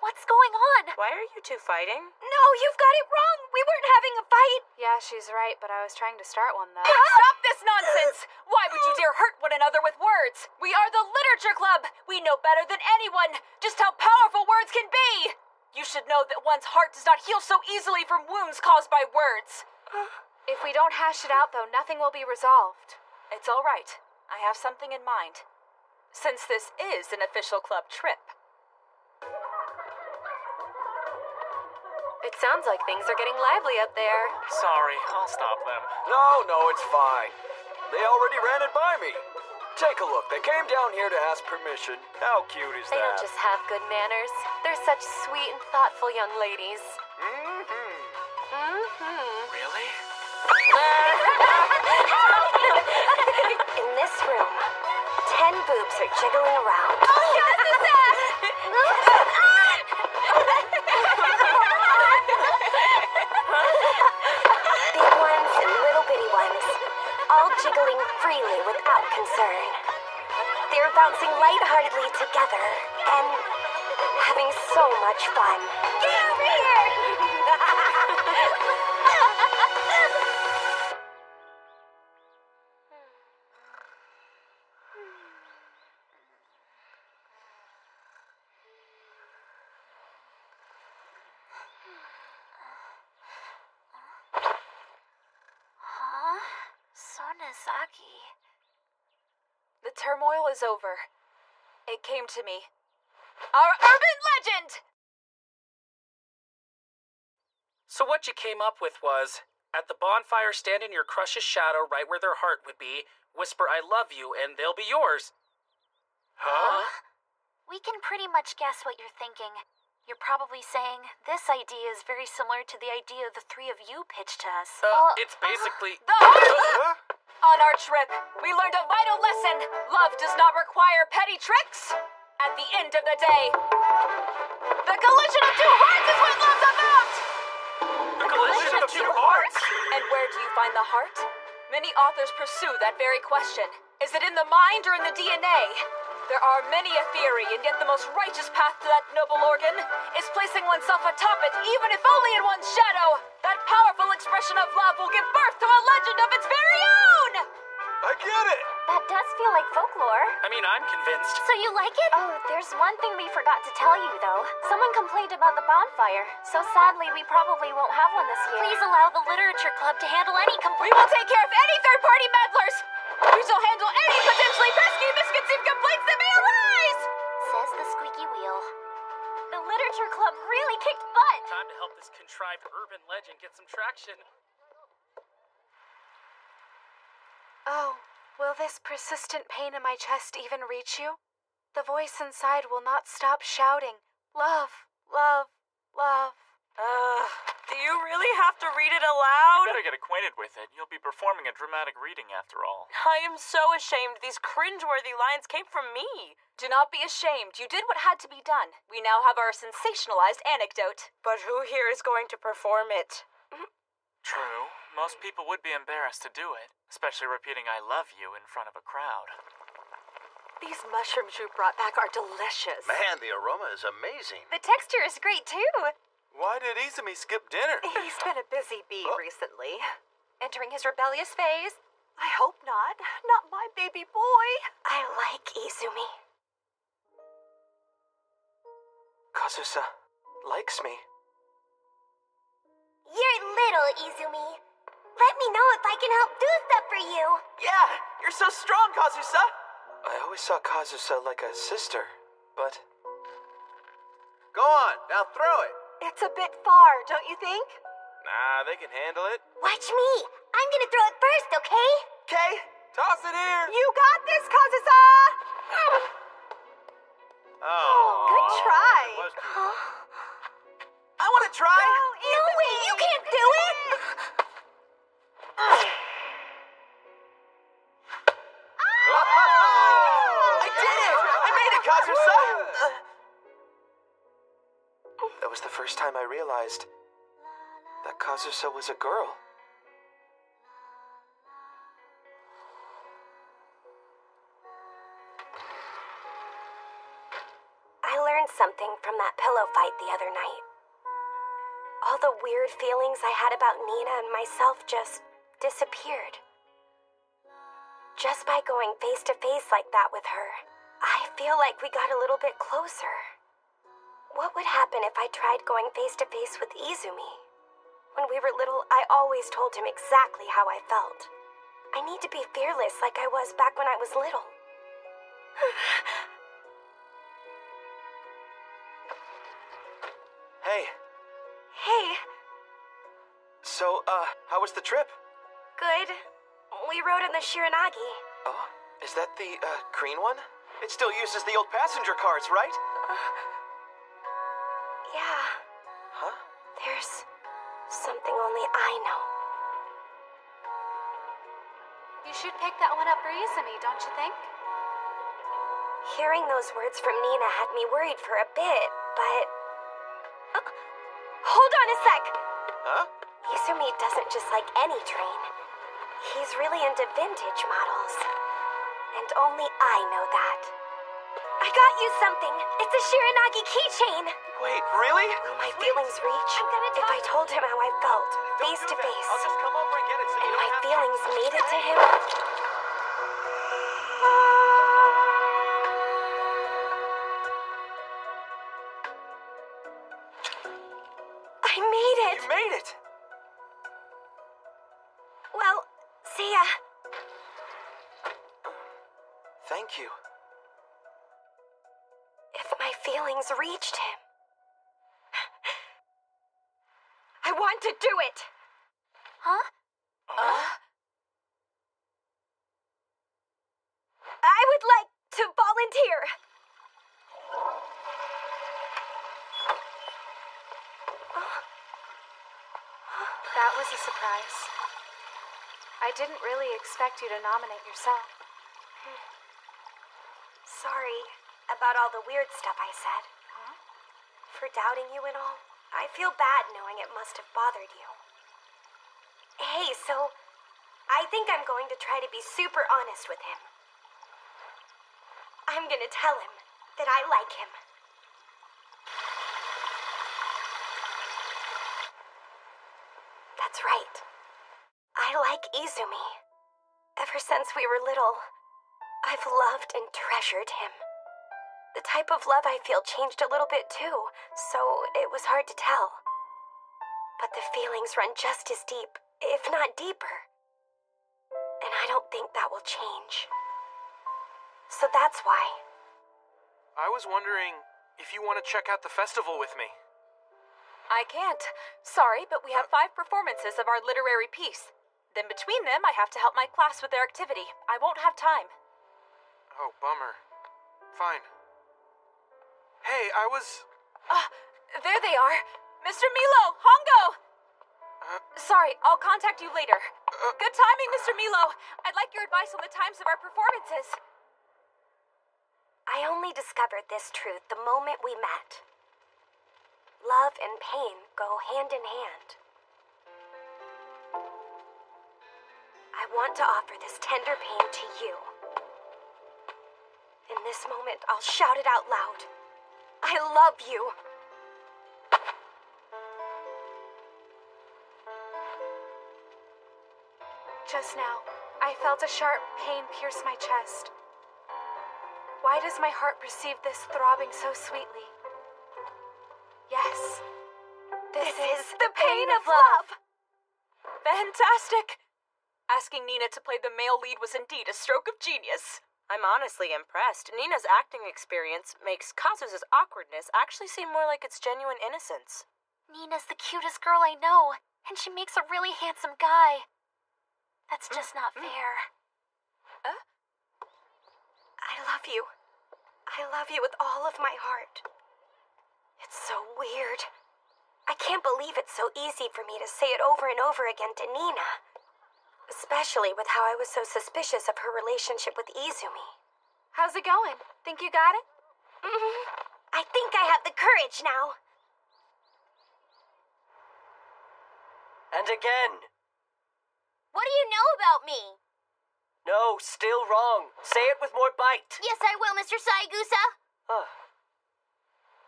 What's going on? Why are you two fighting? No, you've got it wrong. We weren't having a fight. Yeah, she's right, but I was trying to start one, though. Stop this nonsense! Why would you dare hurt one another with words? We are the Literature Club! We know better than anyone just how powerful words can be! You should know that one's heart does not heal so easily from wounds caused by words. If we don't hash it out, though, nothing will be resolved. It's all right. I have something in mind. Since this is an official club trip. It sounds like things are getting lively up there. Sorry, I'll stop them. No, it's fine. They already ran it by me. Take a look. They came down here to ask permission. How cute is They that? don't just have good manners. They're such sweet and thoughtful young ladies. Really? In this room, 10 boobs are jiggling around. Big ones and little bitty ones, all jiggling freely without concern. They're bouncing lightheartedly together and having so much fun. Get over here! Huh? Sonozaki. The turmoil is over. It came to me. Our urban legend! So what you came up with was, At the bonfire, stand in your crush's shadow right where their heart would be, whisper I love you, and they'll be yours. Huh? We can pretty much guess what you're thinking. You're probably saying, this idea is very similar to the idea the three of you pitched to us. It's basically... The heart! On our trip, we learned a vital lesson. Love does not require petty tricks. At the end of the day, the collision of two hearts is what love's about! The collision of two hearts? And where do you find the heart? Many authors pursue that very question. Is it in the mind or in the DNA? There are many a theory, and yet the most righteous path to that noble organ is placing oneself atop it, even if only in one's shadow. That powerful expression of love will give birth to a legend of its very own! I get it! That does feel like folklore. I mean, I'm convinced. So you like it? Oh, there's one thing we forgot to tell you, though. Someone complained about the bonfire, so sadly we probably won't have one this year. Please allow the literature club to handle any complaints. We will take care of any third-party meddlers! We shall handle any potentially pesky misconceived complaints that may arise! Says the squeaky wheel. The literature club really kicked butt! Time to help this contrived urban legend get some traction. Oh, will this persistent pain in my chest even reach you? The voice inside will not stop shouting, love, love, love. Do you really have to read it aloud? You better get acquainted with it. You'll be performing a dramatic reading after all. I am so ashamed these cringeworthy lines came from me. Do not be ashamed. You did what had to be done. We now have our sensationalized anecdote. But who here is going to perform it? True. Most people would be embarrassed to do it, especially repeating I love you in front of a crowd. These mushrooms you brought back are delicious. Man, the aroma is amazing. The texture is great, too. Why did Izumi skip dinner? He's been a busy bee recently. Entering his rebellious phase? I hope not. Not my baby boy. I like Izumi. Kazusa likes me. You're little, Izumi. Let me know if I can help do stuff for you. Yeah, you're so strong, Kazusa. I always saw Kazusa like a sister, but... Go on, now throw it. It's a bit far, don't you think? Nah, they can handle it. Watch me. I'm gonna throw it first, okay? Okay. Toss it here. You got this, Kazusa! Oh. Good try. I want to try. No way, you can't do it! I did it! I made it, Kazusa! That was the first time I realized that Kazusa was a girl. I learned something from that pillow fight the other night. All the weird feelings I had about Nina and myself just disappeared. Just by going face to face like that with her, I feel like we got a little bit closer. What would happen if I tried going face to face with Izumi? When we were little, I always told him exactly how I felt. I need to be fearless like I was back when I was little. Hey. Hey. So, how was the trip? Good. We rode in the Shiranagi. Oh, is that the, green one? It still uses the old passenger cars, right? Yeah. Huh? There's something only I know. You should pick that one up for Izumi, don't you think? Hearing those words from Nina had me worried for a bit, but... hold on a sec! Huh? Izumi doesn't just like any train. He's really into vintage models. And only I know that. I got you something! It's a Shiranagi keychain! Wait, really? Will my feelings reach? If I told him how I felt, face to face, I'll just come over and get it so and you my don't have feelings made it to him... I made it! You made it! Well, see ya. Thank you. If my feelings reached him... I want to do it! Huh? I would like to volunteer. That was a surprise. I didn't really expect you to nominate yourself. Sorry about all the weird stuff I said. Huh? For doubting you and all. I feel bad knowing it must have bothered you. Hey, so I think I'm going to try to be super honest with him. I'm gonna tell him that I like him. That's right. I like Izumi. Ever since we were little, I've loved and treasured him. The type of love I feel changed a little bit too, so it was hard to tell. But the feelings run just as deep, if not deeper. And I don't think that will change. So that's why. I was wondering if you want to check out the festival with me. I can't. Sorry, but we have 5 performances of our literary piece. Then between them, I have to help my class with their activity. I won't have time. Oh, bummer. Fine. Hey, I was... There they are. Mr. Milo! Hongo! Sorry, I'll contact you later. Good timing, Mr. Milo. I'd like your advice on the times of our performances. I only discovered this truth the moment we met. Love and pain go hand in hand. I want to offer this tender pain to you. In this moment, I'll shout it out loud. I love you. Just now, I felt a sharp pain pierce my chest. Why does my heart perceive this throbbing so sweetly? Yes, this is the pain of love. Fantastic! Asking Nina to play the male lead was indeed a stroke of genius. I'm honestly impressed. Nina's acting experience makes Kazu's awkwardness actually seem more like its genuine innocence. Nina's the cutest girl I know, and she makes a really handsome guy. That's just not fair. I love you. I love you with all of my heart. It's so weird. I can't believe it's so easy for me to say it over and over again to Nina. Especially with how I was so suspicious of her relationship with Izumi. How's it going? Think you got it? I think I have the courage now. And again. What do you know about me? No, still wrong. Say it with more bite. Yes, I will, Mr. Saigusa.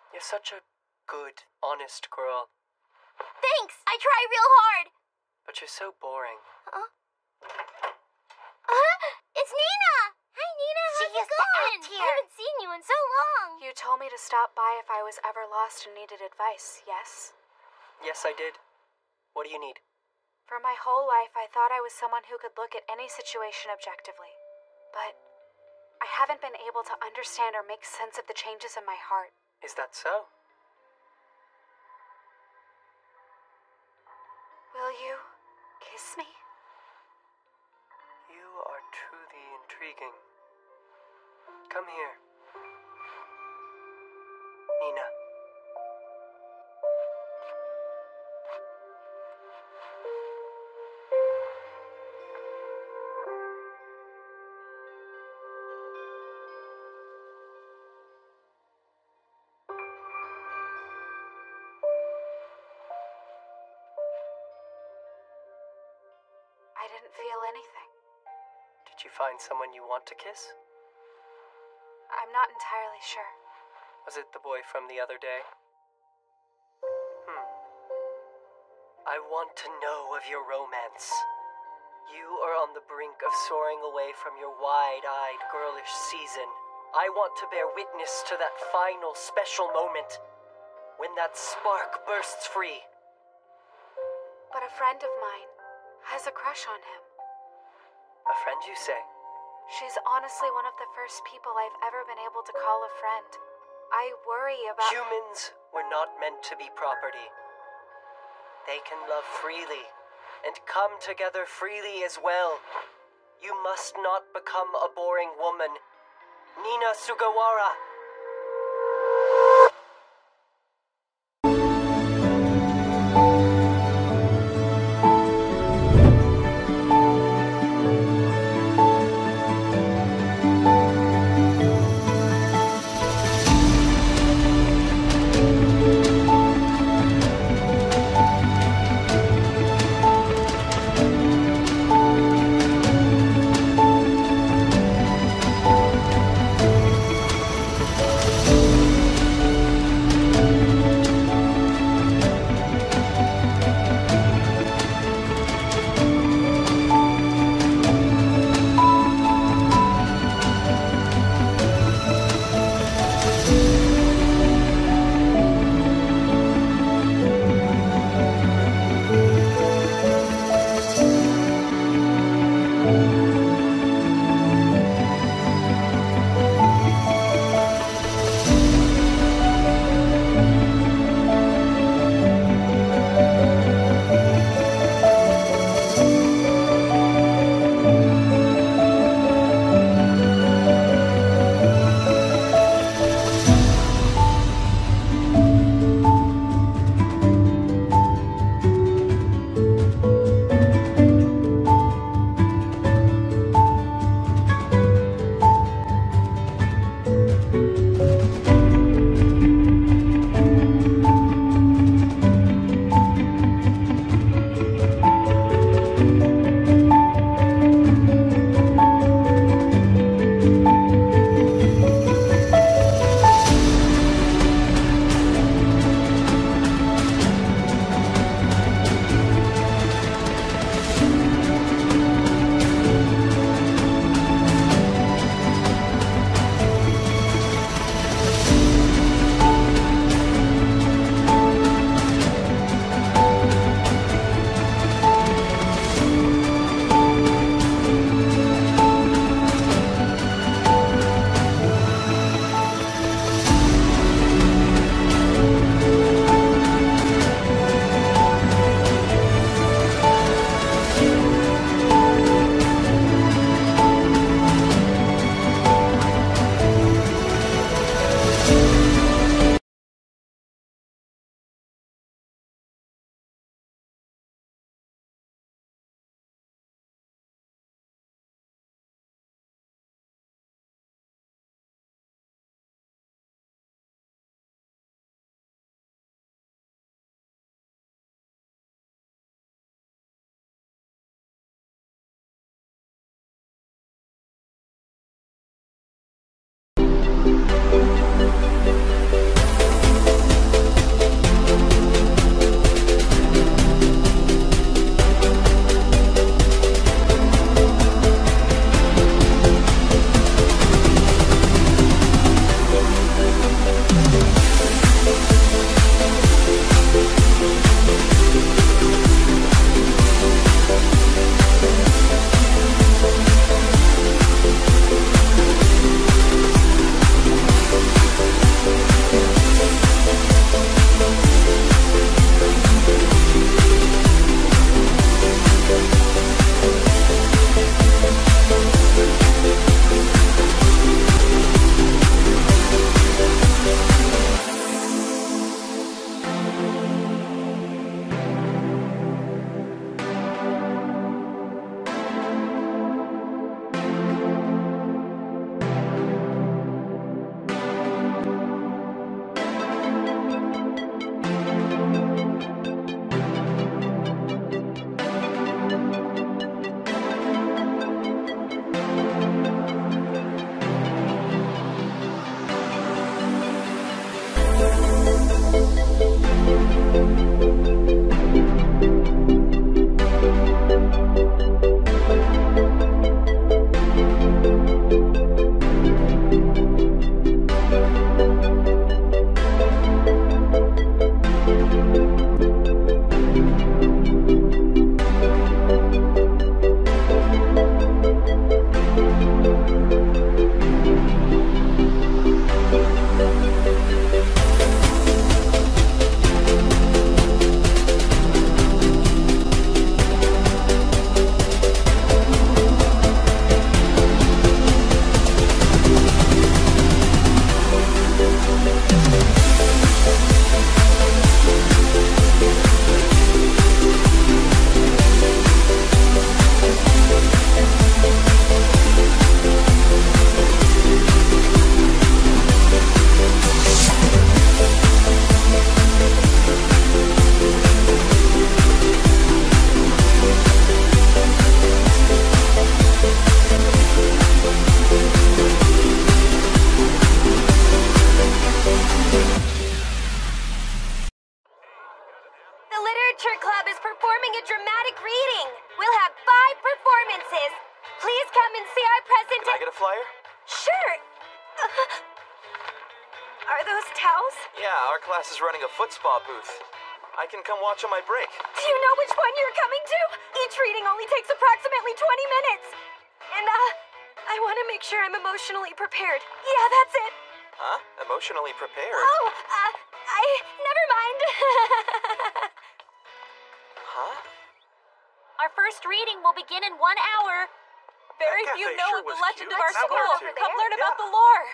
You're such a good, honest girl. Thanks, I try real hard. But you're so boring. It's Nina! Hi, Nina, how's it going? I haven't seen you in so long. You told me to stop by if I was ever lost and needed advice, yes? Yes, I did. What do you need? For my whole life, I thought I was someone who could look at any situation objectively. But I haven't been able to understand or make sense of the changes in my heart. Is that so? Will you kiss me? You are truly intriguing. Come here. Nina. I didn't feel anything. Did you find someone you want to kiss? I'm not entirely sure. Was it the boy from the other day? I want to know of your romance. You are on the brink of soaring away from your wide-eyed, girlish season. I want to bear witness to that final special moment when that spark bursts free. But a friend of mine has a crush on him. A friend, you say? She's honestly one of the first people I've ever been able to call a friend. I worry about... Humans were not meant to be property. They can love freely, and come together freely as well. You must not become a boring woman. Nina Sugawara. reading. We'll have 5 performances. Please come and see our present. Can I get a flyer? Sure. Are those towels? Yeah, our class is running a foot spa booth. I can come watch on my break. Do you know which one you're coming to? Each reading only takes approximately 20 minutes. And, I want to make sure I'm emotionally prepared. Yeah, that's it. Huh? Emotionally prepared? Oh, never mind. Huh? Our first reading will begin in 1 hour. Very That few cafe know sure of the was legend cute. of our Let's school. go over Come there. learn about Yeah. the lore.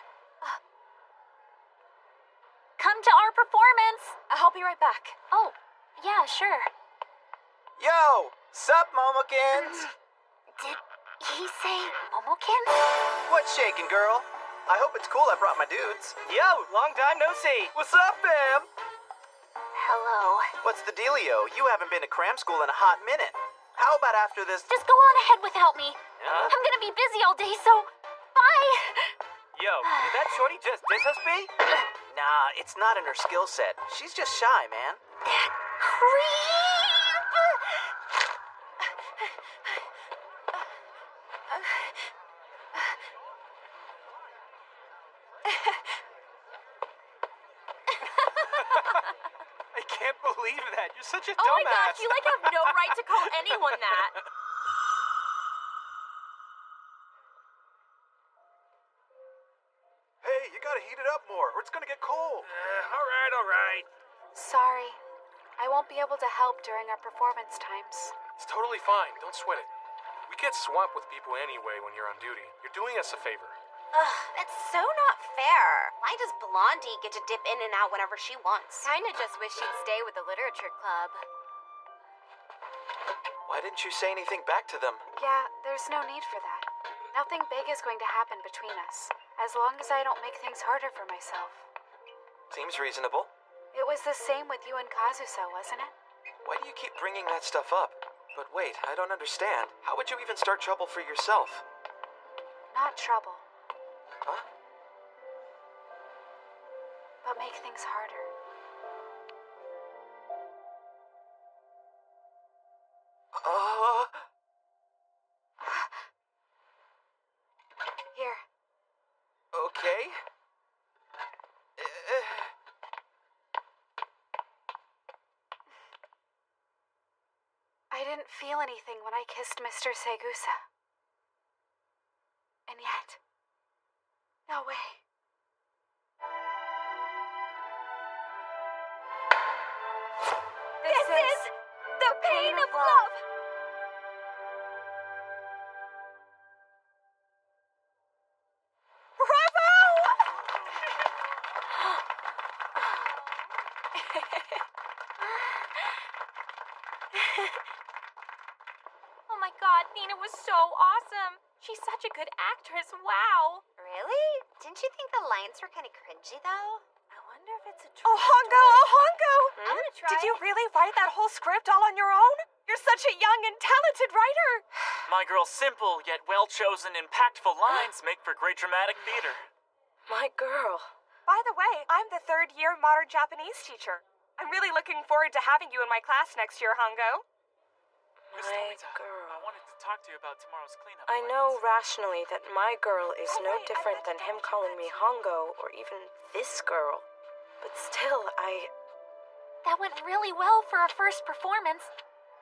Come to our performance. I'll be right back. Oh, yeah, sure. Yo! Sup, Momokins? Did he say Momokin? What's shaking, girl? I hope it's cool I brought my dudes. Yo, long time no see. What's up, fam? Hello. What's the dealio? You haven't been to cram school in a hot minute. How about after this? Just go on ahead without me. Huh? I'm gonna be busy all day, so bye. Yo, did that shorty just diss us, B? Nah, it's not in her skill set. She's just shy, man. That creep! I can't believe that. You're such a Oh my dumbass. gosh, you have no right to call anyone that. Hey, you gotta heat it up more, or it's gonna get cold. All right. Sorry. I won't be able to help during our performance times. It's totally fine. Don't sweat it. We get swamped with people anyway when you're on duty. You're doing us a favor. Ugh, it's so not fair. Why does Blondie get to dip in and out whenever she wants? Kinda just wish she'd stay with the literature club. Why didn't you say anything back to them? Yeah, there's no need for that. Nothing big is going to happen between us, as long as I don't make things harder for myself. Seems reasonable. It was the same with you and Kazusa, wasn't it? Why do you keep bringing that stuff up? But wait, I don't understand. How would you even start trouble for yourself? Not trouble, Huh? but make things harder. Here. Okay. I didn't feel anything when I kissed Mr. Segusa. And yet, no way. This is the pain of love. Oh my god, Nina was so awesome. She's such a good actress. Wow. Really? Didn't you think the lines were kind of cringy, though? I wonder if it's a true Oh, Hongo! story. Oh, Hongo! I'm gonna try. Did you really write that whole script all on your own? You're such a young and talented writer. My girl's simple yet well-chosen, impactful lines make for great dramatic theater. My girl. By the way, I'm the 3rd-year modern Japanese teacher. I'm really looking forward to having you in my class next year, Hongo. Miss My Tomita, girl. I wanted to talk to you about tomorrow's cleanup. I know rationally that my girl is Oh, no wait, I different thought than you him told calling me Hongo or even this girl. But still, That went really well for our first performance,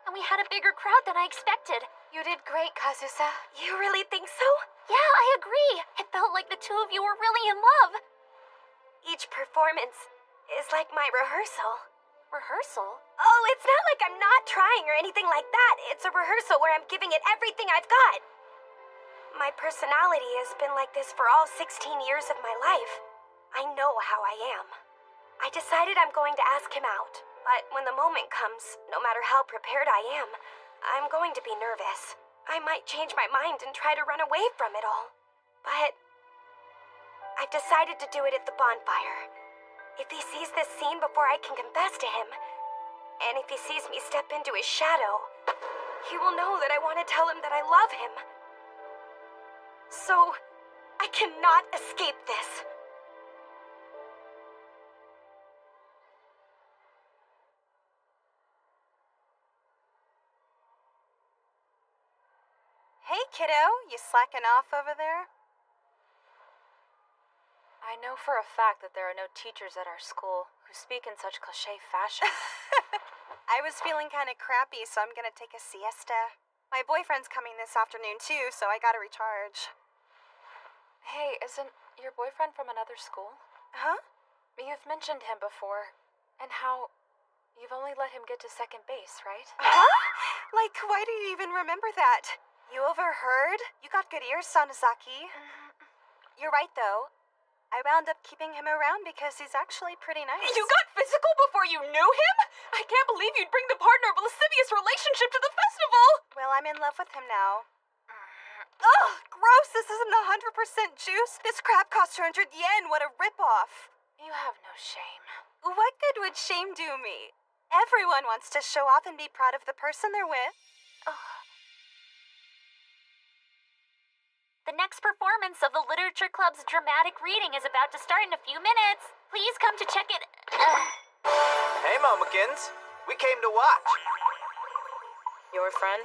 and we had a bigger crowd than I expected. You did great, Kazusa. You really think so? Yeah, I agree. It felt like the two of you were really in love. Each performance is like my rehearsal. Rehearsal? Oh, it's not like I'm not trying or anything like that. It's a rehearsal where I'm giving it everything I've got. My personality has been like this for all 16 years of my life. I know how I am. I decided I'm going to ask him out. But when the moment comes, no matter how prepared I am, I'm going to be nervous. I might change my mind and try to run away from it all. But I've decided to do it at the bonfire. If he sees this scene before I can confess to him, and if he sees me step into his shadow, he will know that I want to tell him that I love him. So, I cannot escape this. kiddo? You slacking off over there? I know for a fact that there are no teachers at our school who speak in such cliché fashion. I was feeling kind of crappy, so I'm gonna take a siesta. My boyfriend's coming this afternoon too, so I gotta recharge. Hey, isn't your boyfriend from another school? Huh? You've mentioned him before, and how you've only let him get to second base, right? Huh? Like, why do you even remember that? You overheard? You got good ears, Sonozaki. You're right, though. I wound up keeping him around because he's actually pretty nice. You got physical before you knew him? I can't believe you'd bring the partner of a lascivious relationship to the festival! Well, I'm in love with him now. Ugh, gross! This isn't 100% juice. This crap cost 200 yen. What a ripoff. You have no shame. What good would shame do me? Everyone wants to show off and be proud of the person they're with. The next performance of the Literature Club's dramatic reading is about to start in a few minutes. Please come to check it. Hey, Momikins. We came to watch. Your friend?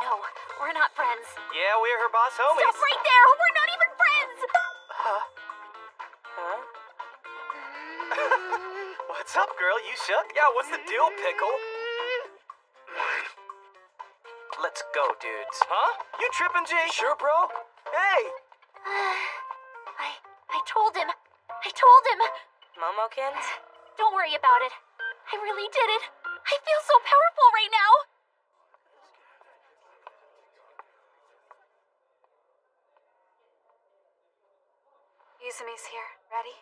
No, we're not friends. Yeah, we're her boss homies. Stop right there! We're not even friends! Huh? What's up, girl? You shook? Yeah, what's the deal, Pickle? Let's go, dudes. Huh? You tripping, Jay? Sure, bro. Hey! I told him. I told him. Momokins? Don't worry about it. I really did it. I feel so powerful right now. Izumi's here. Ready?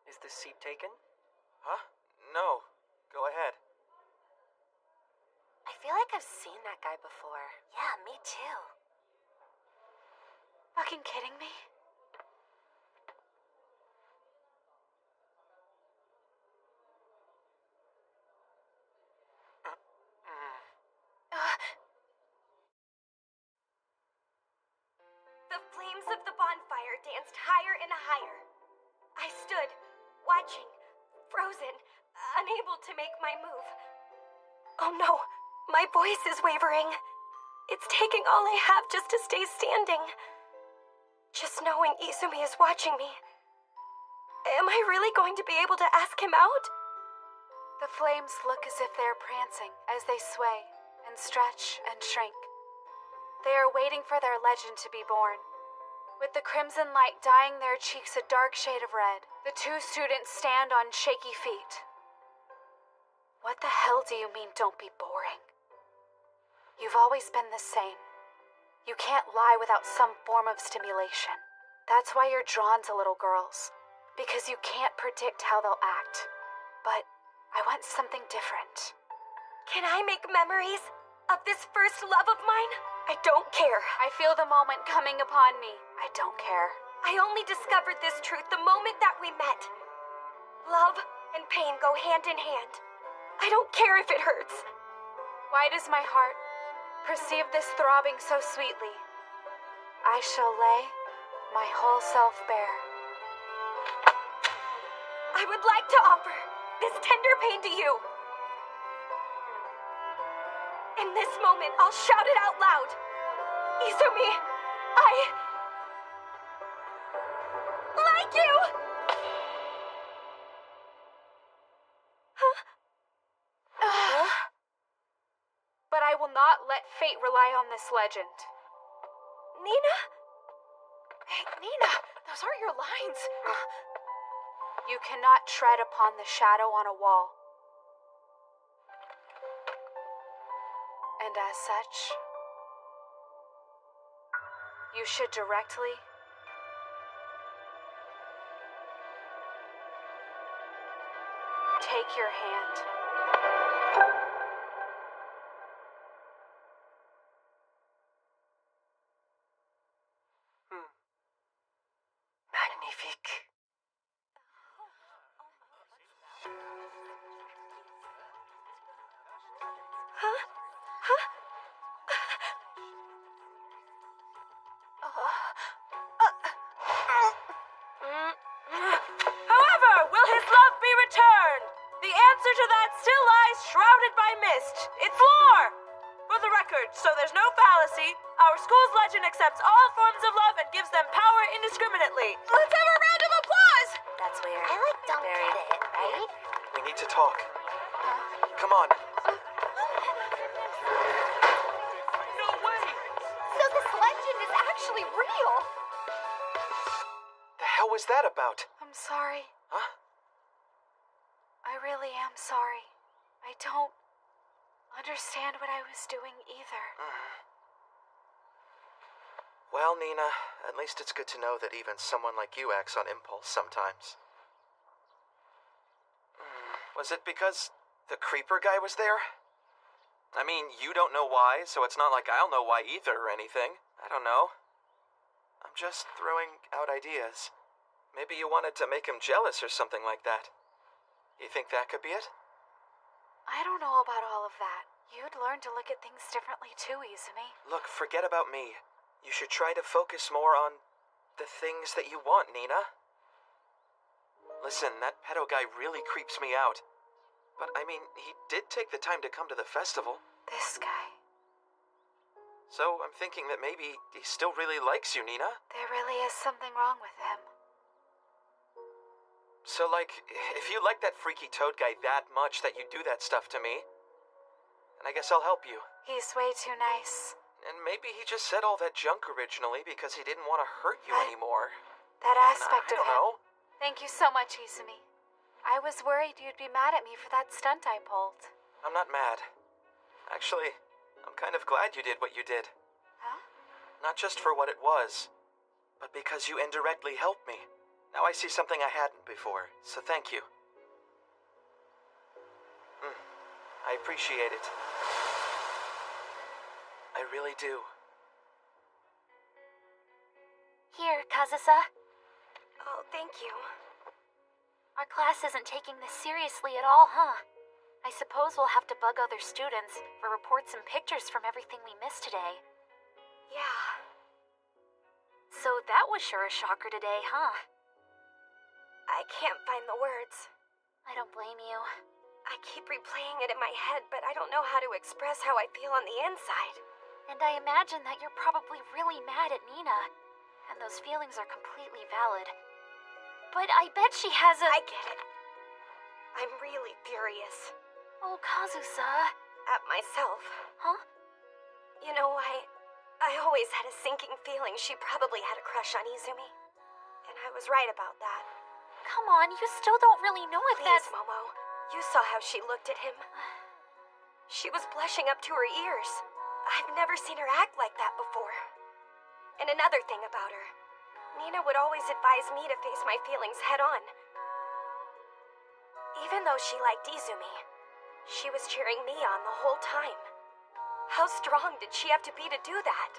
Is this seat taken? Huh? No. Go ahead. I feel like I've seen that guy before. Yeah, me too. Fucking kidding me? The flames of the bonfire danced higher and higher. I stood, watching, frozen, unable to make my move. Oh no, my voice is wavering. It's taking all I have just to stay standing. Just knowing Izumi is watching me. Am I really going to be able to ask him out? The flames look as if they're prancing as they sway and stretch and shrink. They are waiting for their legend to be born. With the crimson light dyeing their cheeks a dark shade of red, the two students stand on shaky feet. What the hell do you mean, don't be boring? You've always been the same. You can't lie without some form of stimulation. That's why you're drawn to little girls, because you can't predict how they'll act. But I want something different. Can I make memories of this first love of mine? I don't care. I feel the moment coming upon me. I don't care. I only discovered this truth the moment that we met. Love and pain go hand in hand. I don't care if it hurts. Why does my heart perceive this throbbing so sweetly? I shall lay my whole self bare. I would like to offer this tender pain to you. In this moment, I'll shout it out loud. Izumi, I like you! But I will not let fate rely on this legend. Nina? Hey, Nina, those aren't your lines. You cannot tread upon the shadow on a wall. And as such, you should directly take your hand. Magnifique. However, will his love be returned? The answer answer to that still lies shrouded by mist. It's lore! For the record, so there's no fallacy, our school's legend accepts all forms of love and gives them power indiscriminately. Let's have a round of applause! That's weird. I don't get it, right? We need to talk. Come on. No way! So this legend is actually real! The hell was that about? I'm sorry. Huh? I really am sorry. I don't understand what I was doing either. Well, Nina, at least it's good to know that even someone like you acts on impulse sometimes. Was it because the creeper guy was there? I mean, you don't know why, so it's not like I'll know why either or anything. I don't know. I'm just throwing out ideas. Maybe you wanted to make him jealous or something like that. You think that could be it? I don't know about all of that. You'd learn to look at things differently too, Izumi. Look, forget about me. You should try to focus more on the things that you want, Nina. Listen, that pedo guy really creeps me out. But, I mean, he did take the time to come to the festival. This guy. So, I'm thinking that maybe he still really likes you, Nina. There really is something wrong with him. So, like, if you like that freaky toad guy that much that you do that stuff to me, then I guess I'll help you. He's way too nice. And maybe he just said all that junk originally because he didn't want to hurt you anymore. That aspect I of don't him. know. Thank you so much, Izumi. I was worried you'd be mad at me for that stunt I pulled. I'm not mad. Actually, I'm kind of glad you did what you did. Huh? Not just for what it was, but because you indirectly helped me. Now I see something I hadn't before, so thank you. I appreciate it. I really do. Here, Kazusa. Oh, thank you. Our class isn't taking this seriously at all, huh? I suppose we'll have to bug other students for reports and pictures from everything we missed today. Yeah. So that was sure a shocker today, huh? I can't find the words. I don't blame you. I keep replaying it in my head, but I don't know how to express how I feel on the inside. And I imagine that you're probably really mad at Nina. And those feelings are completely valid. But I bet she has a... I get it. I'm really furious. Oh, Kazusa. At myself. Huh? You know, I always had a sinking feeling she probably had a crush on Izumi. And I was right about that. Come on, you still don't really know if Please, Momo. You saw how she looked at him. She was blushing up to her ears. I've never seen her act like that before. And another thing about her, Nina would always advise me to face my feelings head on. Even though she liked Izumi, she was cheering me on the whole time. How strong did she have to be to do that?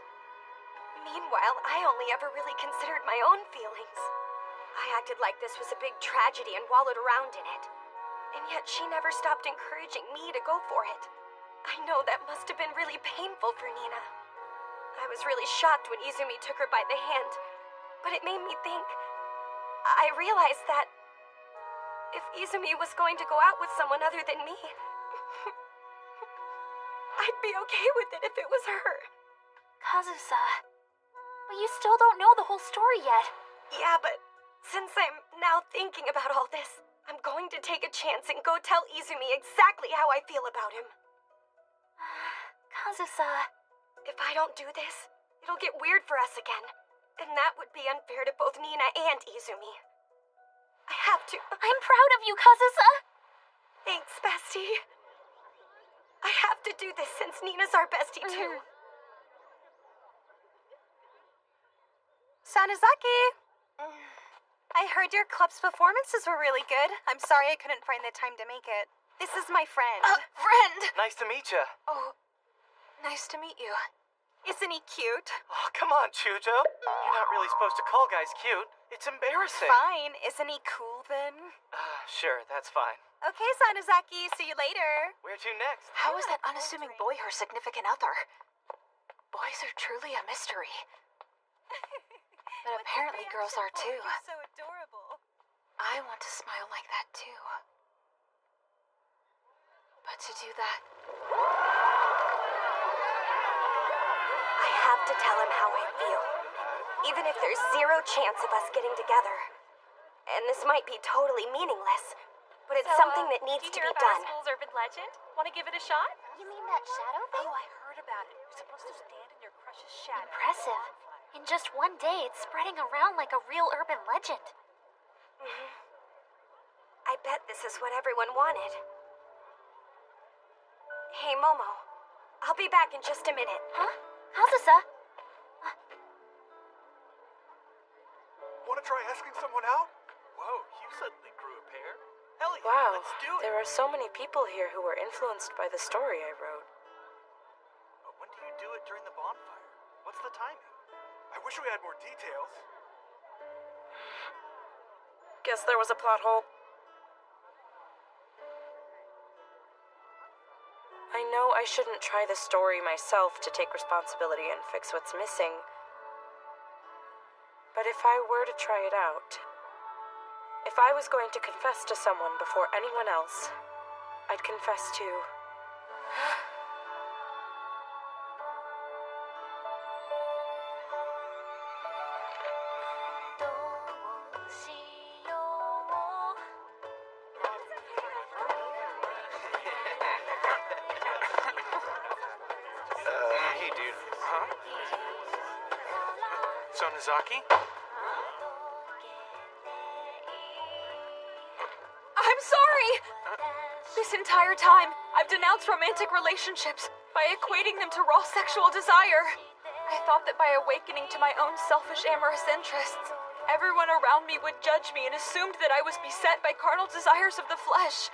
Meanwhile, I only ever really considered my own feelings. I acted like this was a big tragedy and wallowed around in it. And yet she never stopped encouraging me to go for it. I know that must have been really painful for Nina. I was really shocked when Izumi took her by the hand, but it made me think. I realized that if Izumi was going to go out with someone other than me, I'd be okay with it if it was her. Kazusa, but you still don't know the whole story yet. Yeah, but since I'm now thinking about all this, I'm going to take a chance and go tell Izumi exactly how I feel about him. Kazusa. If I don't do this, it'll get weird for us again. And that would be unfair to both Nina and Izumi. I have to. I'm proud of you, Kazusa. Thanks, bestie. I have to do this since Nina's our bestie, too. Sonozaki! I heard your club's performances were really good. I'm sorry I couldn't find the time to make it. This is my friend. Friend! Nice to meet you. Oh, nice to meet you. Isn't he cute? Oh, come on, Chujo. You're not really supposed to call guys cute. It's embarrassing. Fine. Isn't he cool then? Sure, that's fine. Okay, Sonozaki. See you later. Where to next? How is that unassuming boy her significant other? Boys are truly a mystery. But apparently girls are too. You're so adorable. I want to smile like that too. to do that. I have to tell him how I feel. Even if there's zero chance of us getting together. And this might be totally meaningless, but it's something that needs to be done. School's urban legend? Want to give it a shot? You mean that shadow thing? Oh, I heard about it. You're supposed to stand in your crush's shadow. Impressive. In just one day, it's spreading around like a real urban legend. I bet this is what everyone wanted. Hey, Momo. I'll be back in just a minute. Huh? Kazusa? Want to try asking someone out? Whoa, you suddenly grew a pair? Hell yeah, Wow, let's do it. there are so many people here who were influenced by the story I wrote. When do you do it during the bonfire? What's the timing? I wish we had more details. Guess there was a plot hole. I know I shouldn't try the story myself to take responsibility and fix what's missing. But if I were to try it out, if I was going to confess to someone before anyone else, I'd confess to... Hey, dude. Huh? Sonozaki? I'm sorry! This entire time, I've denounced romantic relationships by equating them to raw sexual desire. I thought that by awakening to my own selfish amorous interests, everyone around me would judge me and assumed that I was beset by carnal desires of the flesh.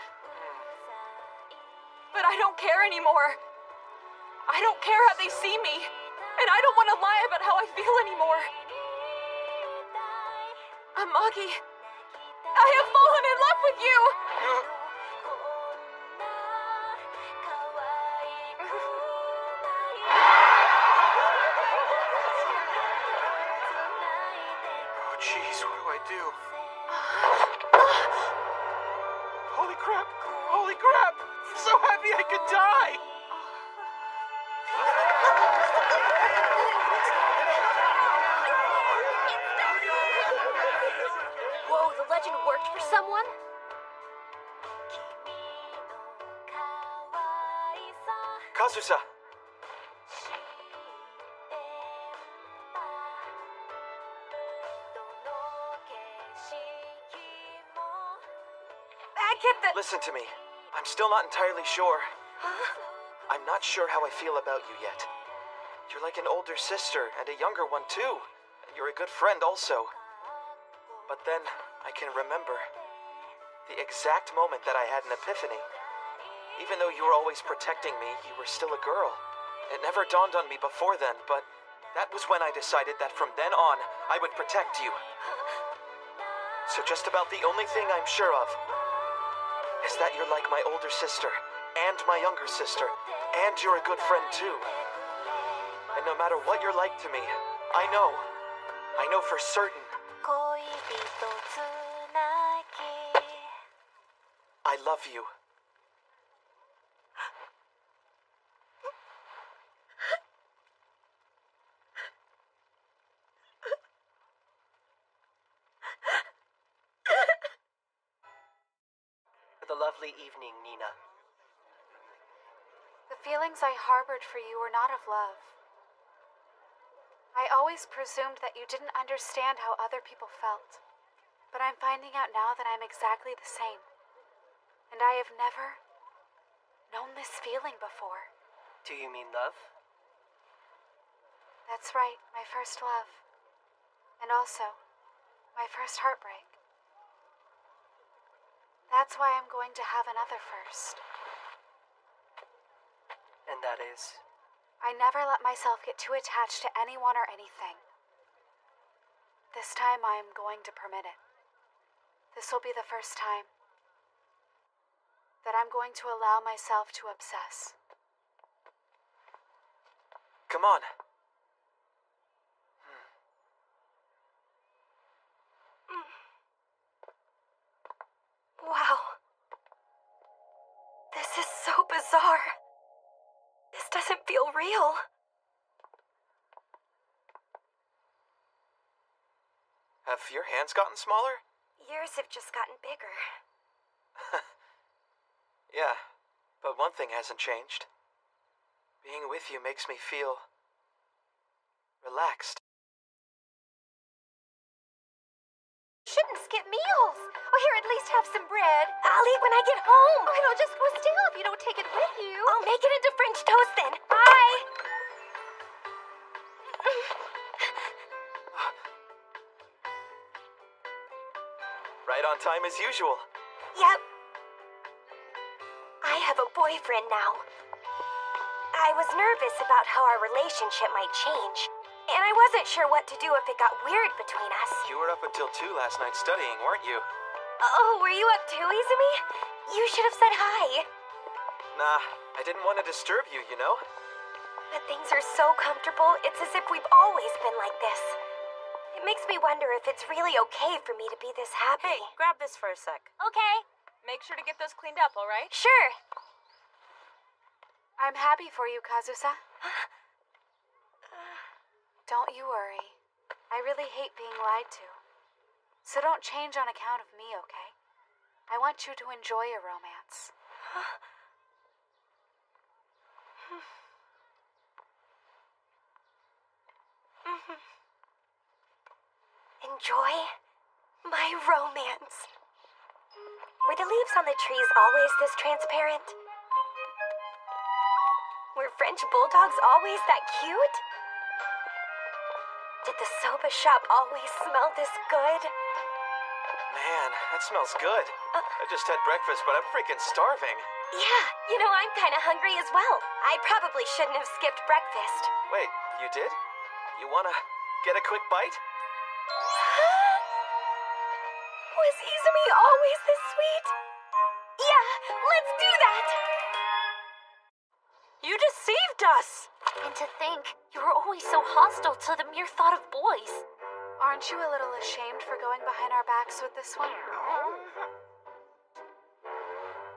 But I don't care anymore. I don't care how they see me, and I don't want to lie about how I feel anymore. Amagi, I have fallen in love with you! Oh, jeez, what do I do? Holy crap! Holy crap! I'm so happy I could die! Whoa, the legend worked for someone? Kazusa! Back at the... Listen to me. I'm still not entirely sure. I'm not sure how I feel about you yet. You're like an older sister and a younger one too. And you're a good friend also. But then I can remember the exact moment that I had an epiphany. Even though you were always protecting me, you were still a girl. It never dawned on me before then, but that was when I decided that from then on, I would protect you. So just about the only thing I'm sure of is that you're like my older sister, and my younger sister, and you're a good friend too. And no matter what you're like to me, I know for certain, I love you. The lovely evening, Nina. The feelings I harbored for you were not of love. I always presumed that you didn't understand how other people felt. But I'm finding out now that I'm exactly the same. And I have never known this feeling before. Do you mean love? That's right, my first love. And also, my first heartbreak. That's why I'm going to have another first. And that is? I never let myself get too attached to anyone or anything. This time I am going to permit it. This will be the first time that I'm going to allow myself to obsess. Come on. Wow. This This is so bizarre. This doesn't feel real. Have your hands gotten smaller? Yours have just gotten bigger. Yeah, but one thing hasn't changed. Being with you makes me feel relaxed. Shouldn't skip meals. Oh, here, at least have some bread. I'll eat when I get home. Oh, it'll just go stale if you don't take it with you. I'll make it into French toast then. Bye. Right on time as usual. Yep. I have a boyfriend now. I was nervous about how our relationship might change, and I wasn't sure what to do if it got weird between us. You were up until 2 last night studying, weren't you? Oh, were you up too, Izumi? You should have said hi. Nah, I didn't want to disturb you, you know? But things are so comfortable, it's as if we've always been like this. It makes me wonder if it's really okay for me to be this happy. Hey, grab this for a sec. Okay. Make sure to get those cleaned up, all right? Sure. I'm happy for you, Kazusa. Don't you worry. I really hate being lied to. So don't change on account of me, okay? I want you to enjoy your romance. Enjoy my romance. Were the leaves on the trees always this transparent? Were French bulldogs always that cute? Did the soba shop always smell this good? Man, that smells good. I just had breakfast, but I'm freaking starving. Yeah, you know, I'm kind of hungry as well. I probably shouldn't have skipped breakfast. Wait, you did? You wanna get a quick bite? Was Izumi always this sweet? Yeah, let's do that! You deceived us! And to think, you were always so hostile to the mere thought of boys. Aren't you a little ashamed for going behind our backs with this one?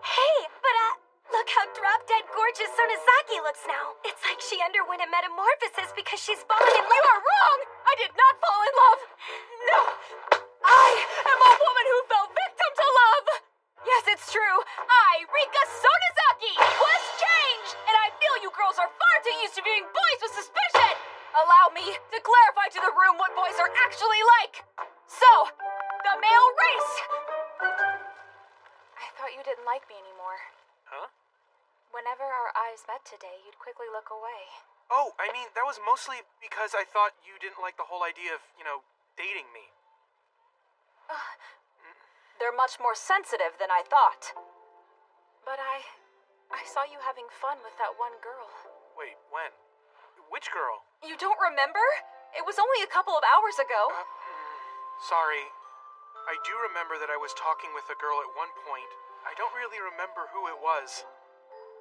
Hey, but look how drop-dead gorgeous Sonozaki looks now. It's like she underwent a metamorphosis because she's fallen in love. You are wrong! I did not fall in love! No! I am a woman who fell victim to love! Yes, it's true. I, Rika Sonozaki, was changed! And I feel you girls are far too used to viewing boys with suspicion! Allow me to clarify to the room what boys are actually like. So, the male race! I thought you didn't like me anymore. Huh? Whenever our eyes met today, you'd quickly look away. Oh, I mean, that was mostly because I thought you didn't like the whole idea of, dating me. They're much more sensitive than I thought. But I saw you having fun with that one girl. Wait, when? Which girl? You don't remember? It was only a couple of hours ago. Sorry. I do remember that I was talking with a girl at one point. I don't really remember who it was.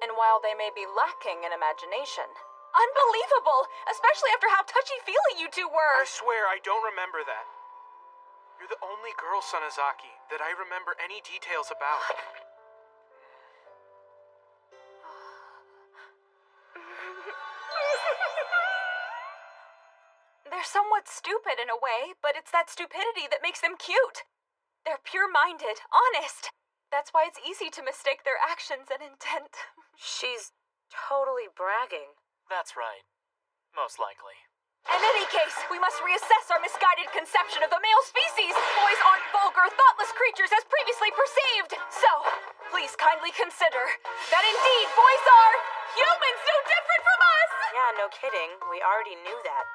And while they may be lacking in imagination, unbelievable! Especially after how touchy-feely you two were! I swear I don't remember that. You're the only girl, Sonozaki, that I remember any details about. They're somewhat stupid in a way, but it's that stupidity that makes them cute. They're pure-minded, honest. That's why it's easy to mistake their actions and intent. She's totally bragging. That's right. Most likely. In any case, we must reassess our misguided conception of the male species. Boys aren't vulgar, thoughtless creatures as previously perceived. So, please kindly consider that indeed boys are humans no different from us! Yeah, no kidding. We already knew that.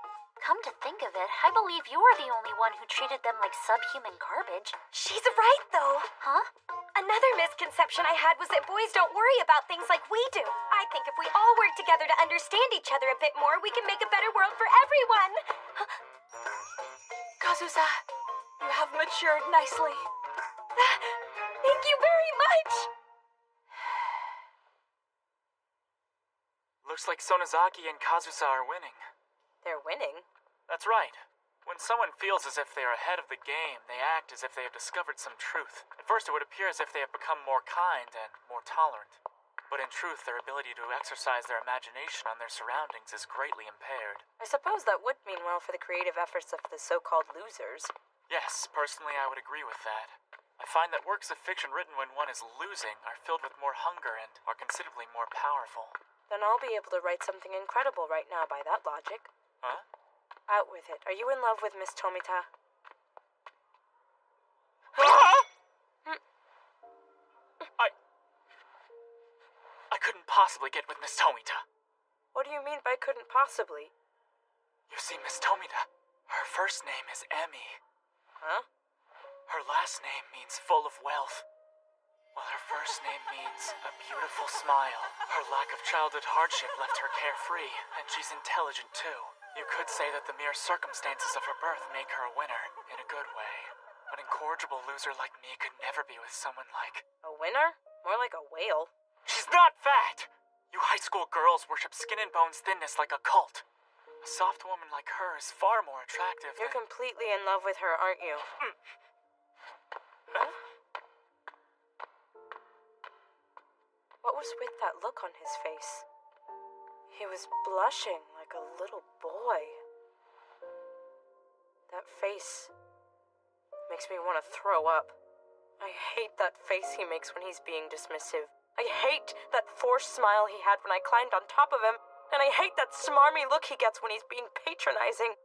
Come to think of it, I believe you were the only one who treated them like subhuman garbage. She's right, though. Huh? Another misconception I had was that boys don't worry about things like we do. I think if we all work together to understand each other a bit more, we can make a better world for everyone. Kazusa, you have matured nicely. Thank you very much. Looks like Sonozaki and Kazusa are winning. They're winning? That's right. When someone feels as if they are ahead of the game, they act as if they have discovered some truth. At first, it would appear as if they have become more kind and more tolerant. but in truth their ability to exercise their imagination on their surroundings is greatly impaired. I suppose that would mean well for the creative efforts of the so-called losers. Yes, personally I would agree with that. I find that works of fiction written when one is losing are filled with more hunger and are considerably more powerful. Then I'll be able to write something incredible right now by that logic. Huh? Out with it. Are you in love with Miss Tomita? I couldn't possibly get with Miss Tomita. What do you mean by couldn't possibly? You see, Miss Tomita, her first name is Emmy. Huh? Her last name means full of wealth, while her first name means a beautiful smile. Her lack of childhood hardship left her carefree, and she's intelligent too. You could say that the mere circumstances of her birth make her a winner, in a good way. An incorrigible loser like me could never be with someone like... A winner? More like a whale. She's not fat! You high school girls worship skin and bones thinness like a cult. A soft woman like her is far more attractive You're than... completely in love with her, aren't you? Huh? What was with that look on his face? He was blushing like a little boy. That face makes me want to throw up. I hate that face he makes when he's being dismissive. I hate that forced smile he had when I climbed on top of him, and I hate that smarmy look he gets when he's being patronizing.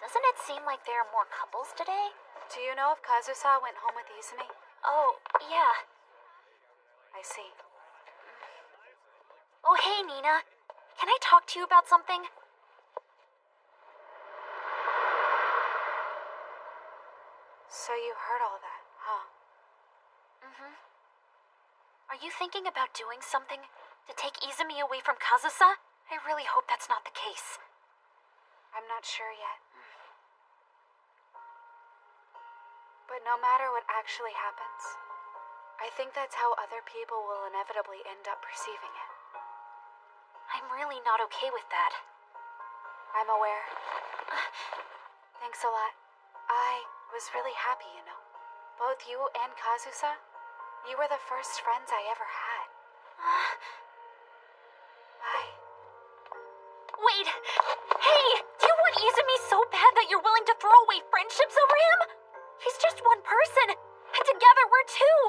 Doesn't it seem like there are more couples today? Do you know if Kazusa went home with Izumi? Oh, yeah. I see. Oh, hey, Nina. Can I talk to you about something? So you heard all that, huh? Mm-hmm. Are you thinking about doing something to take Izumi away from Kazusa? I really hope that's not the case. I'm not sure yet. But no matter what actually happens, I think that's how other people will inevitably end up perceiving it. I'm really not okay with that. I'm aware. Thanks a lot. I was really happy, you know. Both you and Kazusa, you were the first friends I ever had. Bye. Wait! Hey! Do you want Izumi so bad that you're willing to throw away friendships over him? He's just one person, and together we're two!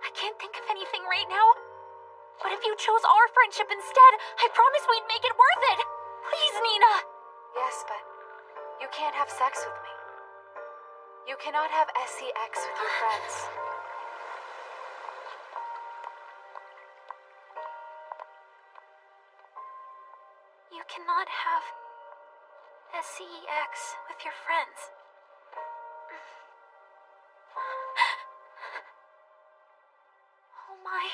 I can't think of anything right now. But if you chose our friendship instead, I promise we'd make it worth it! Please, Nina! Yes, but you can't have sex with me. You cannot have SCX with your friends. You cannot have SCEX with your friends. Oh my.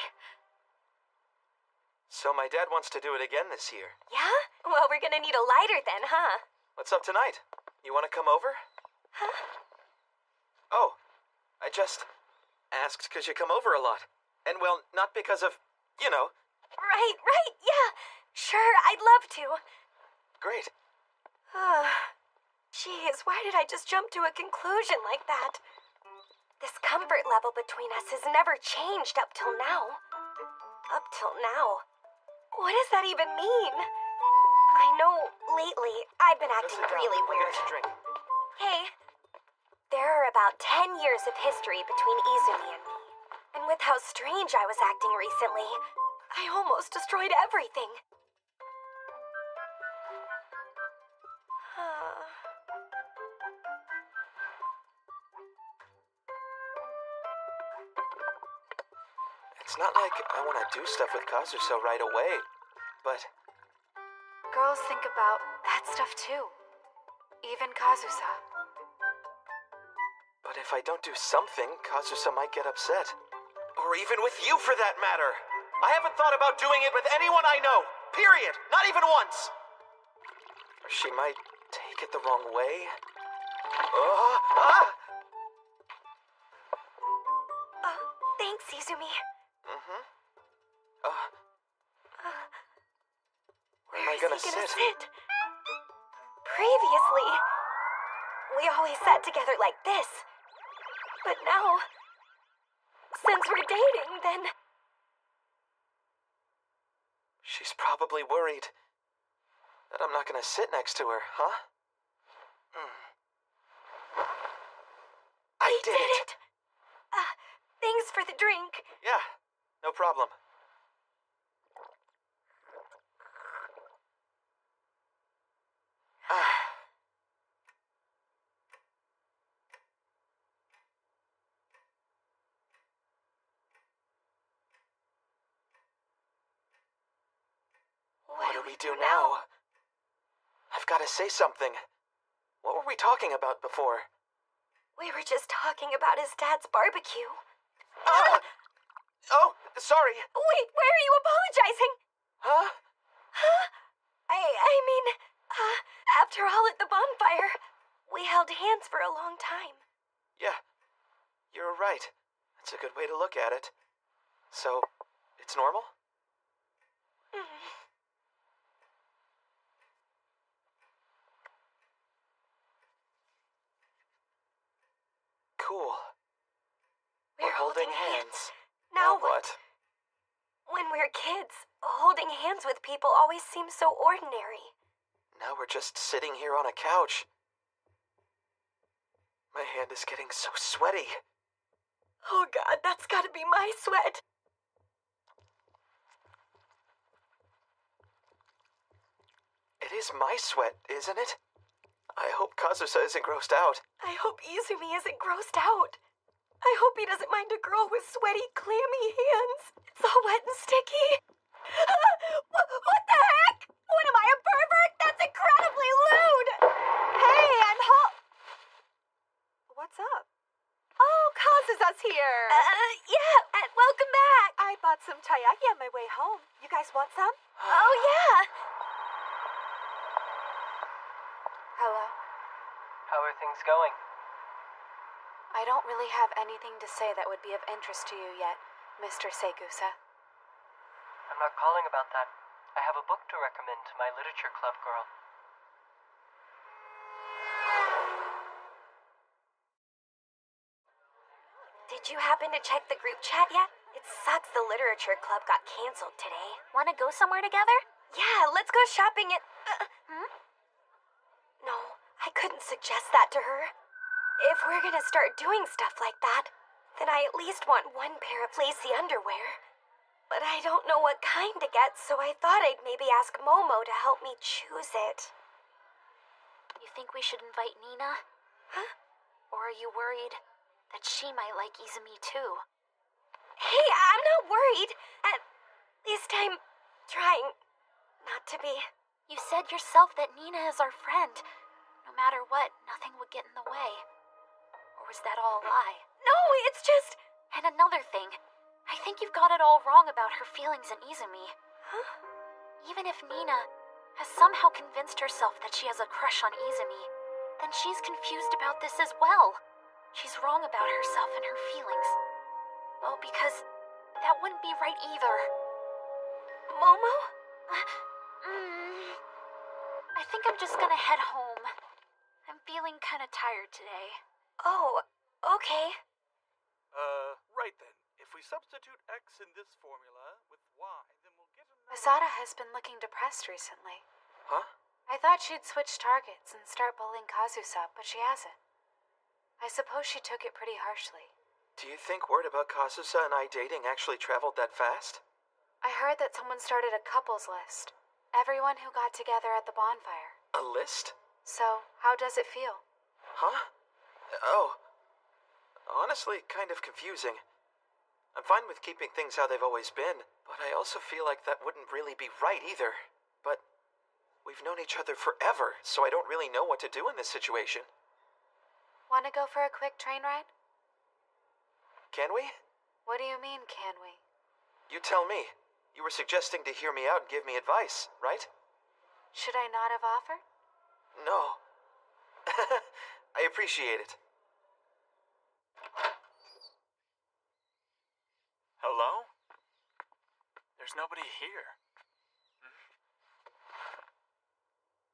So my dad wants to do it again this year. Yeah? Well, we're gonna need a lighter then, huh? What's up tonight? You want to come over? Huh? Oh, I just asked because you come over a lot. And, well, not because of, you know. Right, yeah. Sure, I'd love to. Great. Jeez, why did I just jump to a conclusion like that? This comfort level between us has never changed up till now. Up till now. What does that even mean? I know, lately, I've been acting really weird. Hey, there are about 10 years of history between Izumi and me. And with how strange I was acting recently, I almost destroyed everything. It's not like I want to do stuff with Kazusa right away, but... Girls think about that stuff too. Even Kazusa. But if I don't do something, Kazusa might get upset. Or even with you, for that matter. I haven't thought about doing it with anyone I know. Period. Not even once. Or she might take it the wrong way. Thanks, Izumi. Where am I gonna sit? Previously, we always sat together like this. But now, since we're dating, then... She's probably worried that I'm not gonna sit next to her, huh? I did it! Thanks for the drink. Yeah, no problem. What do we do now? I've got to say something. What were we talking about before? We were just talking about his dad's barbecue. Oh, sorry. Wait, why are you apologizing? Huh? I mean, after all at the bonfire, we held hands for a long time. Yeah, you're right. That's a good way to look at it. So, it's normal? Cool. We're holding hands. Now what? When we're kids, holding hands with people always seems so ordinary. Now we're just sitting here on a couch. My hand is getting so sweaty. Oh God, that's gotta be my sweat. It is my sweat, isn't it? I hope Kazusa isn't grossed out. I hope Izumi isn't grossed out. I hope he doesn't mind a girl with sweaty, clammy hands. It's all wet and sticky. What the heck? What am I, a pervert? That's incredibly lewd! Hey, I'm What's up? Oh, Kazusa's here. Yeah, welcome back. I bought some taiyaki on my way home. You guys want some? Oh, yeah. Hello? How are things going? I don't really have anything to say that would be of interest to you yet, Mr. Segusa. I'm not calling about that. I have a book to recommend to my literature club girl. Did you happen to check the group chat yet? It sucks the literature club got canceled today. Wanna go somewhere together? Yeah, let's go shopping at... No, I couldn't suggest that to her. If we're gonna start doing stuff like that, then I at least want one pair of lacy underwear. But I don't know what kind to get, so I thought I'd maybe ask Momo to help me choose it. You think we should invite Nina? Huh? Or are you worried that she might like Izumi too? Hey, I'm not worried. At least I'm trying not to be. You said yourself that Nina is our friend. No matter what, nothing would get in the way. Or was that all a lie? No, it's just... And another thing, I think you've got it all wrong about her feelings in Izumi. Huh? Even if Nina has somehow convinced herself that she has a crush on Izumi, then she's confused about this as well. She's wrong about herself and her feelings. Well, because that wouldn't be right either. Momo? I think I'm just gonna head home. I'm feeling kinda tired today. Oh, okay. Right then. If we substitute X in this formula with Y, then we'll get another... Masada has been looking depressed recently. Huh? I thought she'd switch targets and start bullying Kazusa, but she hasn't. I suppose she took it pretty harshly. Do you think word about Kazusa and I dating actually traveled that fast? I heard that someone started a couples list. Everyone who got together at the bonfire. A list? So, how does it feel? Huh? Oh. Honestly, kind of confusing. I'm fine with keeping things how they've always been, but I also feel like that wouldn't really be right either. But we've known each other forever, so I don't really know what to do in this situation. Want to go for a quick train ride? Can we? What do you mean, can we? You tell me. You were suggesting to hear me out and give me advice, right? Should I not have offered? No. I appreciate it. Hello? There's nobody here.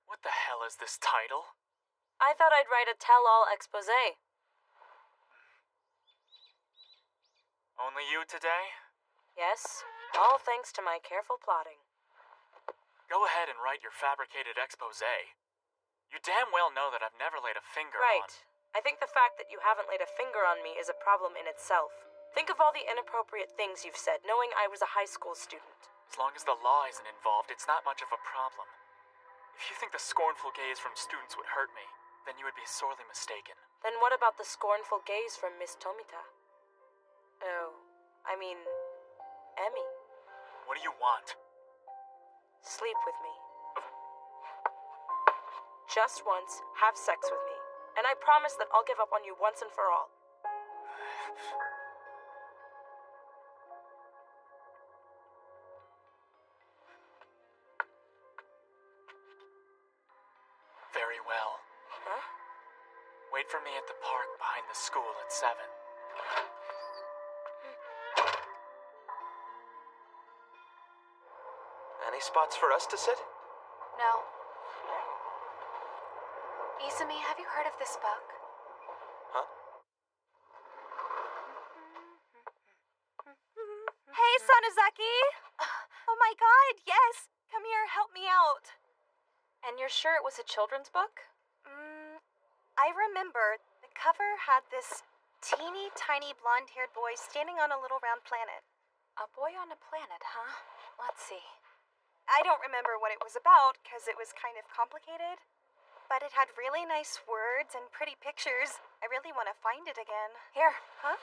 What the hell is this title? I thought I'd write a tell-all exposé. Only you today? Yes, all thanks to my careful plotting. Go ahead and write your fabricated exposé. You damn well know that I've never laid a finger on... Right. I think the fact that you haven't laid a finger on me is a problem in itself. Think of all the inappropriate things you've said, knowing I was a high school student. As long as the law isn't involved, it's not much of a problem. If you think the scornful gaze from students would hurt me, then you would be sorely mistaken. Then what about the scornful gaze from Miss Tomita? Oh, I mean, Emmy. What do you want? Sleep with me. Just once, have sex with me. And I promise that I'll give up on you once and for all. Very well. Huh? Wait for me at the park behind the school at 7. Any spots for us to sit? No. Izumi, have you heard of this book? Huh? Hey, Sonozaki! Oh my god, yes! Come here, help me out. And you're sure it was a children's book? I remember the cover had this teeny tiny blonde-haired boy standing on a little round planet. A boy on a planet, huh? Let's see. I don't remember what it was about, because it was kind of complicated. But it had really nice words and pretty pictures. I really want to find it again. Here. Huh?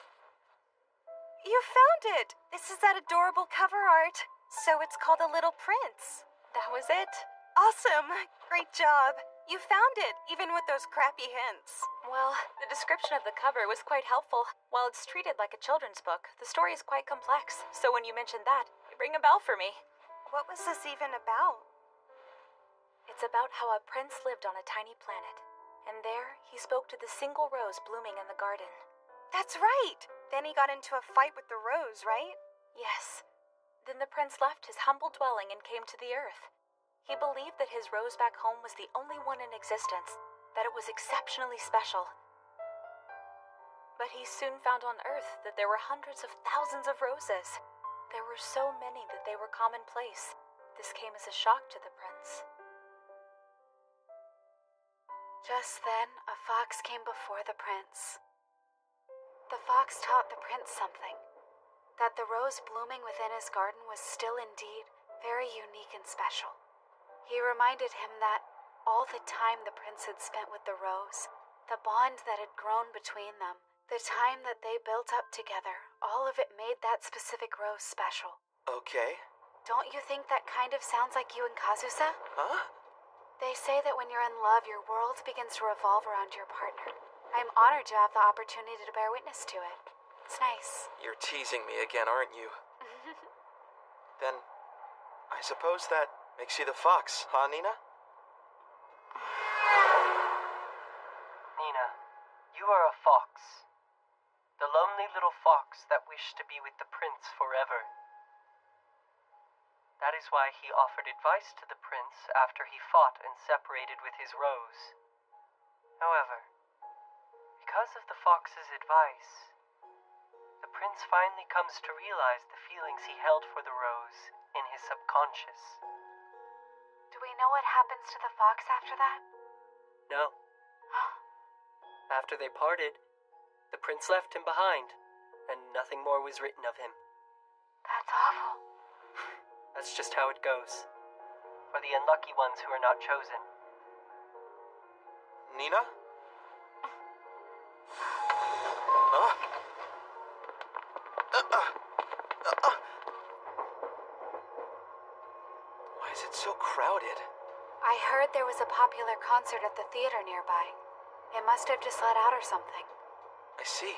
You found it! This is that adorable cover art. So it's called A Little Prince. That was it? Awesome! Great job. You found it, even with those crappy hints. Well, the description of the cover was quite helpful. While it's treated like a children's book, the story is quite complex. So when you mentioned that, you ring a bell for me. What was this even about? It's about how a prince lived on a tiny planet. And there, he spoke to the single rose blooming in the garden. That's right! Then he got into a fight with the rose, right? Yes. Then the prince left his humble dwelling and came to the earth. He believed that his rose back home was the only one in existence, that it was exceptionally special. But he soon found on Earth that there were hundreds of thousands of roses. There were so many that they were commonplace. This came as a shock to the prince. Just then, a fox came before the prince. The fox taught the prince something, that the rose blooming within his garden was still indeed very unique and special. He reminded him that all the time the prince had spent with the rose, the bond that had grown between them, the time that they built up together, all of it made that specific rose special. Okay. Don't you think that kind of sounds like you and Kazusa? Huh? They say that when you're in love, your world begins to revolve around your partner. I'm honored to have the opportunity to bear witness to it. It's nice. You're teasing me again, aren't you? Then, I suppose that makes you the fox, huh, Nina? Nina, you are a fox. The lonely little fox that wished to be with the prince forever. That is why he offered advice to the prince after he fought and separated with his rose. However, because of the fox's advice, the prince finally comes to realize the feelings he held for the rose in his subconscious. Do we know what happens to the fox after that? No. After they parted, the prince left him behind, and nothing more was written of him. That's awful. That's just how it goes. For the unlucky ones who are not chosen. Nina? Why is it so crowded? I heard there was a popular concert at the theater nearby. It must have just let out or something. I see.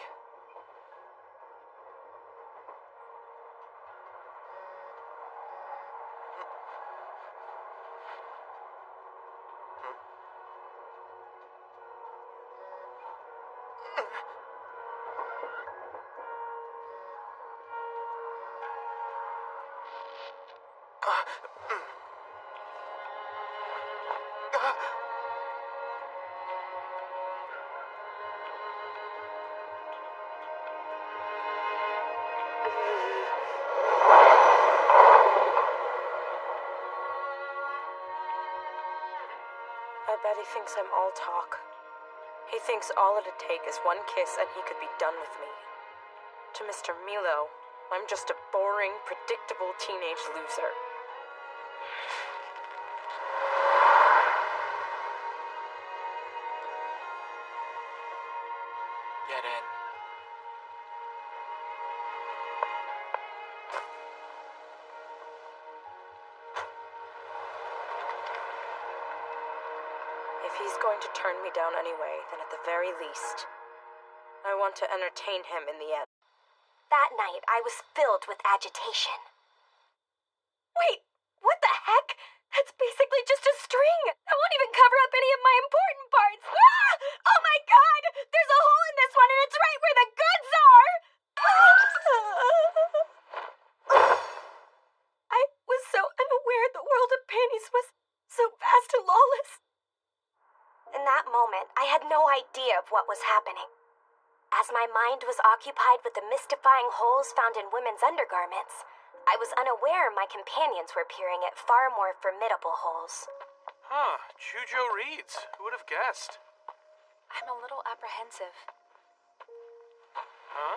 Daddy thinks I'm all talk. He thinks all it'd take is one kiss and he could be done with me. To Mr. Milo, I'm just a boring, predictable teenage loser. Get in. If he's going to turn me down anyway, then at the very least, I want to entertain him in the end. That night, I was filled with agitation. Wait, what the heck? That's basically just a string. That won't even cover up any of my important parts. Ah! Oh my god! There's a hole in this one and it's right where the goods are! I was so unaware the world of panties was so vast and lawless. In that moment, I had no idea of what was happening. As my mind was occupied with the mystifying holes found in women's undergarments, I was unaware my companions were peering at far more formidable holes. Huh, Jujo reads. Who would have guessed? I'm a little apprehensive. Huh?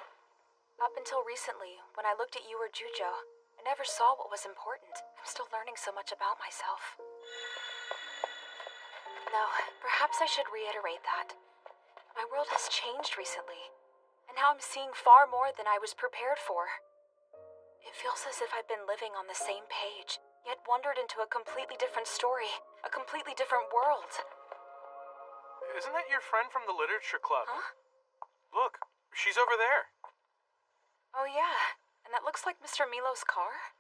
Up until recently, when I looked at you or Jujo, I never saw what was important. I'm still learning so much about myself. No, perhaps I should reiterate that. My world has changed recently, and now I'm seeing far more than I was prepared for. It feels as if I've been living on the same page, yet wandered into a completely different story, a completely different world. Isn't that your friend from the literature club? Huh? Look, she's over there. Oh yeah, and that looks like Mr. Milo's car?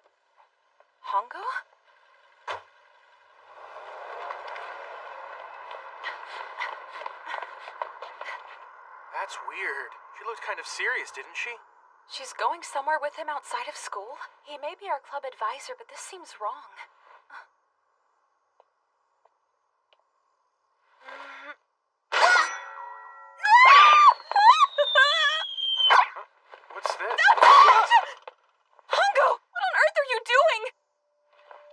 Hongo? That's weird. She looked kind of serious, didn't she? She's going somewhere with him outside of school? He may be our club advisor, but this seems wrong. What's this? Hongo! What on earth are you doing?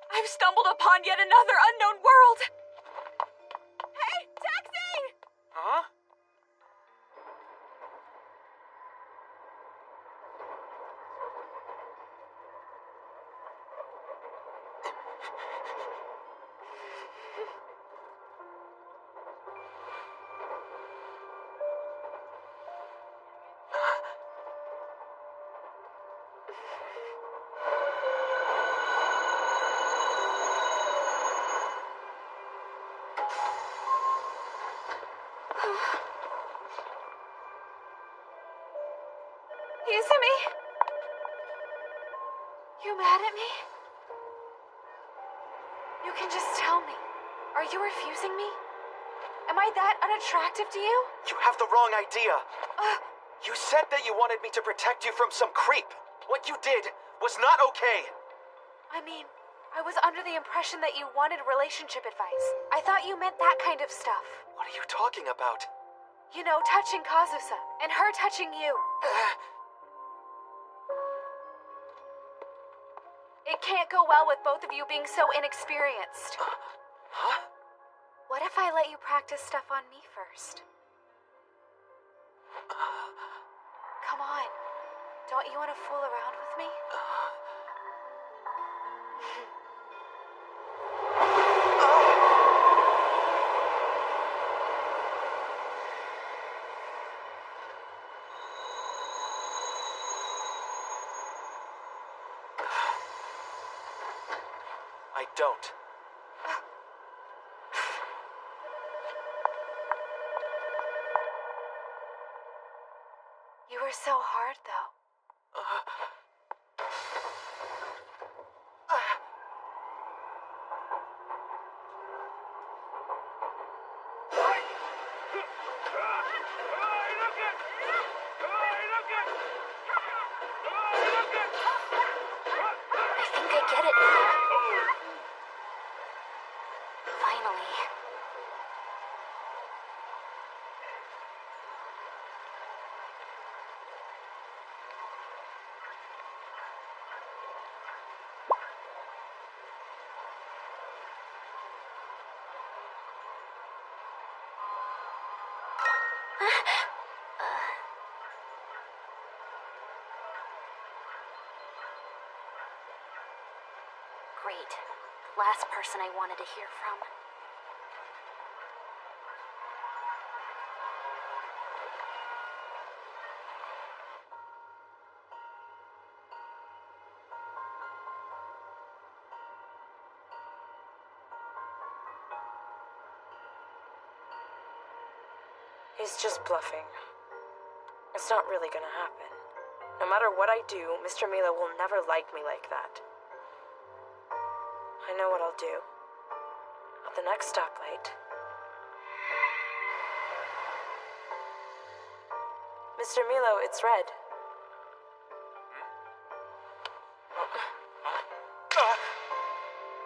I've stumbled upon yet another unknown world. Hey, taxi! Huh? Izumi? You mad at me? You can just tell me. Are you refusing me? Am I that unattractive to you? You have the wrong idea. You said that you wanted me to protect you from some creep. What you did was not okay. I mean, I was under the impression that you wanted relationship advice. I thought you meant that kind of stuff. What are you talking about? You know, touching Kazusa, and her touching you. It can't go well with both of you being so inexperienced. Huh? What if I let you practice stuff on me first? Come on. Don't you want to fool around with me? I don't. You were so hard, though. I think I get it now. Finally. Great. Last person I wanted to hear from. He's just bluffing. It's not really gonna happen. No matter what I do, Mr. Milo will never like me like that. I know what I'll do. At the next stoplight. Mr. Milo, it's red.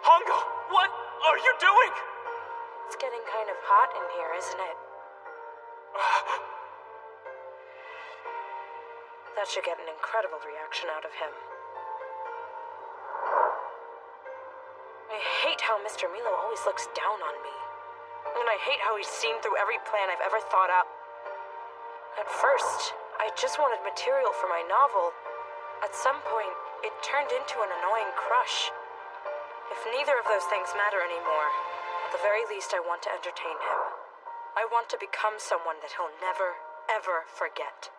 Hongo, what are you doing? It's getting kind of hot in here, isn't it? That should get an incredible reaction out of him. I hate how Mr. Milo always looks down on me. And I hate how he's seen through every plan I've ever thought up. At first, I just wanted material for my novel. At some point, it turned into an annoying crush. If neither of those things matter anymore, at the very least I want to entertain him. I want to become someone that he'll never, ever forget.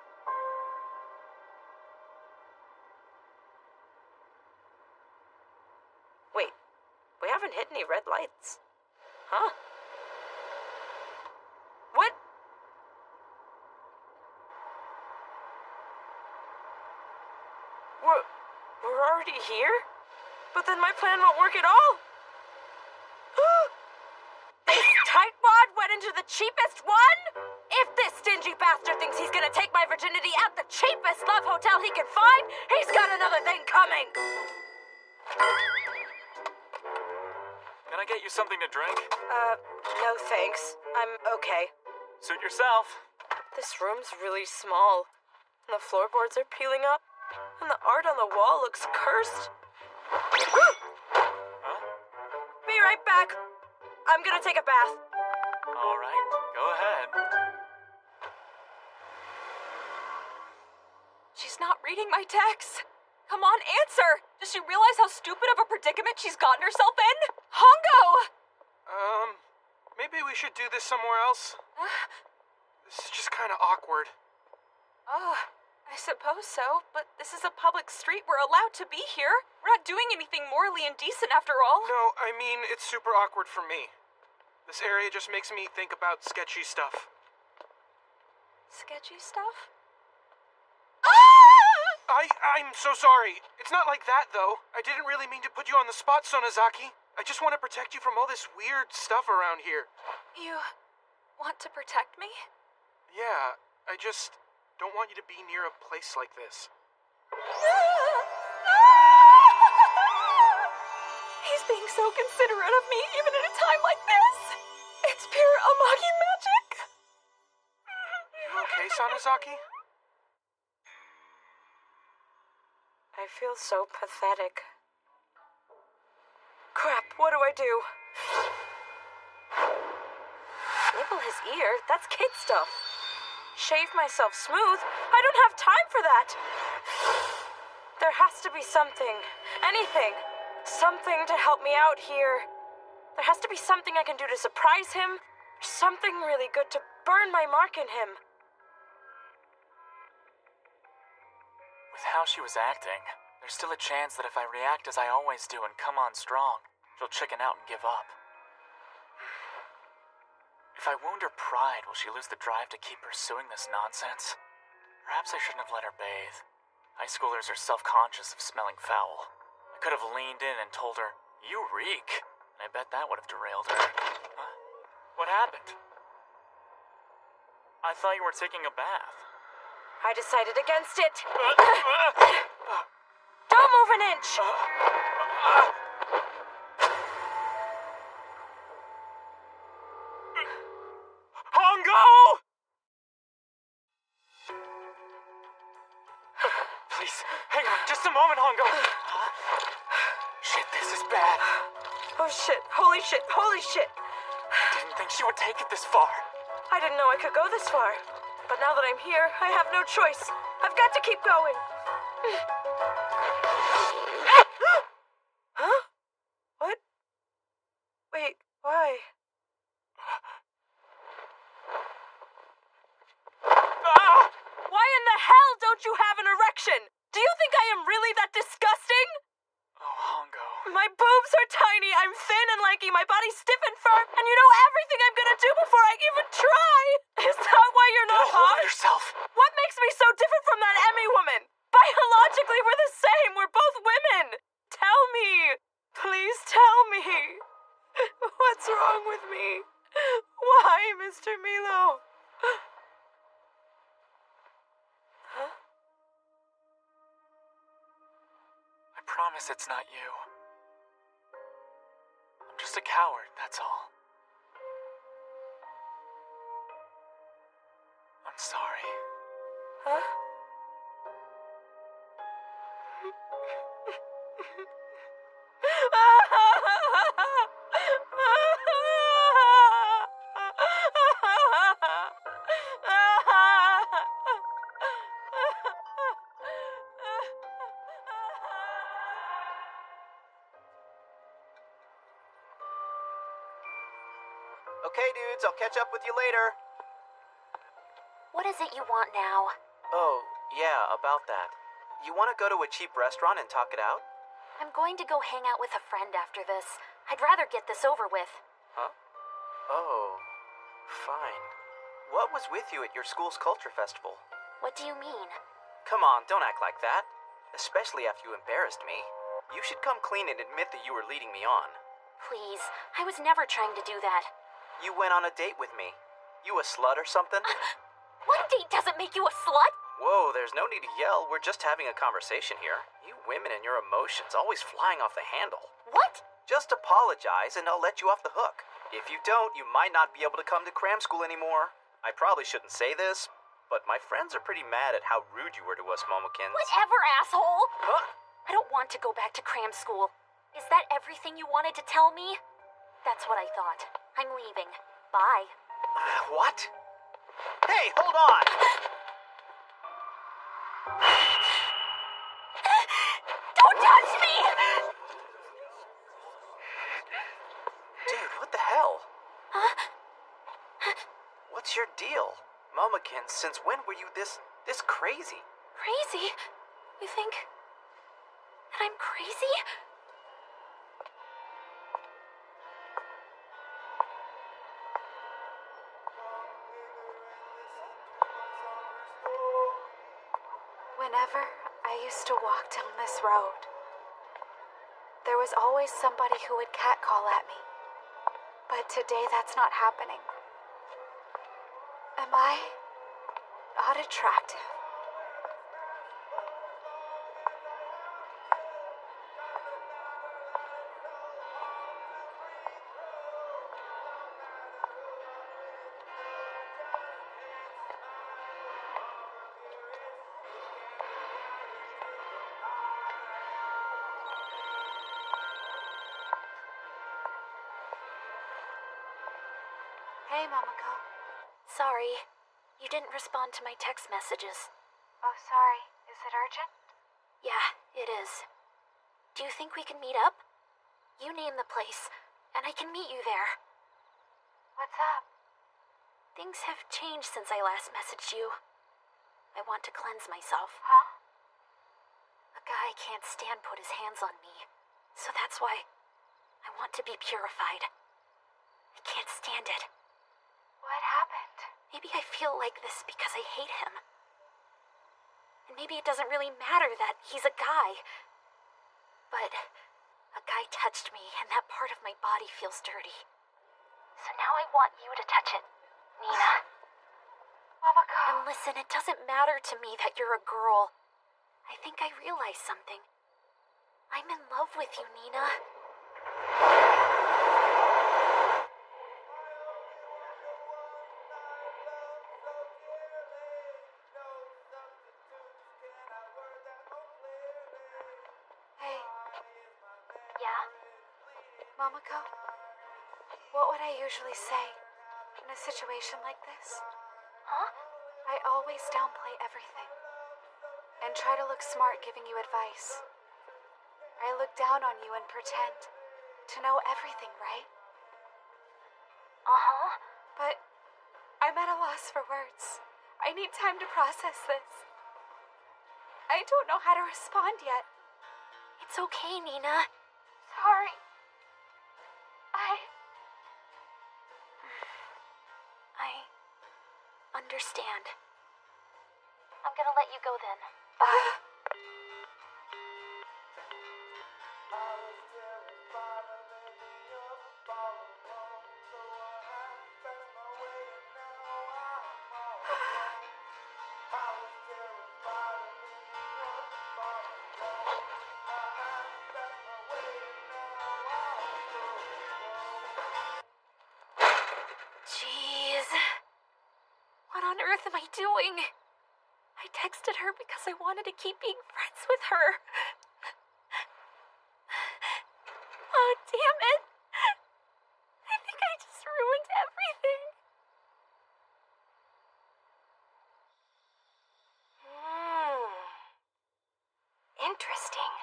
Wait, we haven't hit any red lights. Huh? What? We're already here? But then my plan won't work at all. This tightwad went into the cheapest one? If this stingy bastard thinks he's gonna take my virginity at the cheapest love hotel he can find, he's got another thing coming. Can I get you something to drink? No thanks. I'm okay. Suit yourself. This room's really small. And the floorboards are peeling up. And the art on the wall looks cursed. Huh? Be right back. I'm gonna take a bath. All right, go ahead. She's not reading my texts. Come on, answer! Does she realize how stupid of a predicament she's gotten herself in? Hongo! Maybe we should do this somewhere else. This is just kind of awkward. Oh, I suppose so, but this is a public street. We're allowed to be here. We're not doing anything morally indecent after all. No, I mean, it's super awkward for me. This area just makes me think about sketchy stuff. Sketchy stuff? I'm so sorry. It's not like that, though. I didn't really mean to put you on the spot, Sonozaki. I just want to protect you from all this weird stuff around here. You want to protect me? Yeah, I just don't want you to be near a place like this. He's being so considerate of me, even at a time like this. It's pure Amagi magic. You okay, Sonozaki? I feel so pathetic. Crap, what do I do? Nibble his ear? That's kid stuff. Shave myself smooth? I don't have time for that. There has to be something. Anything. Something to help me out here. There has to be something I can do to surprise him. Something really good to burn my mark in him. With how she was acting, there's still a chance that if I react as I always do and come on strong, she'll chicken out and give up. If I wound her pride, will she lose the drive to keep pursuing this nonsense? Perhaps I shouldn't have let her bathe. High schoolers are self-conscious of smelling foul. I could have leaned in and told her, "You reek," and I bet that would have derailed her. Huh? What happened? I thought you were taking a bath. I decided against it. Don't move an inch. Hongo! Please, hang on just a moment, Hongo. Shit, this is bad. Oh shit, holy shit, holy shit. I didn't think she would take it this far. I didn't know I could go this far. But now that I'm here, I have no choice. I've got to keep going. Huh? What? Wait, why? Why in the hell don't you have an erection? Do you think I am really that disgusting? Oh, Hongo. My boobs are tiny, I'm thin and lanky, my body's stiff and firm, and you know everything I'm gonna do before I even try! Is that why you're not Get a hold hot? of yourself! What makes me so different from that Emmy woman? Biologically, we're the same, we're both women! Tell me! Please tell me! What's wrong with me? Why, Mr. Milo? Huh? I promise it's not you. I'm just a coward, that's all. I'm sorry. Huh? Okay, dudes, I'll catch up with you later. What is it you want now? Oh, yeah, about that. You want to go to a cheap restaurant and talk it out? I'm going to go hang out with a friend after this. I'd rather get this over with. Huh? Oh, fine. What was with you at your school's culture festival? What do you mean? Come on, don't act like that. Especially after you embarrassed me. You should come clean and admit that you were leading me on. Please, I was never trying to do that. You went on a date with me. You a slut or something? One date doesn't make you a slut! Whoa, there's no need to yell. We're just having a conversation here. You women and your emotions always flying off the handle. What? Just apologize and I'll let you off the hook. If you don't, you might not be able to come to cram school anymore. I probably shouldn't say this, but my friends are pretty mad at how rude you were to us Momokins. Whatever, asshole! Huh? I don't want to go back to cram school. Is that everything you wanted to tell me? That's what I thought. I'm leaving. Bye. What? Hey, hold on! Don't touch me! Dude, what the hell? Huh? What's your deal? Momokins, since when were you this crazy? Crazy? You think that I'm crazy? Whenever I used to walk down this road, there was always somebody who would catcall at me. But today that's not happening. Am I not attractive? Hey, Momoko. Sorry. You didn't respond to my text messages. Oh, sorry. Is it urgent? Yeah, it is. Do you think we can meet up? You name the place, and I can meet you there. What's up? Things have changed since I last messaged you. I want to cleanse myself. Huh? A guy can't stand put his hands on me, so that's why I want to be purified. I can't stand it. What happened? Maybe I feel like this because I hate him. And maybe it doesn't really matter that he's a guy. But a guy touched me, and that part of my body feels dirty. So now I want you to touch it, Nina. Momoko. And listen, it doesn't matter to me that you're a girl. I think I realized something. I'm in love with you, Nina. Momoko, what would I usually say in a situation like this? Huh? I I always downplay everything and try to look smart giving you advice. I look down on you and pretend to know everything, right? Uh-huh. But I'm at a loss for words. I need time to process this. I don't know how to respond yet. It's okay, Nina. Sorry. I understand. I'm gonna let you go then. Jeez. What on earth am I doing? I texted her because I wanted to keep being friends with her. Oh, damn it. I think I just ruined everything. Interesting.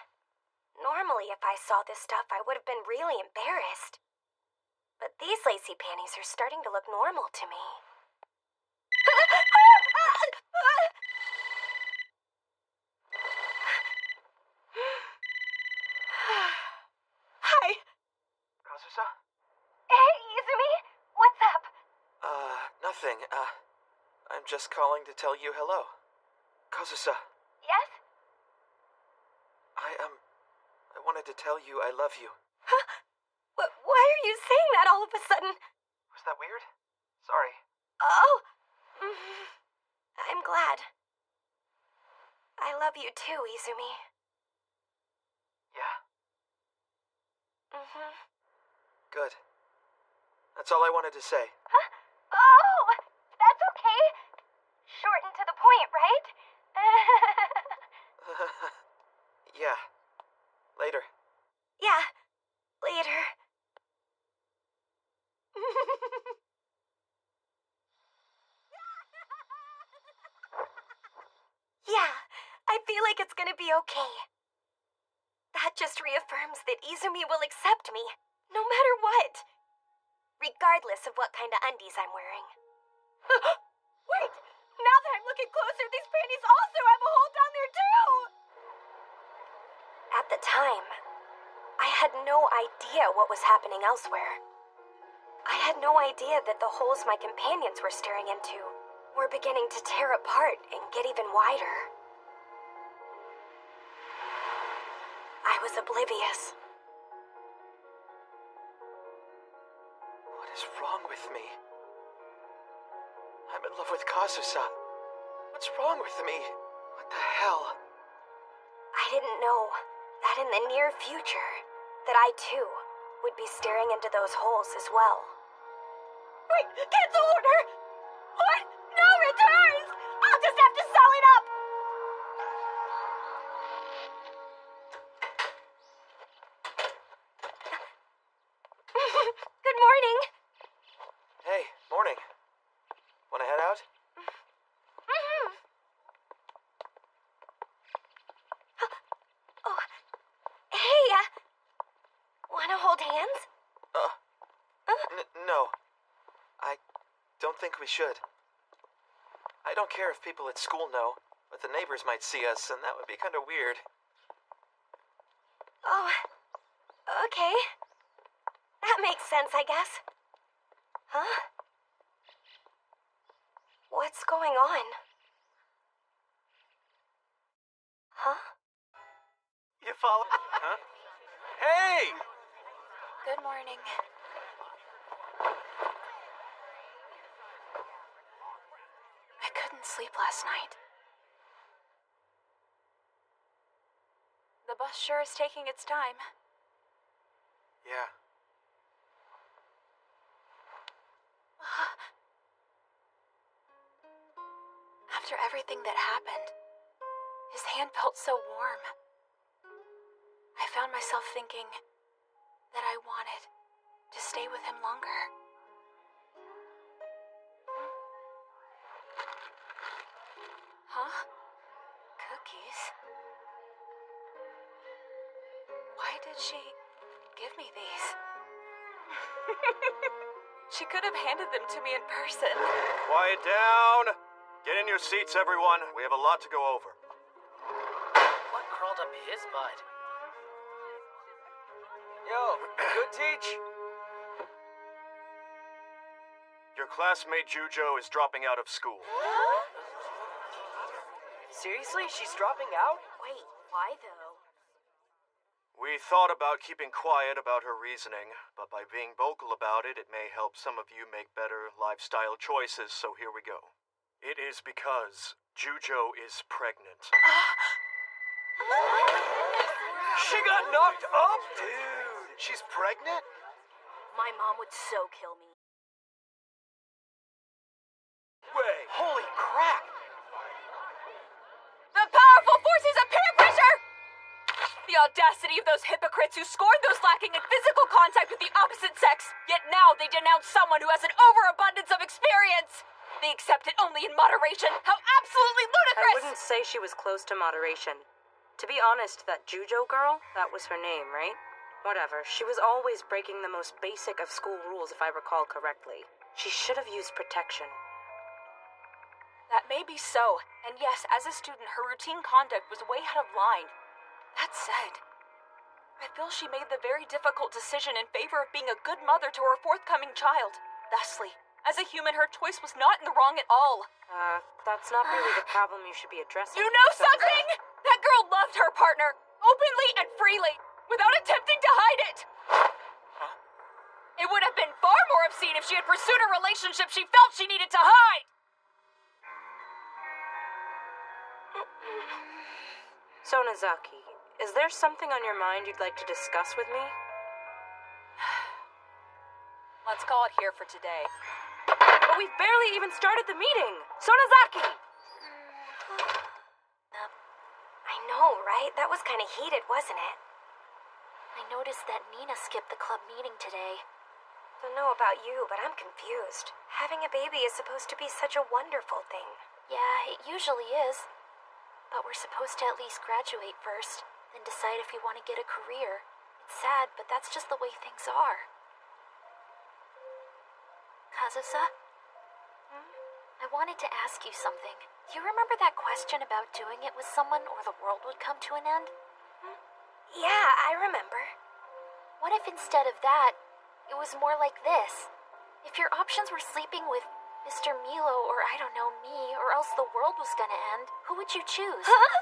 Normally, if I saw this stuff, I would have been really embarrassed. But these lacy panties are starting to look normal to me. Hi. Kazusa? Hey, Izumi! What's up? Nothing. I'm just calling to tell you hello. Kazusa, Yes? I wanted to tell you I love you. Why are you saying that all of a sudden? Was that weird? Sorry. Oh, I'm glad. I love you too, Izumi. Yeah? Good. That's all I wanted to say. Oh, that's okay. Short and to the point, right? Yeah. Later. Yeah, later. Yeah, I feel like it's gonna be okay. That just reaffirms that Izumi will accept me, no matter what. Regardless of what kind of undies I'm wearing. Wait! Now that I'm looking closer, these panties also have a hole down there too! At the time, I had no idea what was happening elsewhere. I had no idea that the holes my companions were staring into were beginning to tear apart and get even wider. I was oblivious. What is wrong with me? I'm in love with Kazusa. What's wrong with me? What the hell? I didn't know that in the near future, that I too would be staring into those holes as well. Wait, cancel order! What? No returns! I'll just have to sew it up! Good morning. Hey, morning. Wanna head out? Oh, hey, wanna hold hands? No. I don't think we should. I don't care if people at school know, but the neighbors might see us, and that would be kind of weird. Oh, okay. That makes sense, I guess. Huh? What's going on? Huh? You follow? Huh? Hey! Good morning. I couldn't sleep last night. The bus sure is taking its time. Yeah. After everything that happened, his hand felt so warm. I found myself thinking that I wanted to stay with him longer. Huh? Cookies? Why did she give me these? She could have handed them to me in person. Quiet down! Get in your seats, everyone. We have a lot to go over. What crawled up his butt? Yo, good teach? Your classmate Jujo is dropping out of school. Seriously? She's dropping out? Wait, why though? We thought about keeping quiet about her reasoning, but by being vocal about it, it may help some of you make better lifestyle choices, so here we go. It is because Jujo is pregnant. She got knocked up? Dude, she's pregnant? My mom would so kill me. Wait, holy crap! The powerful forces of peer pressure! The audacity of those hypocrites who scorn those lacking in physical contact with the opposite sex, yet now they denounce someone who has an overabundance of experience! They accept it only in moderation. How absolutely ludicrous! I wouldn't say she was close to moderation. To be honest, that Jujo girl, that was her name, right? Whatever, she was always breaking the most basic of school rules if I recall correctly. She should have used protection. That may be so, and yes, as a student, her routine conduct was way out of line. That said, I feel she made the very difficult decision in favor of being a good mother to her forthcoming child. Thusly, as a human, her choice was not in the wrong at all. That's not really the problem you should be addressing. You know something? That girl loved her partner, openly and freely, without attempting to hide it. Huh? It would have been far more obscene if she had pursued a relationship she felt she needed to hide. Sonozaki, is there something on your mind you'd like to discuss with me? Let's call it here for today. But we've barely even started the meeting! Sonozaki! I know, right? That was kind of heated, wasn't it? I noticed that Nina skipped the club meeting today. Don't know about you, but I'm confused. Having a baby is supposed to be such a wonderful thing. Yeah, it usually is. But we're supposed to at least graduate first, then decide if we want to get a career. It's sad, but that's just the way things are. Kazusa? I wanted to ask you something. Do you remember that question about doing it with someone or the world would come to an end? Yeah, I remember. What if instead of that, it was more like this? If your options were sleeping with Mr. Milo or I don't know, me, or else the world was gonna end, who would you choose? Huh?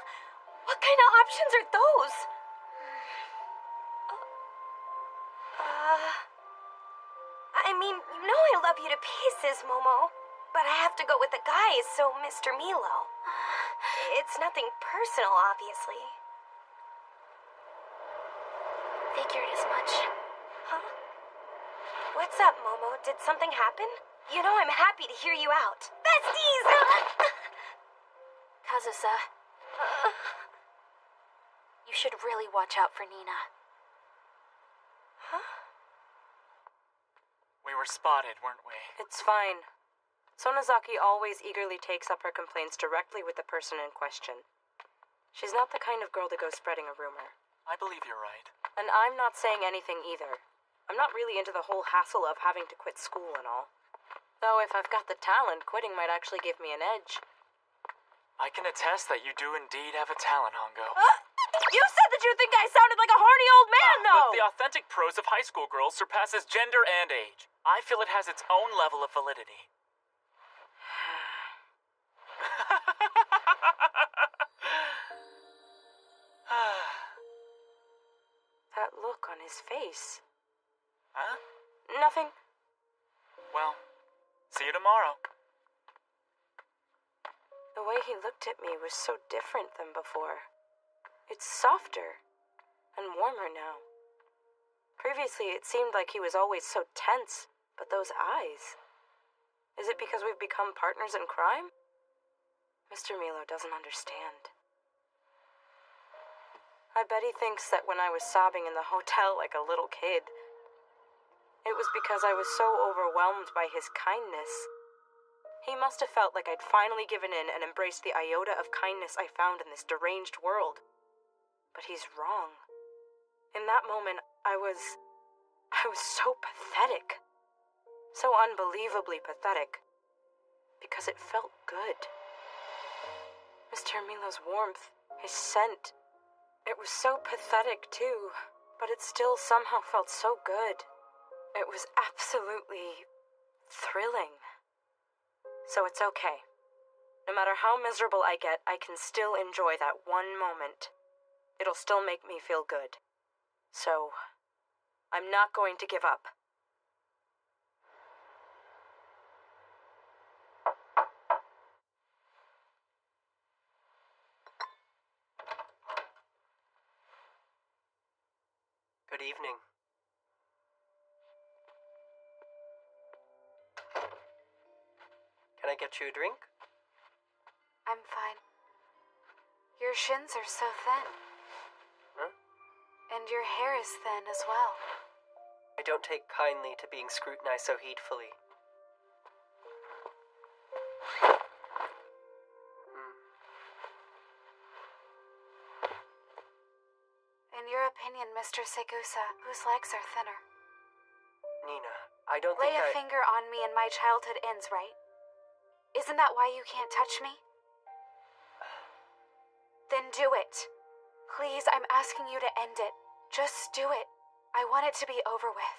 What kind of options are those? I mean, you know I love you to pieces, Momo. But I have to go with the guys, so Mr. Milo. It's nothing personal, obviously. Figured as much. Huh? What's up, Momo? Did something happen? You know I'm happy to hear you out. Besties! Kazusa. You should really watch out for Nina. Huh? We were spotted, weren't we? It's fine. Sonozaki always eagerly takes up her complaints directly with the person in question. She's not the kind of girl to go spreading a rumor. I believe you're right. And I'm not saying anything either. I'm not really into the whole hassle of having to quit school and all. Though if I've got the talent, quitting might actually give me an edge. I can attest that you do indeed have a talent, Hongo. You said that you think I sounded like a horny old man, though! But the authentic prose of high school girls surpasses gender and age. I feel it has its own level of validity. That look on his face. Huh? Nothing. Well, see you tomorrow. The way he looked at me was so different than before. It's softer and warmer now. Previously, it seemed like he was always so tense, but those eyes. Is it because we've become partners in crime? Mr. Milo doesn't understand. I bet he thinks that when I was sobbing in the hotel like a little kid, it was because I was so overwhelmed by his kindness. He must have felt like I'd finally given in and embraced the iota of kindness I found in this deranged world. But he's wrong. In that moment, I was so pathetic. So unbelievably pathetic. Because it felt good. Mr. Milo's warmth, his scent. It was so pathetic, too, but it still somehow felt so good. It was absolutely thrilling. So it's okay. No matter how miserable I get, I can still enjoy that one moment. It'll still make me feel good. So, I'm not going to give up. Good evening. Can I get you a drink? I'm fine. Your shins are so thin. Huh? And your hair is thin as well. I don't take kindly to being scrutinized so heedfully. In your opinion, Mr. Segusa, whose legs are thinner? Nina, I don't Lay think a finger on me and my childhood ends, right? Isn't that why you can't touch me? Then do it. Please, I'm asking you to end it. Just do it. I want it to be over with.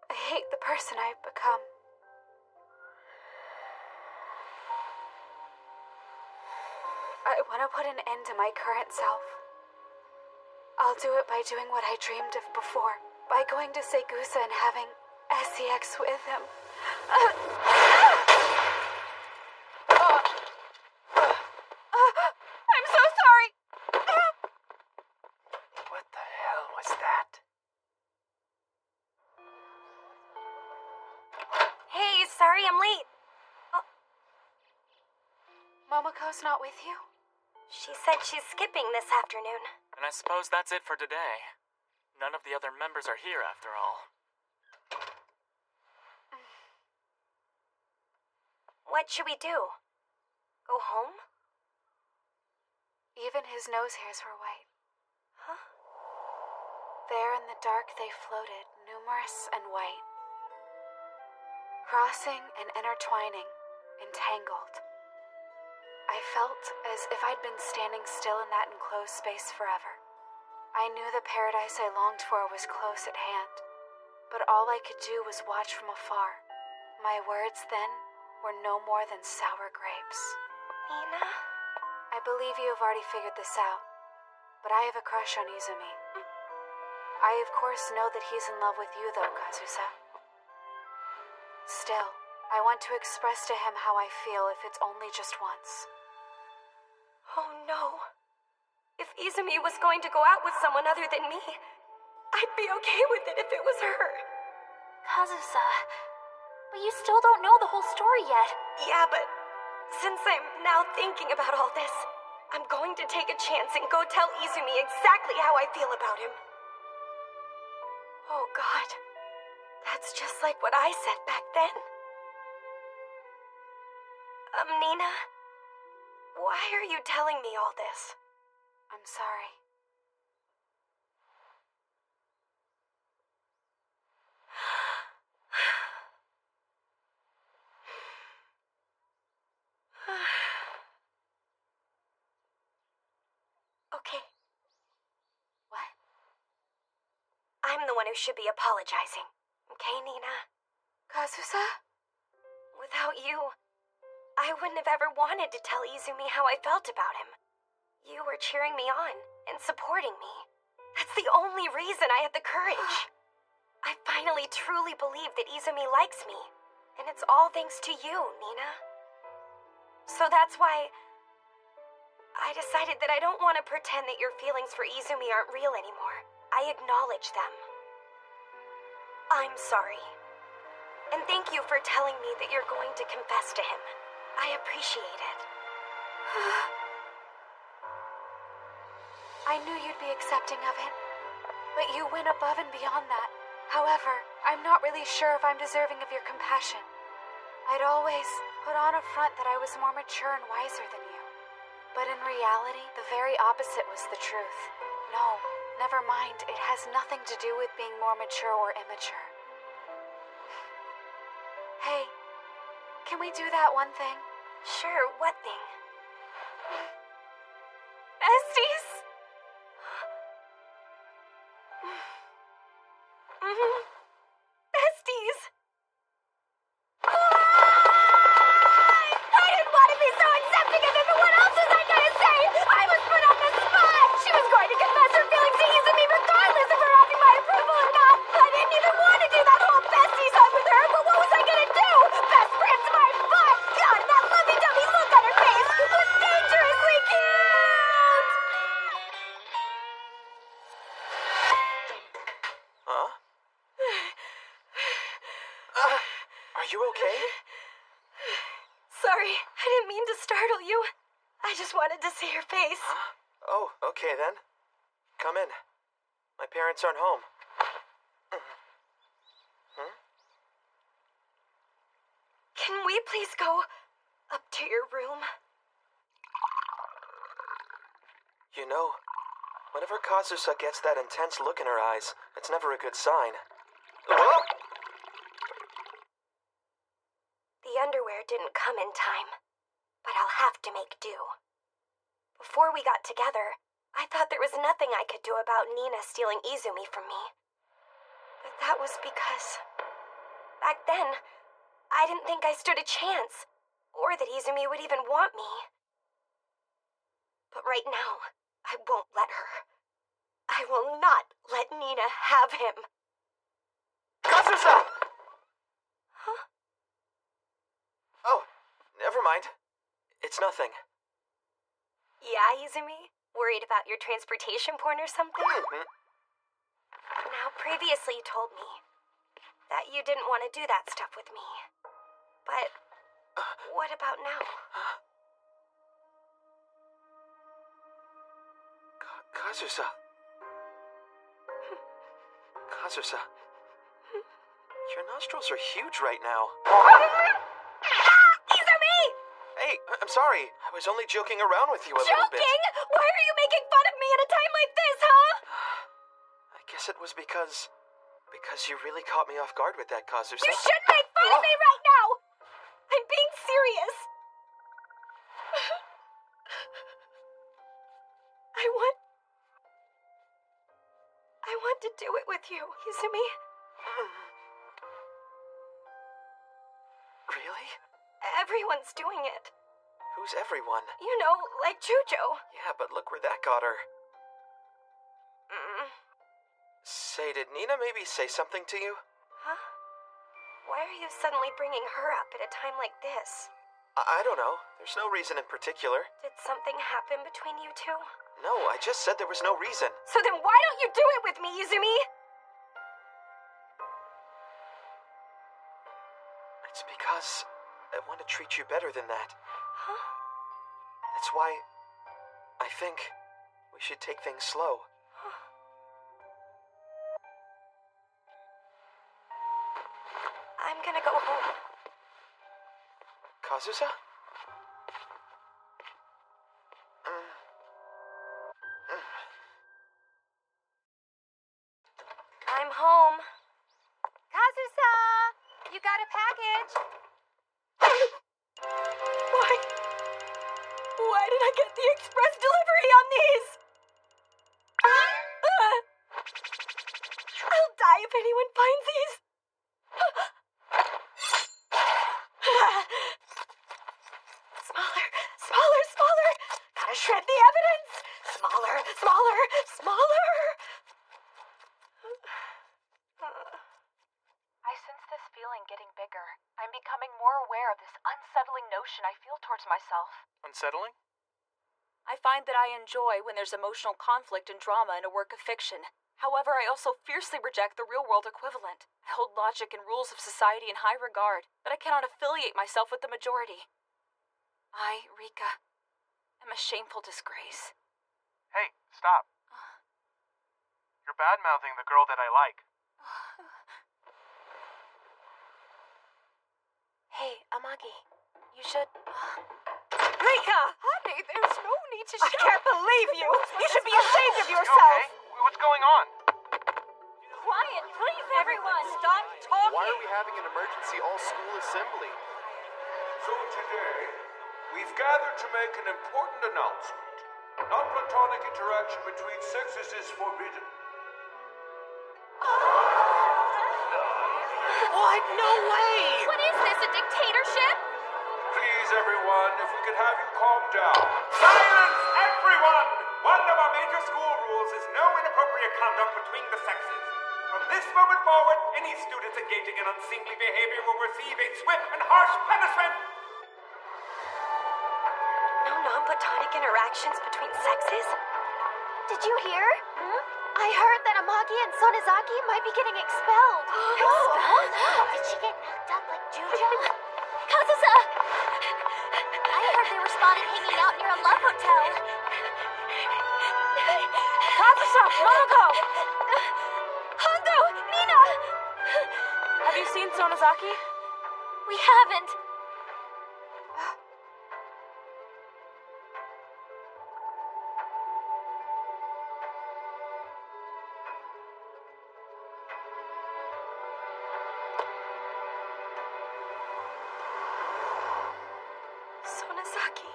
I hate the person I've become. I want to put an end to my current self. I'll do it by doing what I dreamed of before, by going to Segusa and having SEX with him. I'm so sorry! What the hell was that? Hey, sorry I'm late. Momoko's not with you? She said she's skipping this afternoon. And I suppose that's it for today. None of the other members are here after all. What should we do? Go home? Even his nose hairs were white. Huh? There in the dark they floated, numerous and white. Crossing and intertwining, entangled. I felt as if I'd been standing still in that enclosed space forever. I knew the paradise I longed for was close at hand, but all I could do was watch from afar. My words then were no more than sour grapes. Nina? I believe you have already figured this out, but I have a crush on Izumi. I of course know that he's in love with you though, Kazusa. Still, I want to express to him how I feel if it's only just once. Oh no. If Izumi was going to go out with someone other than me, I'd be okay with it if it was her. Kazusa, but you still don't know the whole story yet. Yeah, but since I'm now thinking about all this, I'm going to take a chance and go tell Izumi exactly how I feel about him. Oh God, that's just like what I said back then. Nina, why are you telling me all this? I'm sorry. Okay. What? I'm the one who should be apologizing. Okay, Nina? Kazusa? Without you, I wouldn't have ever wanted to tell Izumi how I felt about him. You were cheering me on and supporting me. That's the only reason I had the courage. I finally truly believe that Izumi likes me, and it's all thanks to you, Nina. So that's why I decided that I don't want to pretend that your feelings for Izumi aren't real anymore. I acknowledge them. I'm sorry. And thank you for telling me that you're going to confess to him. I appreciate it. I knew you'd be accepting of it, but you went above and beyond that. However, I'm not really sure if I'm deserving of your compassion. I'd always put on a front that I was more mature and wiser than you. But in reality, the very opposite was the truth. No, never mind, it has nothing to do with being more mature or immature. Hey, can we do that one thing? Sure, what thing? Besties? Besties! I didn't want to be so accepting of it, but what else was I gonna say? I was put on the spot! She was going to confess her feelings to Izumi regardless of her having my approval or not! I didn't even want to do that whole bestie song with her, but what was I gonna do? Best friends my butt! God, that lovey-dovey look on her face was dangerously cute! Huh? Are you okay? Sorry, I didn't mean to startle you. I just wanted to see your face. Huh? Oh, okay then. Come in. My parents aren't home. Hmm? Can we please go up to your room? You know, whenever Kazusa gets that intense look in her eyes, it's never a good sign. Whoa! The underwear didn't come in time, but I'll have to make do. Before we got together, I thought there was nothing I could do about Nina stealing Izumi from me. But that was because back then, I didn't think I stood a chance, or that Izumi would even want me. But right now, I won't let her. I will not let Nina have him. Kazusa! Huh? Oh, never mind. It's nothing. Yeah, Izumi? Worried about your transportation porn or something? Mm-hmm. Now, previously you told me that you didn't want to do that stuff with me. But what about now? Kazusa. Kazusa. Your nostrils are huge right now. Izumi! Hey, I'm sorry. I was only joking around with you a little bit. Joking? Why are you making fun of me at a time like this, huh? I guess it was because you really caught me off guard with that, Kazusa. You shouldn't make fun of me right now! I'm being serious. I want to do it with you, Izumi. Really? Everyone's doing it. Who's everyone? You know, like Chujo. Yeah, but look where that got her. Say, did Nina maybe say something to you? Huh? Why are you suddenly bringing her up at a time like this? I don't know. There's no reason in particular. Did something happen between you two? No, I just said there was no reason. So then why don't you do it with me, Izumi? It's because I want to treat you better than that. Huh? That's why I think we should take things slow. I'm gonna go home. Kazusa? I'm home. Kazusa! You got a package? Why did I get the express delivery on these? I'll die if anyone finds these. Smaller. Gotta shred the evidence. Smaller. I sense this feeling getting bigger. I'm becoming more aware of this unsettling notion I feel towards myself. Unsettling? I find that I enjoy when there's emotional conflict and drama in a work of fiction. However, I also fiercely reject the real-world equivalent. I hold logic and rules of society in high regard, but I cannot affiliate myself with the majority. I, Rika, am a shameful disgrace. Hey, stop. You're bad-mouthing the girl that I like. Hey, Amagi, you should... Rika! Honey, there's no need to shout. I can't believe you! You should be ashamed of yourself! Okay? What's going on? Quiet, please, everyone! Stop talking! Why are we having an emergency all-school assembly? So today, we've gathered to make an important announcement. Non-platonic interaction between sexes is forbidden. What? No way! What is this, a dictatorship? Please, everyone, if we could have you calm down. Silence, everyone! One of our major school rules is no inappropriate conduct between the sexes. From this moment forward, any students engaging in unseemly behavior will receive a swift and harsh punishment. No non-platonic interactions between sexes? Did you hear? I heard that Amagi and Sonozaki might be getting expelled. Expelled? Did she get knocked up like Juju? Kazusa! I heard they were spotted hanging out near a love hotel. Kazusa! Momoko! Hondo! Nina! Have you seen Sonozaki? We haven't. Sonozaki.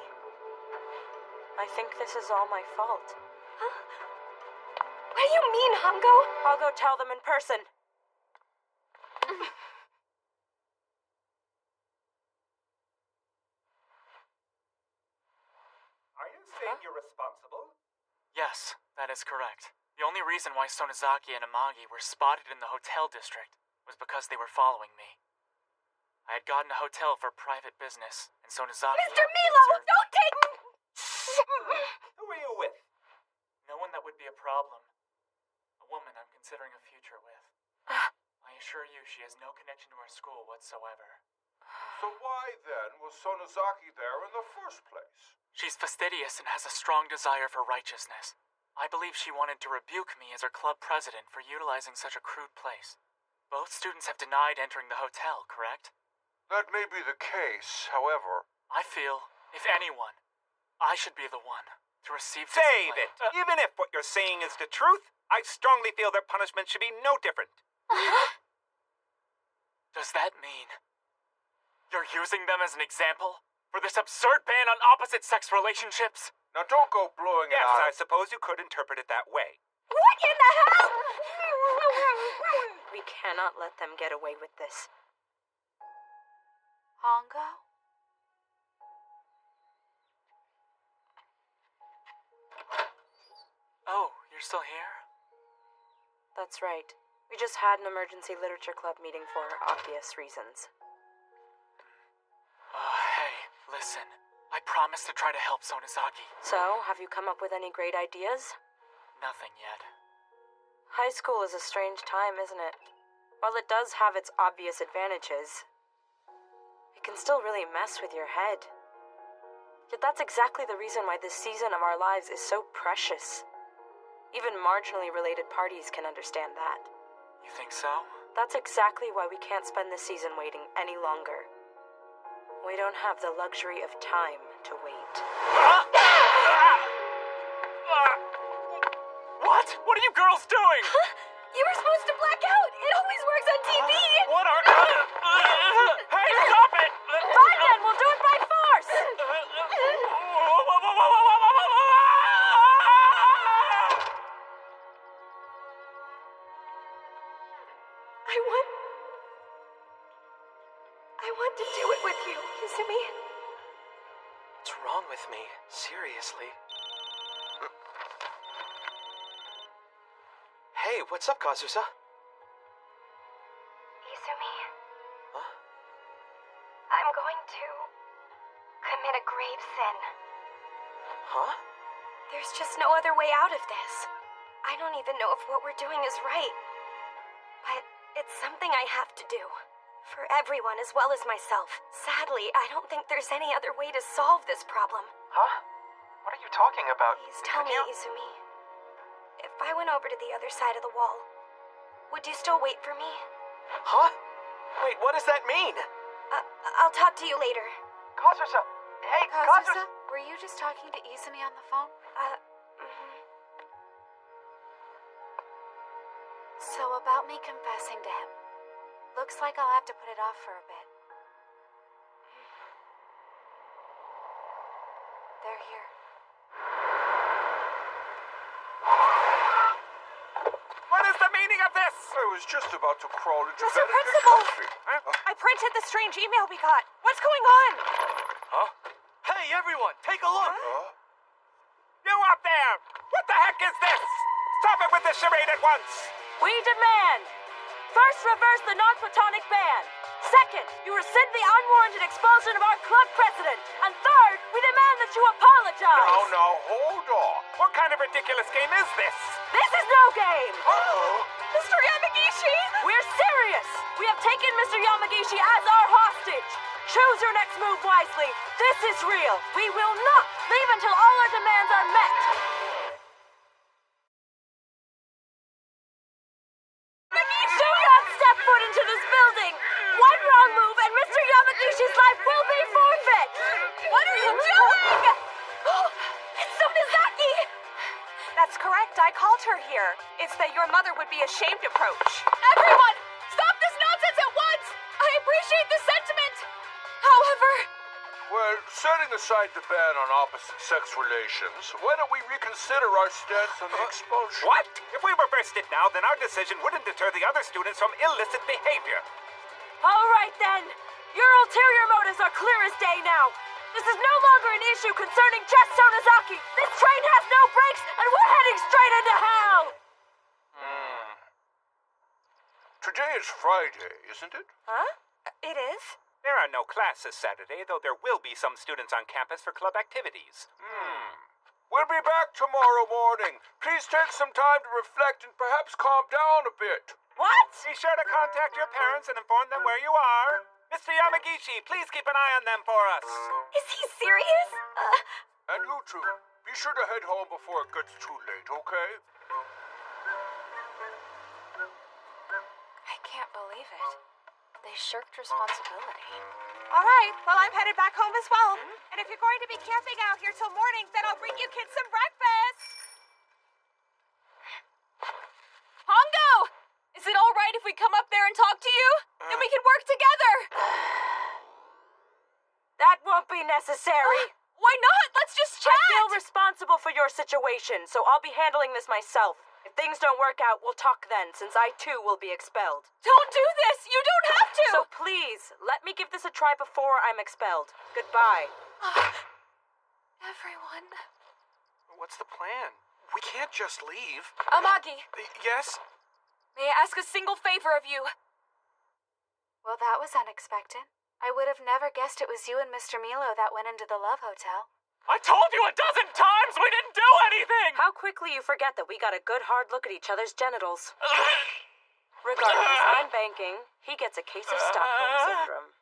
I think this is all my fault. What do you mean, Hongo? I'll go tell them in person. Are you saying you're responsible? Yes, that is correct. The only reason why Sonozaki and Amagi were spotted in the hotel district was because they were following me. I had gotten a hotel for private business, and Sonozaki... Mr. Milo! Don't take... Who are you with? No one that would be a problem. A woman I'm considering a future with. I assure you she has no connection to our school whatsoever. So why, then, was Sonozaki there in the first place? She's fastidious and has a strong desire for righteousness. I believe she wanted to rebuke me as her club president for utilizing such a crude place. Both students have denied entering the hotel, correct? That may be the case, however... I feel, if anyone, I should be the one to receive Save discipline. it! Even if what you're saying is the truth, I strongly feel their punishment should be no different. Does that mean you're using them as an example for this absurd ban on opposite-sex relationships? Now don't go blowing it Yes, out. I suppose you could interpret it that way. What in the hell? We cannot let them get away with this. Hongo? Oh, you're still here? That's right. We just had an emergency literature club meeting for obvious reasons. Hey, listen. I promise to try to help Sonozaki. So, have you come up with any great ideas? Nothing yet. High school is a strange time, isn't it? While it does have its obvious advantages, it can still really mess with your head. Yet that's exactly the reason why this season of our lives is so precious. Even marginally related parties can understand that. You think so? That's exactly why we can't spend this season waiting any longer. We don't have the luxury of time to wait. What? What are you girls doing? You were supposed to black out. It always works on TV. What are... Hey, stop it! Fine then, we'll do it by force! I want to do it with you, Izumi. What's wrong with me? Seriously? Hey, what's up, Kazusa? Izumi. Huh? I'm going to commit a grave sin. Huh? There's just no other way out of this. I don't even know if what we're doing is right. But it's something I have to do. For everyone as well as myself. Sadly, I don't think there's any other way to solve this problem. Huh? What are you talking about? Please tell me, Izumi. If I went over to the other side of the wall, would you still wait for me? Huh? Wait, what does that mean? I'll talk to you later. Kazusa! Hey, Kazusa, were you just talking to Izumi on the phone? So about me confessing to him. Looks like I'll have to put it off for a bit. They're here. What is the meaning of this? I was just about to crawl into Mr. bed and get Principal! comfy. I printed the strange email we got. What's going on? Huh? Hey, everyone, take a look! You up there! What the heck is this? Stop it with the charade at once! We demand, first, reverse the non-platonic ban. Second, you rescind the unwarranted expulsion of our club president. And third, we demand that you apologize. No, hold on. What kind of ridiculous game is this? This is no game! Mr. Yamagishi! We're serious! We have taken Mr. Yamagishi as our hostage. Choose your next move wisely. This is real. We will not leave until all our demands are met. Do not step foot into this building! One wrong move and Mr. Yamagishi's life will be forfeit! What are you doing? It's Sonozaki! That's correct. I called her here. It's that your mother would be ashamed to approach. Everyone! Stop this nonsense at once! I appreciate the sentiment! However... Well, setting aside the ban on opposite-sex relations, why don't we reconsider our stance on the expulsion? What? If we reversed it now, then our decision wouldn't deter the other students from illicit behavior. All right, then. Your ulterior motives are clear as day now. This is no longer an issue concerning just Sonozaki. This train has no brakes, and we're heading straight into hell! Today is Friday, isn't it? Huh? It is? There are no classes Saturday, though there will be some students on campus for club activities. We'll be back tomorrow morning. Please take some time to reflect and perhaps calm down a bit. What? Be sure to contact your parents and inform them where you are. Mr. Yamagishi, please keep an eye on them for us. Is he serious? And you two, be sure to head home before it gets too late, okay? I can't believe it. They shirked responsibility. All right, well, I'm headed back home as well. And if you're going to be camping out here till morning, then I'll bring you kids some breakfast. Hongo! Is it all right if we come up there and talk to you? Then we can work together. That won't be necessary. Why not? Let's just chat. I feel responsible for your situation, so I'll be handling this myself. If things don't work out, we'll talk then, since I too will be expelled. Don't do this! You don't have to! So please, let me give this a try before I'm expelled. Goodbye. Everyone. What's the plan? We can't just leave. Amagi. Yes? May I ask a single favor of you? Well, that was unexpected. I would have never guessed it was you and Mr. Milo that went into the Love Hotel. I told you a dozen times we didn't do anything! How quickly you forget that we got a good hard look at each other's genitals. Regardless, I'm banking. He gets a case of Stockholm Syndrome.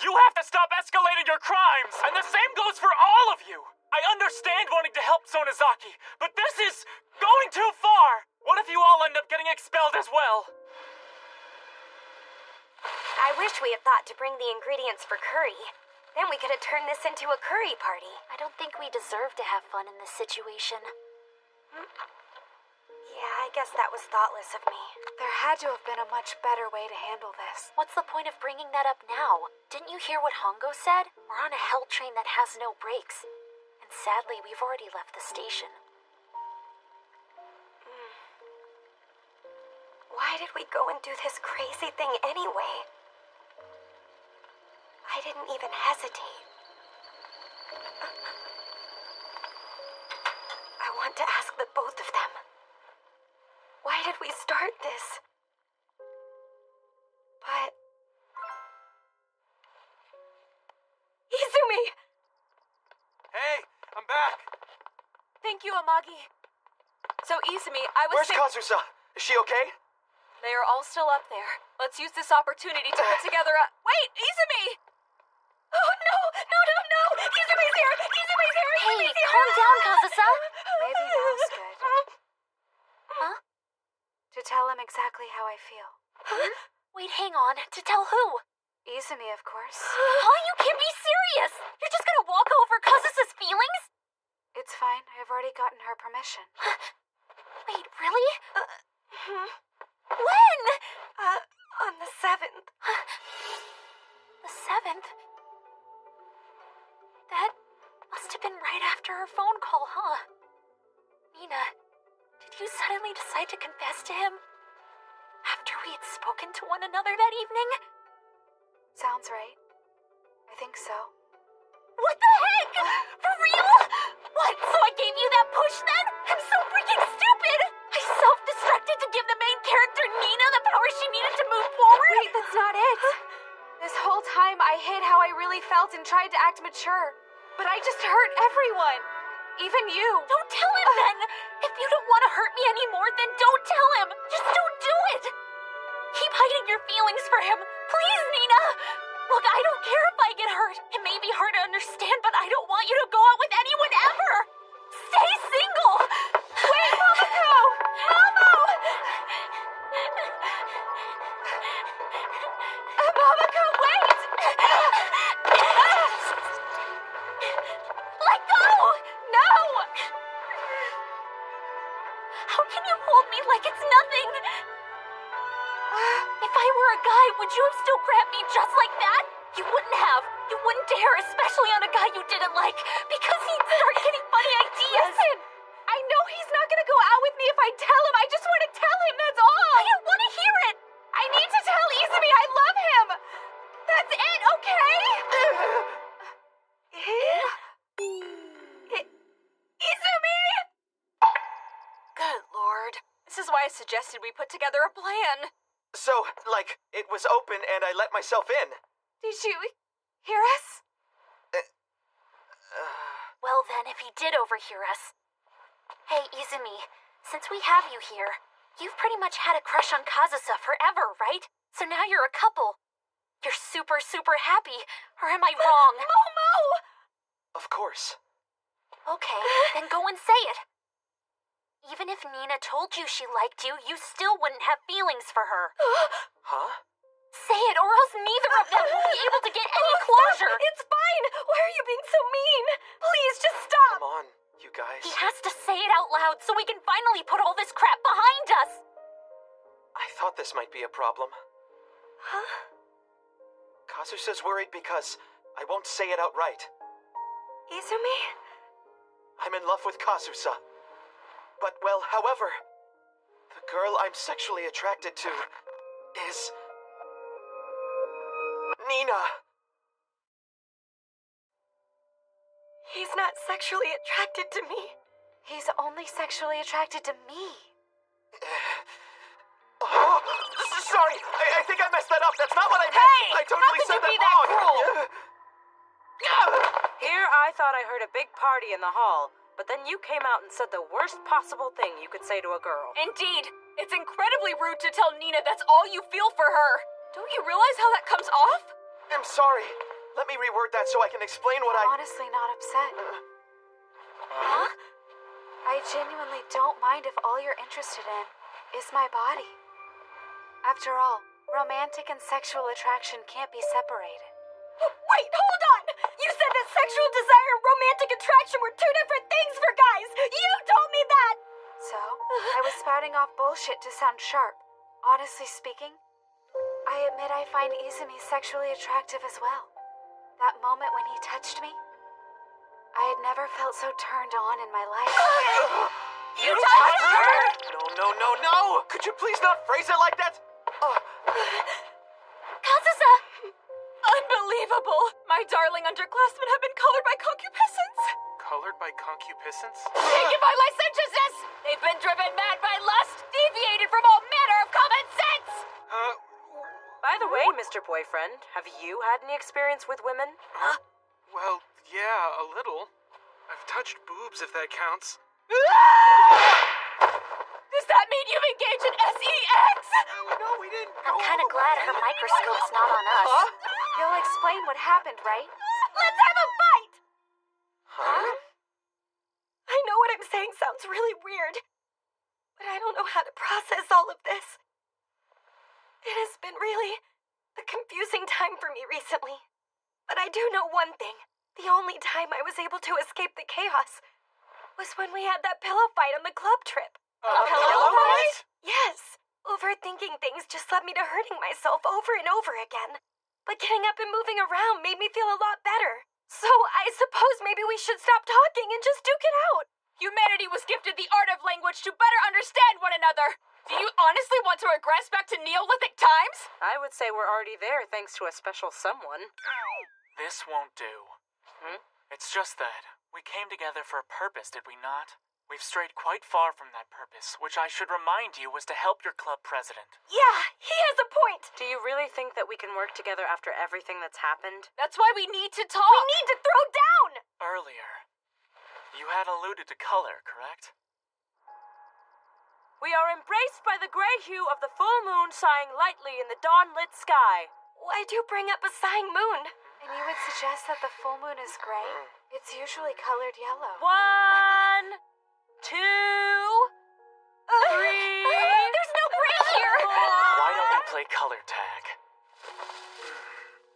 You have to stop escalating your crimes! And the same goes for all of you! I understand wanting to help Sonozaki, but this is going too far! What if you all end up getting expelled as well? I wish we had thought to bring the ingredients for curry. Then we could have turned this into a curry party. I don't think we deserve to have fun in this situation. Yeah, I guess that was thoughtless of me. There had to have been a much better way to handle this. What's the point of bringing that up now? Didn't you hear what Hongo said? We're on a hell train that has no brakes. And sadly, we've already left the station. Why did we go and do this crazy thing anyway? I didn't even hesitate. I want to ask the both of them. Why did we start this? But... Izumi! Hey, I'm back. Thank you, Amagi. So, Izumi, I was Where's Kazusa? Is she okay? They are all still up there. Let's use this opportunity to put together a... Wait, Izumi! Oh, no! Izumi's here! Izumi's here! Hey, calm down, Kazusa. Maybe now's good. Huh? To tell him exactly how I feel. Wait, hang on. To tell who? Izumi, of course. Oh, you can't be serious! You're just gonna walk over Kazusa's feelings? It's fine. I've already gotten her permission. Wait, really? When? On the 7th. The 7th? That must have been right after her phone call, huh? Nina, did you suddenly decide to confess to him? After we had spoken to one another that evening? Sounds right. I think so. What the heck? For real? What, so I gave you that push then? I'm so freaking stupid! I self-destructed to give the main character Nina the power she needed to move forward? Wait, that's not it. This whole time I hid how I really felt and tried to act mature. But I just hurt everyone. Even you. Don't tell him then! If you don't want to hurt me anymore, then don't tell him! Just don't do it! Keep hiding your feelings for him. Please, Nina! Look, I don't care if I get hurt. It may be hard to understand, but I don't want you to go out with anyone ever! Stay single! Wait, Momoko! Momo! Momoko, wait! Let go! No! How can you hold me like it's nothing? If I were a guy, would you have still grabbed me just like that? You wouldn't have. You wouldn't dare, especially on a guy you didn't like, because he'd start getting funny ideas. Listen, I know he's not gonna go out with me if I tell him. I just want to tell him, that's all. I don't want to hear it. I need to tell Izumi I love him. That's it, okay? Izumi! Good lord. This is why I suggested we put together a plan. So, like, it was open and I let myself in. Did you hear us? Well then, if he did overhear us. Hey, Izumi, since we have you here, you've pretty much had a crush on Kazusa forever, right? So now you're a couple. You're super, super happy, or am I wrong? Momo! Of course. Okay, then go and say it. Even if Nina told you she liked you, you still wouldn't have feelings for her. Huh? Say it, or else neither of them will be able to get any closure. Stop. It's fine. Why are you being so mean? Please, just stop. Come on, you guys. He has to say it out loud so we can finally put all this crap behind us. I thought this might be a problem. Huh? Kazusa's worried because I won't say it outright. Izumi? I'm in love with Kazusa. But, well, however, the girl I'm sexually attracted to is... Nina. He's not sexually attracted to me. He's only sexually attracted to me. Oh, sorry, I think I messed that up. That's not what I meant. Hey! I totally said that wrong. Here I thought I heard a big party in the hall, but then you came out and said the worst possible thing you could say to a girl. Indeed. It's incredibly rude to tell Nina that's all you feel for her. Don't you realize how that comes off? I'm sorry. Let me reword that so I can explain what I'm honestly not upset. Huh? I genuinely don't mind if all you're interested in is my body. After all, romantic and sexual attraction can't be separated. Wait, hold on! You said that sexual desire and romantic attraction were two different things for guys! You told me that! So, I was spouting off bullshit to sound sharp. Honestly speaking, I admit I find Izumi sexually attractive as well. That moment when he touched me, I had never felt so turned on in my life. You touched her? No. Could you please not phrase it like that? Kazusa! Unbelievable! My darling underclassmen have been colored by concupiscence. Colored by concupiscence? Taken by licentiousness! They've been driven mad by lust, deviated from all manner of common sense! By the way, Mr. Boyfriend, have you had any experience with women? Well, yeah, a little. I've touched boobs, if that counts. that mean you've engaged in SEX? No, we didn't. I'm kind of glad her microscope's not on us. Huh? You'll explain what happened, right? Let's have a fight! Huh? I know what I'm saying sounds really weird, but I don't know how to process all of this. It has been really a confusing time for me recently. But I do know one thing. The only time I was able to escape the chaos was when we had that pillow fight on the club trip. A pillow fight? Yes. Overthinking things just led me to hurting myself over and over again. But getting up and moving around made me feel a lot better. So I suppose maybe we should stop talking and just duke it out. Humanity was gifted the art of language to better understand one another. Do you honestly want to regress back to Neolithic times? I would say we're already there thanks to a special someone. This won't do. It's just that we came together for a purpose, did we not? We've strayed quite far from that purpose, which I should remind you was to help your club president. Yeah, he has a point. Do you really think that we can work together after everything that's happened? That's why we need to talk. We need to throw down. Earlier, you had alluded to color, correct? We are embraced by the gray hue of the full moon sighing lightly in the dawn-lit sky. Why do you bring up a sighing moon? And you would suggest that the full moon is gray? It's usually colored yellow. 1, 2, 3. There's no gray here. Why don't we play color tag?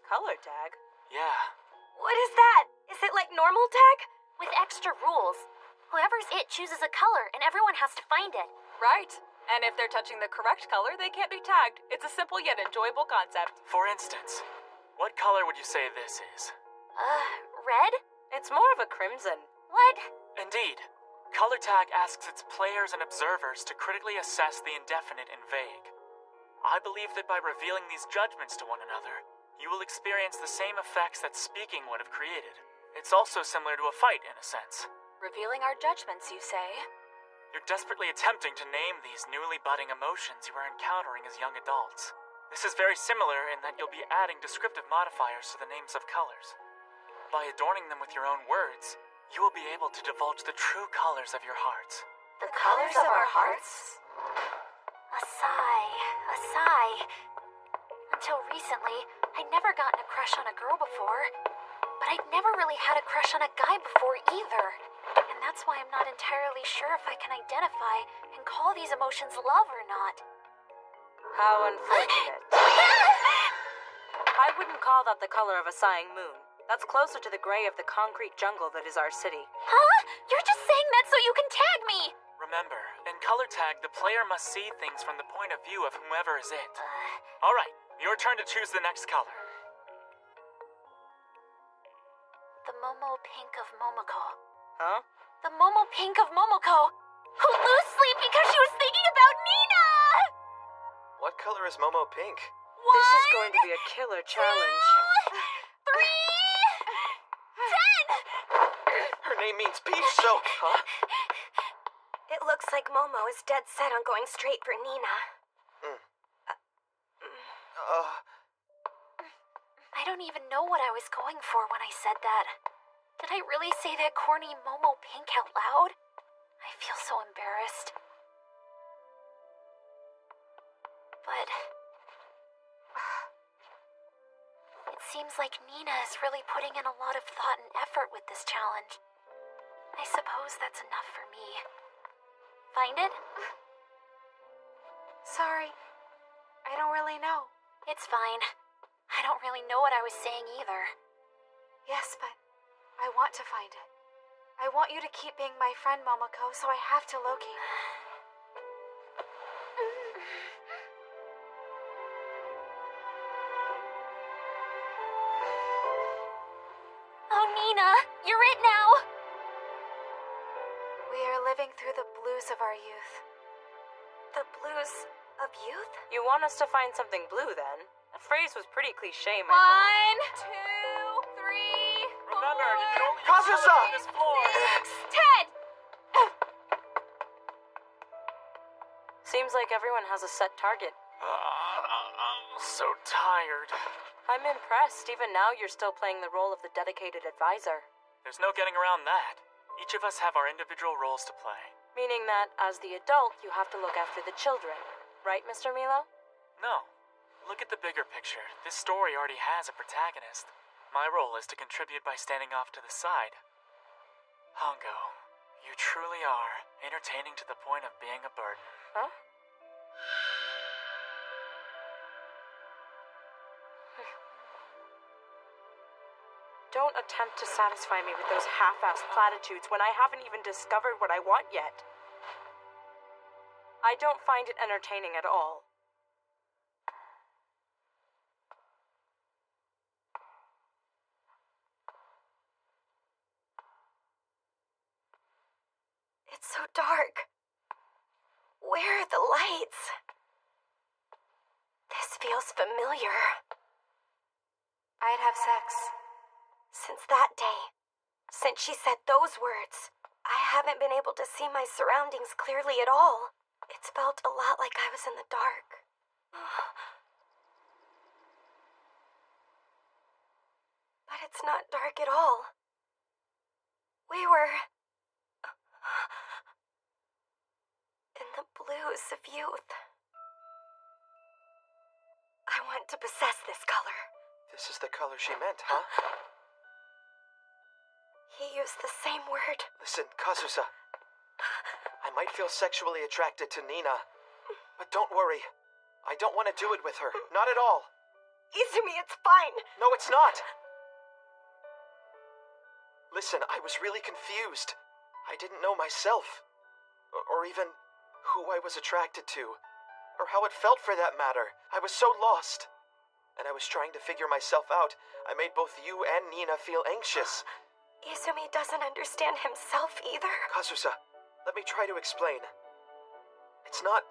Color tag? Yeah. What is that? Is it like normal tag? With extra rules. Whoever's it chooses a color, and everyone has to find it. Right. And if they're touching the correct color, they can't be tagged. It's a simple yet enjoyable concept. For instance, what color would you say this is? Red? It's more of a crimson. What? Indeed. Color tag asks its players and observers to critically assess the indefinite and vague. I believe that by revealing these judgments to one another, you will experience the same effects that speaking would have created. It's also similar to a fight, in a sense. Revealing our judgments, you say? You're desperately attempting to name these newly budding emotions you are encountering as young adults. This is very similar in that you'll be adding descriptive modifiers to the names of colors. By adorning them with your own words, you will be able to divulge the true colors of your hearts. The colors of our hearts? A sigh. A sigh. Until recently, I'd never gotten a crush on a girl before. But I'd never really had a crush on a guy before either. And that's why I'm not entirely sure if I can identify and call these emotions love or not. How unfortunate. I wouldn't call that the color of a sighing moon. That's closer to the gray of the concrete jungle that is our city. Huh? You're just saying that so you can tag me! Remember, in color tag, the player must see things from the point of view of whomever is it. Alright, your turn to choose the next color. The Momo Pink of Momoko. Huh? The Momo Pink of Momoko, who lose sleep because she was thinking about Nina! What color is Momo pink? This is going to be a killer challenge. 3, 10! Her name means peach, so... Huh? It looks like Momo is dead set on going straight for Nina. I don't even know what I was going for when I said that. Did I really say that corny Momo Pink out loud? I feel so embarrassed. But... it seems like Nina is really putting in a lot of thought and effort with this challenge. I suppose that's enough for me. Find it? Sorry. I don't really know. It's fine. I don't really know what I was saying either. Yes, but I want to find it. I want you to keep being my friend, Momoko, so I have to locate it. Oh, Nina, you're it now! We are living through the blues of our youth. The blues of youth? You want us to find something blue, then? That phrase was pretty cliche, my 1, 2, 3, 4, Remember, you can only Kazusa! use this floor. 10! Seems like everyone has a set target. I'm so tired. I'm impressed. Even now, you're still playing the role of the dedicated advisor. There's no getting around that. Each of us have our individual roles to play. Meaning that, as the adult, you have to look after the children. Right, Mr. Milo? No. Look at the bigger picture. This story already has a protagonist. My role is to contribute by standing off to the side. Hongo, you truly are entertaining to the point of being a burden. Huh? Don't attempt to satisfy me with those half-assed platitudes when I haven't even discovered what I want yet. I don't find it entertaining at all. It's so dark. Where are the lights? This feels familiar. I'd have sex. Since that day, since she said those words, I haven't been able to see my surroundings clearly at all. It's felt a lot like I was in the dark. But it's not dark at all. We were in the blues of youth. I want to possess this color. This is the color she meant, huh? He used the same word. Listen, Kazusa. I might feel sexually attracted to Nina. But don't worry. I don't want to do it with her. Not at all. Izumi, it's fine. No, it's not. Listen, I was really confused. I didn't know myself. Or even who I was attracted to. Or how it felt for that matter. I was so lost. And I was trying to figure myself out. I made both you and Nina feel anxious. Izumi doesn't understand himself either. Kazusa, let me try to explain. It's not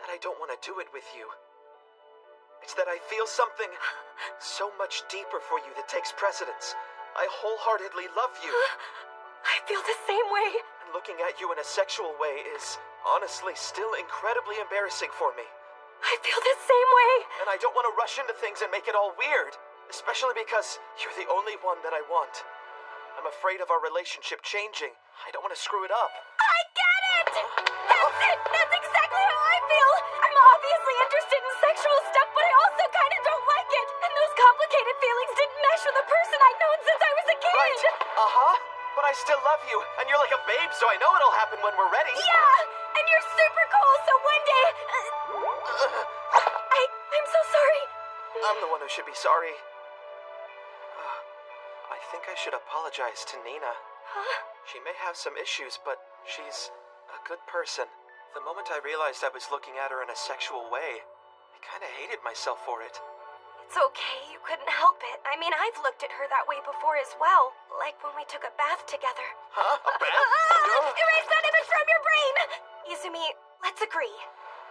that I don't want to do it with you. It's that I feel something so much deeper for you that takes precedence. I wholeheartedly love you. I feel the same way. And looking at you in a sexual way is honestly still incredibly embarrassing for me. I feel the same way. And I don't want to rush into things and make it all weird. Especially because you're the only one that I want. I'm afraid of our relationship changing. I don't want to screw it up. I get it! That's it! That's exactly how I feel! I'm obviously interested in sexual stuff, but I also kind of don't like it. And those complicated feelings didn't mesh with the person I'd known since I was a kid. Right. Uh-huh. But I still love you, and you're like a babe, so I know it'll happen when we're ready. Yeah! And you're super cool, so one day... I'm so sorry. I'm the one who should be sorry. I think I should apologize to Nina. Huh? She may have some issues, but she's a good person. The moment I realized I was looking at her in a sexual way, I kind of hated myself for it. It's okay, you couldn't help it. I mean, I've looked at her that way before as well. Like when we took a bath together. Huh? A bath? No. Erase that image from your brain! Izumi, let's agree.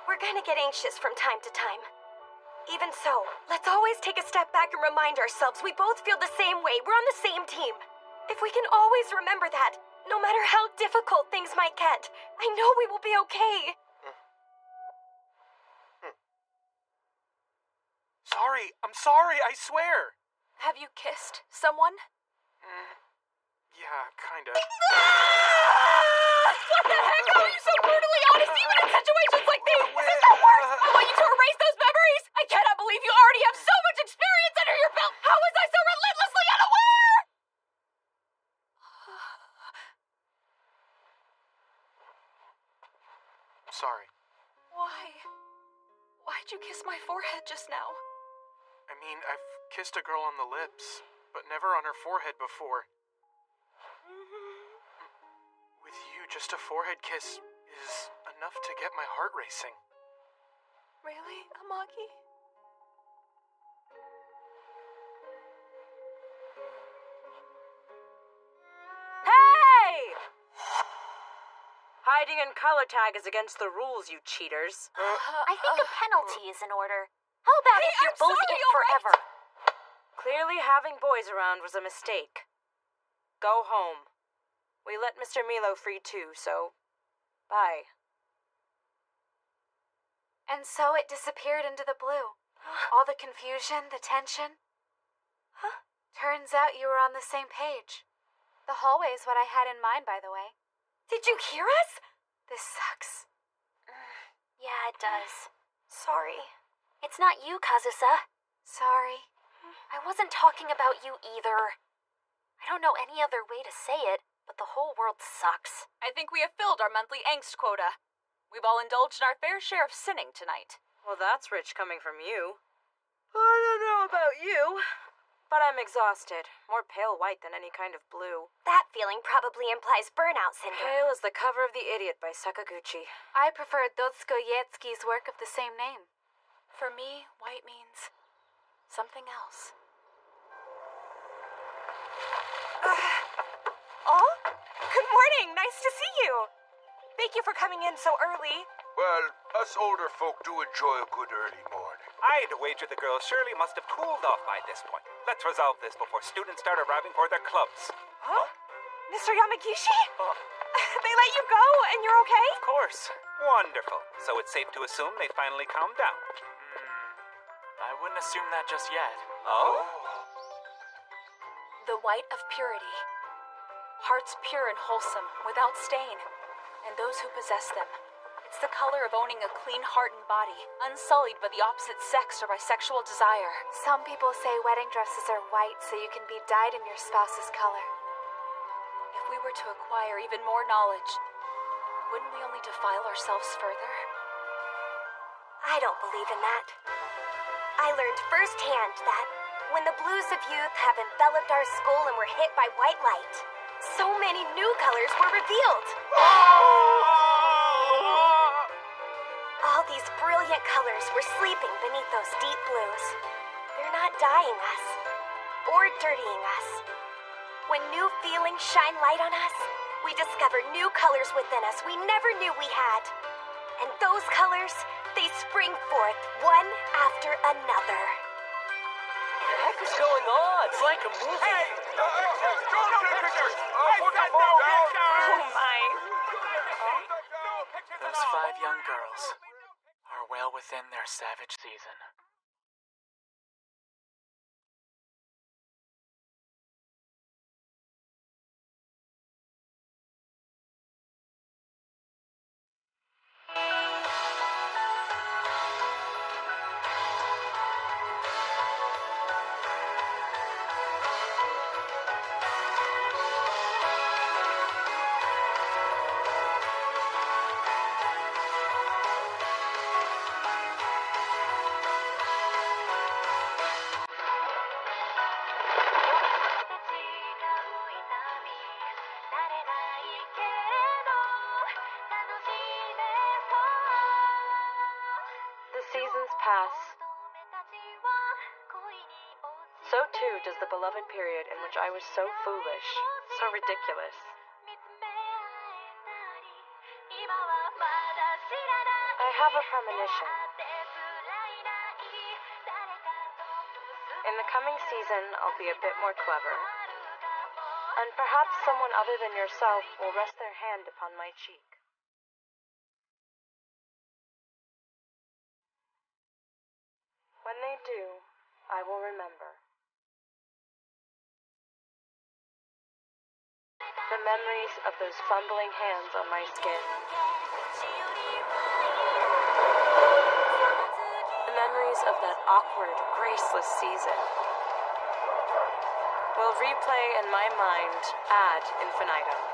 We're gonna get anxious from time to time. Even so, let's always take a step back and remind ourselves we both feel the same way. We're on the same team. If we can always remember that, no matter how difficult things might get, I know we will be okay. Sorry, I'm sorry, I swear. Have you kissed someone? Yeah, kinda. What the heck? How are you so brutally honest even in situations like these? This is the worst! I want you to erase those memories! I cannot believe you already have so much experience under your belt! How was I so relentlessly unaware? I'm sorry. Why? Why'd you kiss my forehead just now? I mean, I've kissed a girl on the lips, but never on her forehead before. With you, just a forehead kiss is enough to get my heart racing. Really, Amagi? Hey! Hiding in color tag is against the rules, you cheaters. I think a penalty is in order. How about if you're both in forever? Clearly having boys around was a mistake. Go home. We let Mr. Milo free too, so bye. And so it disappeared into the blue. All the confusion, the tension. Turns out you were on the same page. The hallway's what I had in mind, by the way. Did you hear us? This sucks. Yeah, it does. Sorry. It's not you, Kazusa. Sorry. I wasn't talking about you either. I don't know any other way to say it, but the whole world sucks. I think we have filled our monthly angst quota. We've all indulged in our fair share of sinning tonight. Well, that's rich coming from you. I don't know about you, but I'm exhausted. More pale white than any kind of blue. That feeling probably implies burnout syndrome. Pale as the cover of The Idiot by Sakaguchi. I prefer Dostoevsky's work of the same name. For me, white means something else. Oh? Good morning. Nice to see you. Thank you for coming in so early. Well, us older folk do enjoy a good early morning. I'd wager the girls surely must have cooled off by this point. Let's resolve this before students start arriving for their clubs. Huh? Mr. Yamagishi? They let you go and you're okay? Of course. Wonderful. So it's safe to assume they finally calmed down. I wouldn't assume that just yet. Oh? The white of purity. Hearts pure and wholesome, without stain. And those who possess them. It's the color of owning a clean heart and body, unsullied by the opposite sex or by sexual desire. Some people say wedding dresses are white so you can be dyed in your spouse's color. If we were to acquire even more knowledge, wouldn't we only defile ourselves further? I don't believe in that. I learned firsthand that when the blues of youth have enveloped our skull and were hit by white light, so many new colors were revealed. All these brilliant colors were sleeping beneath those deep blues. They're not dyeing us or dirtying us. When new feelings shine light on us, we discover new colors within us we never knew we had. And those colors, they spring forth one after another. What the heck is going on? It's like a movie. Hey! Don't take pictures! Put the phone down! Oh my. Those 5 young girls are well within their savage season. Seasons pass. So too does the beloved period in which I was so foolish, so ridiculous. I have a premonition. In the coming season, I'll be a bit more clever. And perhaps someone other than yourself will rest their hand upon my cheek. When they do, I will remember. The memories of those fumbling hands on my skin. The memories of that awkward, graceless season will replay in my mind ad infinitum.